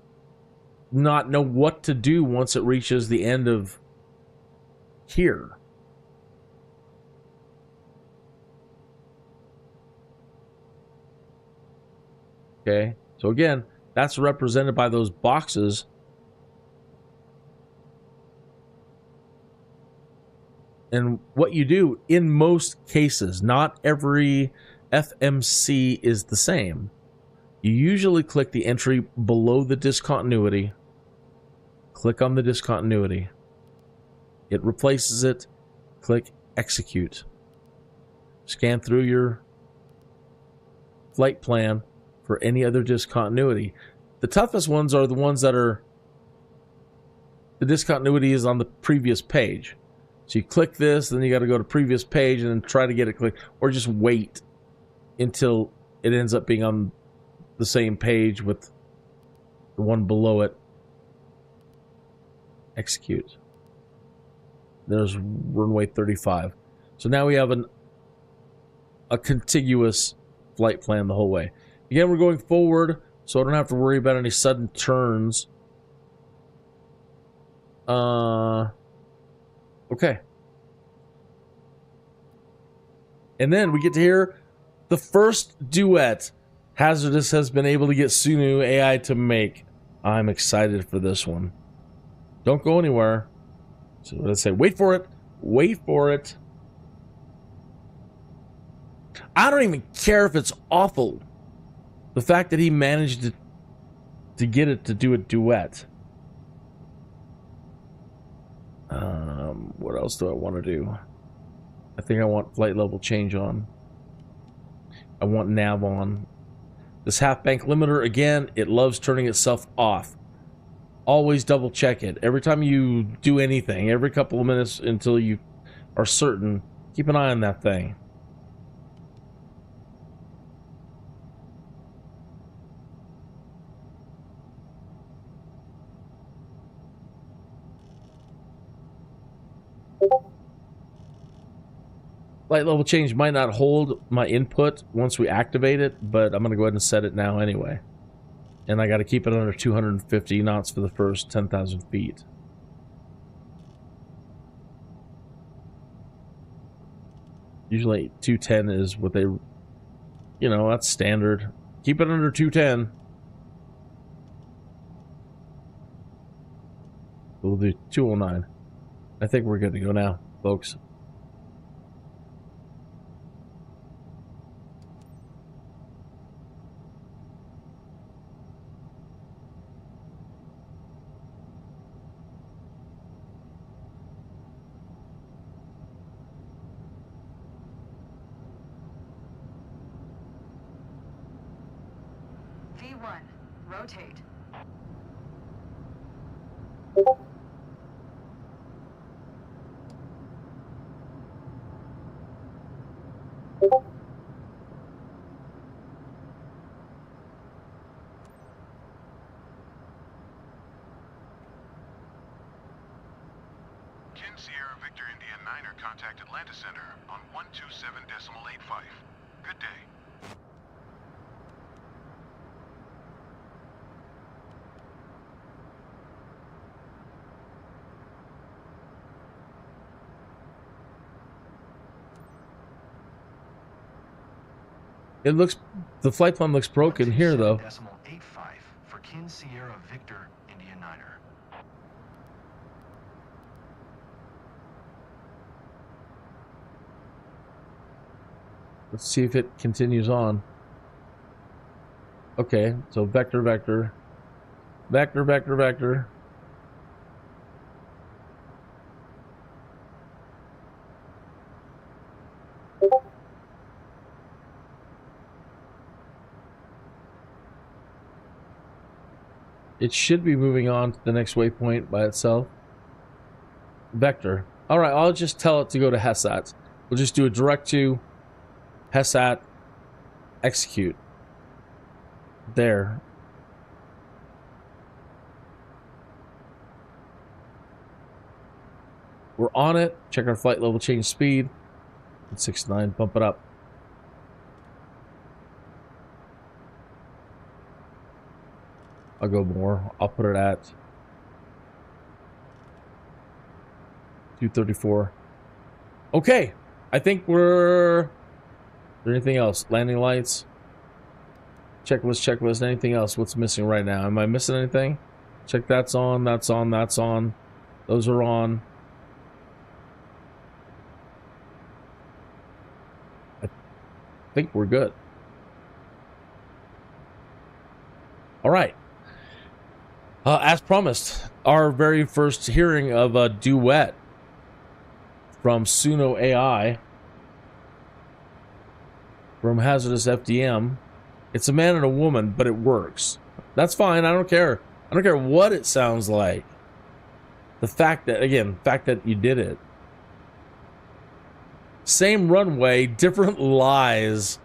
not know what to do once it reaches the end of here. Okay, so again, that's represented by those boxes. And what you do in most cases, not every FMC is the same. You usually click the entry below the discontinuity. Click on the discontinuity. It replaces it. Click execute. Scan through your flight plan for any other discontinuity. The toughest ones are the ones that are, the discontinuity is on the previous page. So you click this, then you got to go to previous page and then try to get it clicked, or just wait until it ends up being on the same page with the one below it. Execute. There's runway 35. So now we have a contiguous flight plan the whole way. Again, we're going forward, so I don't have to worry about any sudden turns. Okay. And then we get to hear the first duet Hazardous has been able to get SUNO AI to make. I'm excited for this one. Don't go anywhere. So what did I say? Wait for it. Wait for it. I don't even care if it's awful. The fact that he managed to get it to do a duet. What else do I want to do? I think I want flight level change on. I want nav on. This half bank limiter, again, it loves turning itself off. always double check it. Every time you do anything, every couple of minutes until you are certain, keep an eye on that thing. Light level change might not hold my input once we activate it, but I'm going to go ahead and set it now anyway. And I got to keep it under 250 knots for the first 10,000 feet. Usually 210 is what they, you know, that's standard. Keep it under 210. We'll do 209. I think we're good to go now, folks. V1, rotate. Sierra Victor India 9er contact Atlanta Center on 127.85. Good day. It looks, the flight plan looks broken here though. 127.85 for Kin Sierra Victor India 9er. Let's see if it continues on. Okay, so vector, vector, vector, vector, vector. It should be moving on to the next waypoint by itself. Vector. All right, I'll just tell it to go to HESAT. We'll just do a direct to HESAT execute. There. We're on it. Check our flight level, change speed. 69, bump it up. I'll go more. I'll put it at 234. Okay. I think we're... Is there anything else? Landing lights? Checklist, checklist. Anything else? What's missing right now? Am I missing anything? Check that's on, that's on, that's on. Those are on. I think we're good. All right. As promised, our very first hearing of a duet from SUNO AI from Hazardous FDM. It's a man and a woman, but it works. That's fine. I don't care. I don't care what it sounds like. The fact that, again, the fact that you did it. Same runway, different lies.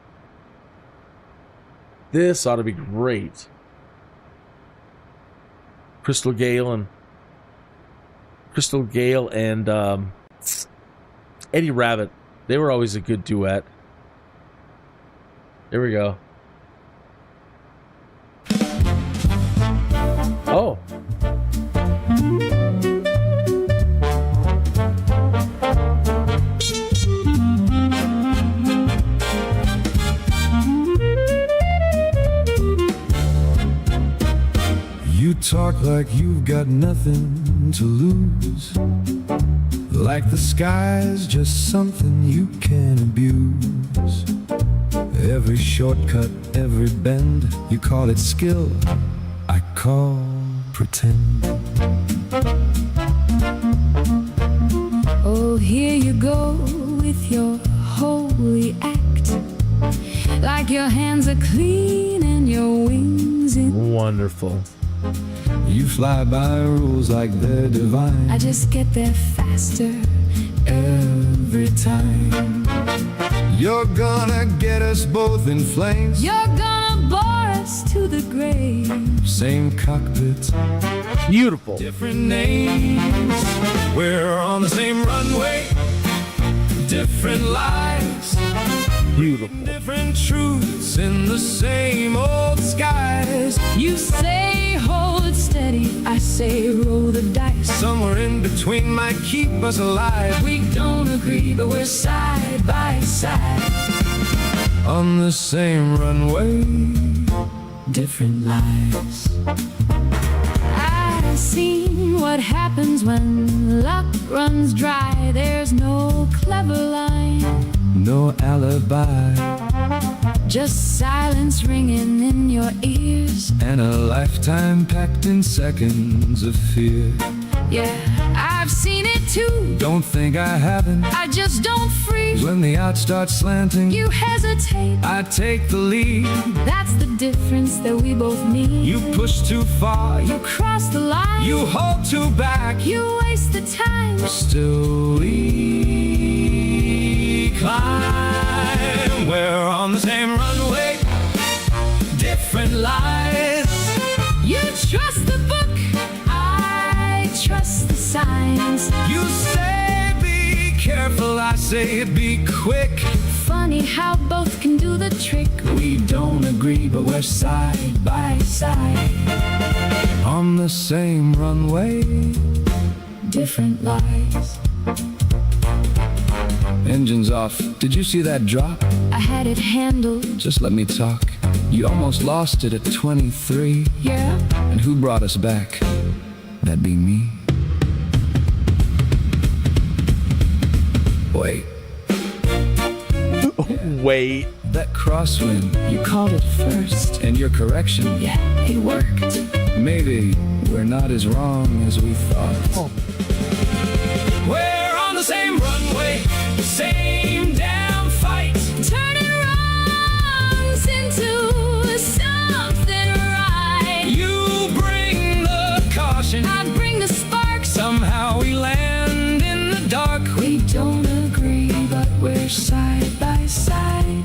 This ought to be great. Crystal Gale and Eddie Rabbit. They were always a good duet. Here we go. Oh. You talk like you've got nothing to lose, like the sky's just something you can abuse. Every shortcut, every bend, you call it skill, I call pretend. Oh, here you go with your holy act, like your hands are clean and your wings in. Wonderful. You fly by rules like they're divine. I just get there faster every time. You're gonna get us both in flames. You're gonna bore us to the grave. Same cockpit, Beautiful. different names. We're on the same runway, different lives. Beautiful. Different truths in the same old skies. You say hold steady, I say roll the dice. Somewhere in between might keep us alive. We don't agree, but we're side by side. On the same runway, different lives. I've seen what happens when luck runs dry. There's no clever line, no alibi, just silence ringing in your ears, and a lifetime packed in seconds of fear. Yeah, I've seen it too. Don't think I haven't. I just don't freeze. When the odds start slanting, You hesitate. I take the lead. That's the difference that we both need. You push too far, You cross the line. you hold too back. You waste the time. Still we climb. We're on the same runway, different lives. You trust the book, I trust the signs. You say be careful, I say be quick. Funny how both can do the trick. We don't agree, but we're side by side. On the same runway, different lives. Engines off. Did you see that drop? I had it handled. Just let me talk. You almost lost it at 23. Yeah. And who brought us back? That'd be me. Wait. Wait. That crosswind. You called it first. And your correction. Yeah, it worked. Maybe we're not as wrong as we thought. Oh. We're on the same runway, same damn fight. Turning wrongs into something right. You bring the caution, I bring the spark. somehow we land in the dark. We don't agree, but we're side by side.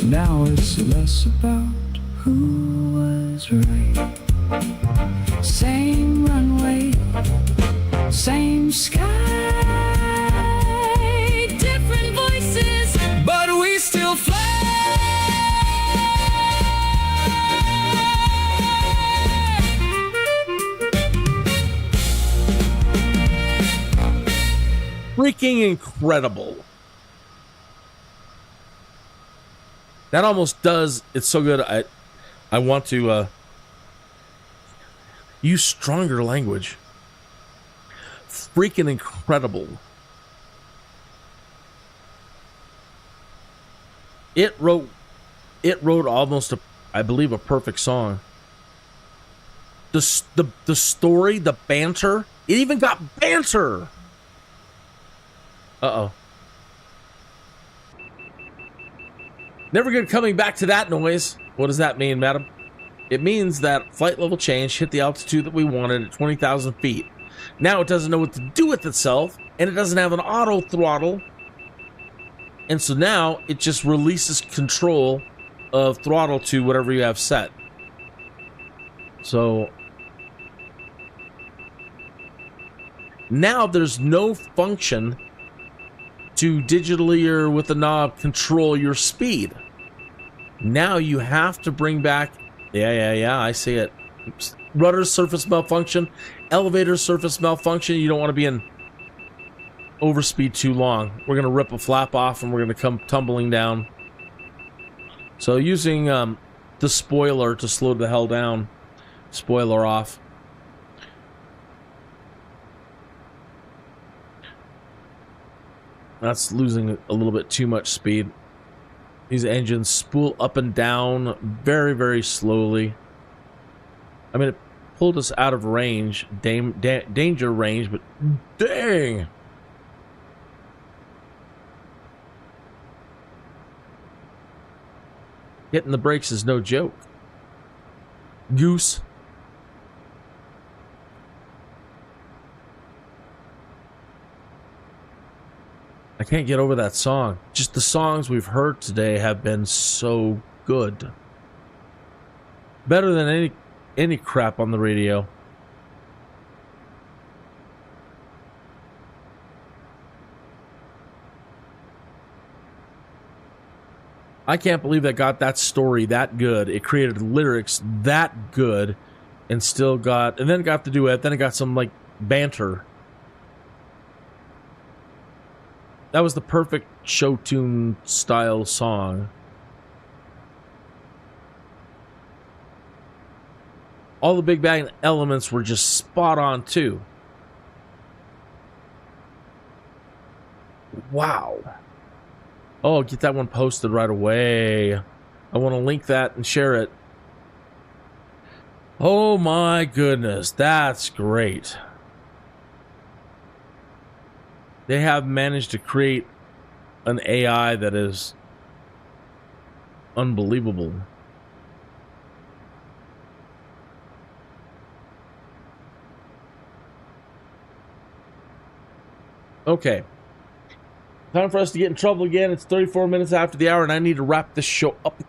Now it's less about who was right. Same runway, same sky, different voices, but we still fly. Freaking incredible. That almost does. It's so good. I want to use stronger language. Freaking incredible. It wrote almost I believe a perfect song. The story, the banter, it even got banter. Uh-oh. Never good coming back to that noise. What does that mean, madam? It means that flight level change hit the altitude that we wanted at 20,000 feet. Now it doesn't know what to do with itself, and it doesn't have an auto throttle. And so now it just releases control of throttle to whatever you have set. So now there's no function to digitally or with a knob control your speed. Now you have to bring back, yeah, I see it. Oops. Rudder surface malfunction, elevator surface malfunction. You don't want to be in overspeed too long. We're going to rip a flap off and we're going to come tumbling down. So using the spoiler to slow the hell down. Spoiler off. That's losing a little bit too much speed. These engines spool up and down very, very slowly. I mean, it pulled us out of range, danger range, but dang! Hitting the brakes is no joke. Goose. I can't get over that song. Just the songs we've heard today have been so good. Better than any crap on the radio. I can't believe that got that story that good. It created lyrics that good and still got, and then it got the duet, then it got some like banter. That was the perfect show tune style song. All the big bang elements were just spot on too. Wow. Oh, get that one posted right away. I want to link that and share it. Oh my goodness, that's great. They have managed to create an AI that is unbelievable. Okay. Time for us to get in trouble again. It's 34 minutes after the hour, and I need to wrap this show up.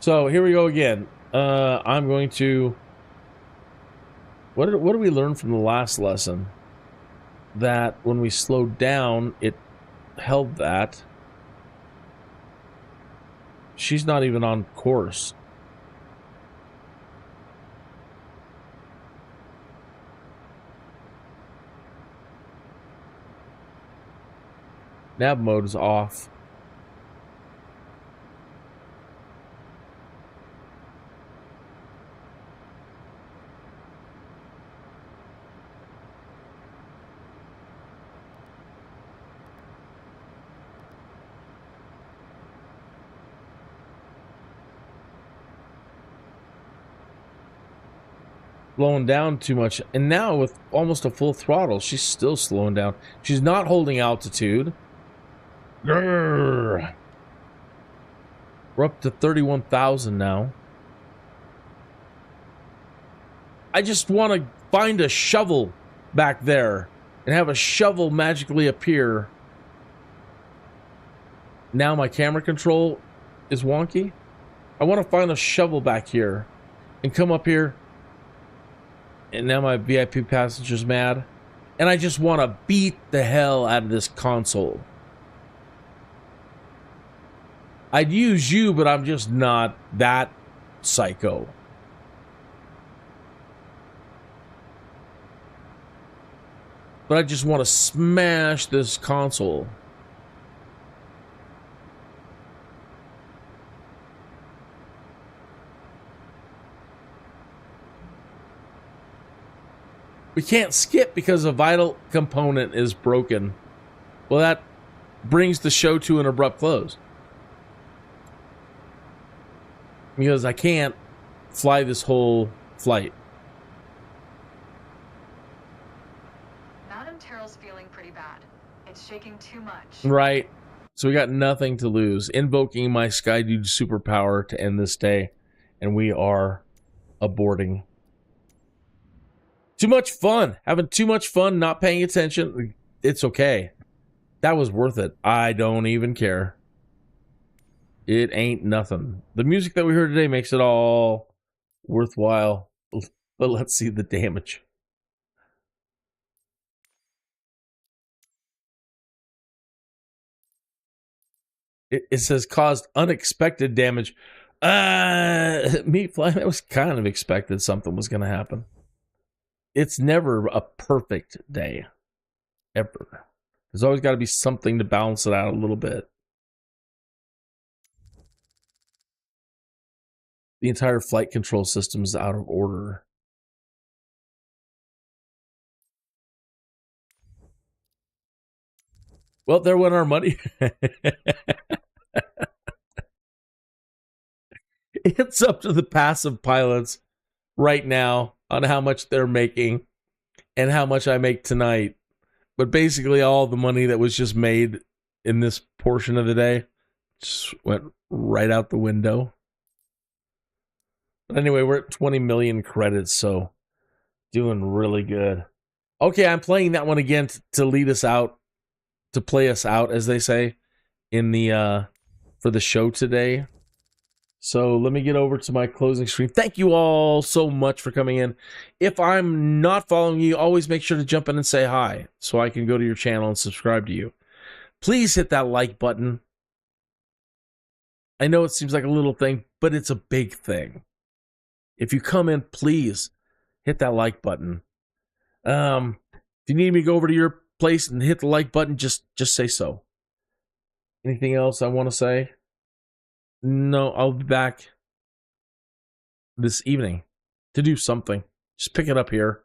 So here we go again. I'm going to... What did we learn from the last lesson? That when we slowed down, it held that. She's not even on course. Nav mode is off. Slowing down too much, and now with almost a full throttle, she's still slowing down. She's not holding altitude. Grrr. We're up to 31,000 now. I just want to find a shovel back there and have a shovel magically appear. Now my camera control is wonky. I want to find a shovel back here and come up here. And now my VIP passenger's mad. And I just want to beat the hell out of this console. I'd use you, but I'm just not that psycho. But I just want to smash this console. We can't skip because a vital component is broken. Well, that brings the show to an abrupt close. Because I can't fly this whole flight. Madam Terrell's feeling pretty bad. It's shaking too much. Right. So we got nothing to lose. Invoking my SKYDUDE superpower to end this day. And we are aborting. Too much fun. Having too much fun, not paying attention. It's okay. That was worth it. I don't even care. It ain't nothing. The music that we heard today makes it all worthwhile. But let's see the damage. It says caused unexpected damage. Me flying, that was kind of expected something was going to happen. It's never a perfect day. Ever. There's always got to be something to balance it out a little bit. The entire flight control system is out of order. Well, there went our money. It's up to the passive pilots right now on how much they're making and how much I make tonight. But basically all the money that was just made in this portion of the day just went right out the window. But anyway, we're at 20 million credits, so doing really good. Okay, I'm playing that one again to lead us out, to play us out, as they say, in the for the show today. So let me get over to my closing screen. Thank you all so much for coming in. If I'm not following you, always make sure to jump in and say hi so I can go to your channel and subscribe to you. Please hit that like button. I know it seems like a little thing, but it's a big thing. If you come in, please hit that like button. If you need me to go over to your place and hit the like button, just say so. Anything else I want to say? No, I'll be back this evening to do something. Just pick it up here.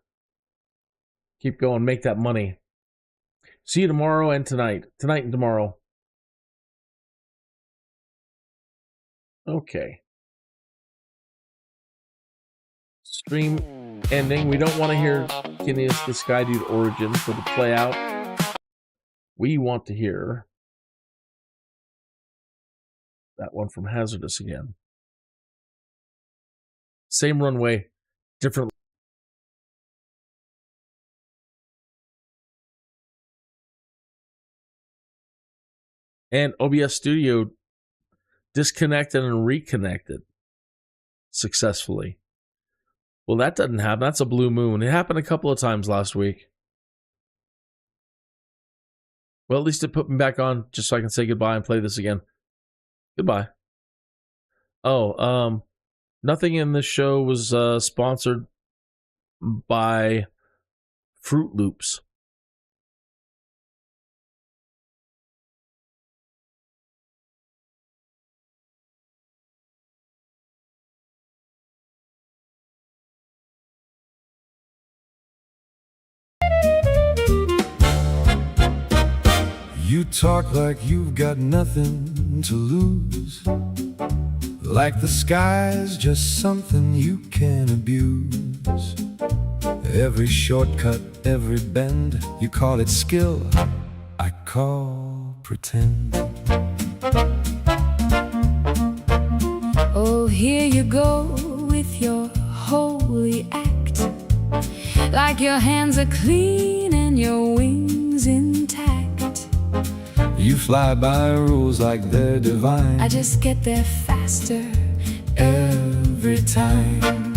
Keep going, make that money. See you tomorrow and tonight. Tonight and tomorrow. Okay. Stream ending. We don't want to hear Kinneas the SKYDUDE origin for the play out. We want to hear that one from Hazardous again. Same runway, different. And OBS Studio disconnected and reconnected successfully. Well, that doesn't happen. That's a blue moon. It happened a couple of times last week. Well, at least it put me back on just so I can say goodbye and play this again. Goodbye. Oh, nothing in this show was sponsored by Fruit Loops. You talk like you've got nothing to lose, like the sky's just something you can abuse. Every shortcut, every bend, you call it skill, I call pretend. Oh, here you go with your holy act, like your hands are clean and your wings intact. You fly by rules like they're divine. I just get there faster every time.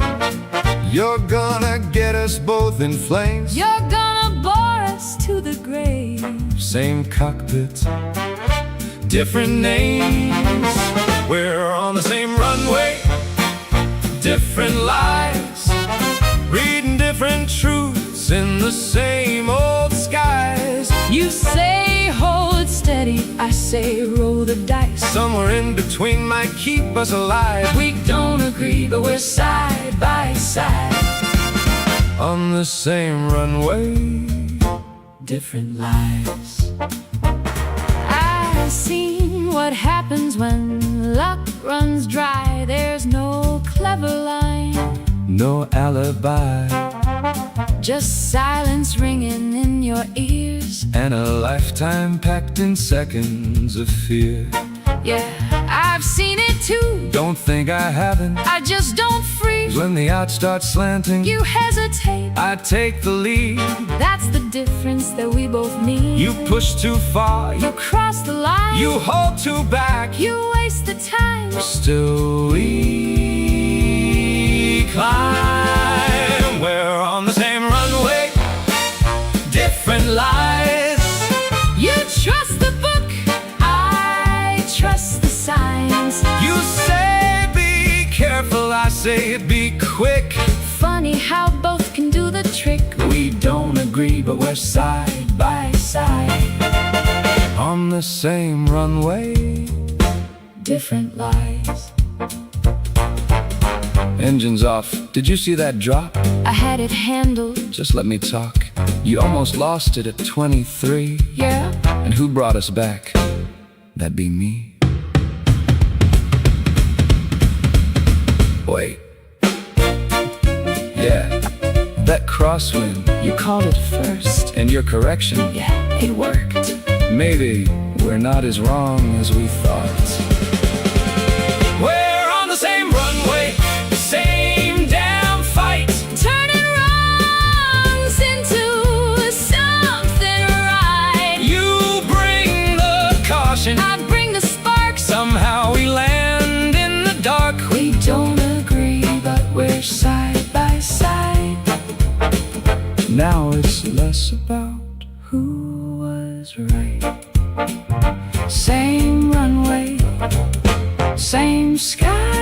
You're gonna get us both in flames. You're gonna bore us to the grave. Same cockpit, different names. We're on the same runway, different lives, reading different truths in the same old skies. You say hold steady, I say roll the dice. Somewhere in between might keep us alive. We don't agree, but we're side by side. On the same runway, different lives. I've seen what happens when luck runs dry. There's no clever line, no alibi, just silence ringing in your ears, and a lifetime packed in seconds of fear. Yeah, I've seen it too. Don't think I haven't. I just don't freeze. When the odds start slanting, you hesitate. I take the lead. That's the difference that we both need. You push too far. You cross the line. You hold too back. You waste the time. Still we climb. We're on the same runway, different lies. You trust the book, I trust the signs. You say be careful, I say it be quick. Funny how both can do the trick. We don't agree, but we're side by side. On the same runway, different lies. Engine's off. Did you see that drop? I had it handled. Just let me talk. You almost lost it at 23. Yeah. And who brought us back? That'd be me. Wait. Yeah. That crosswind. You called it first. And your correction. Yeah, it worked. Maybe we're not as wrong as we thought. We're on the same runway, same damn fight. Turning wrongs into who was right. Same runway, same sky.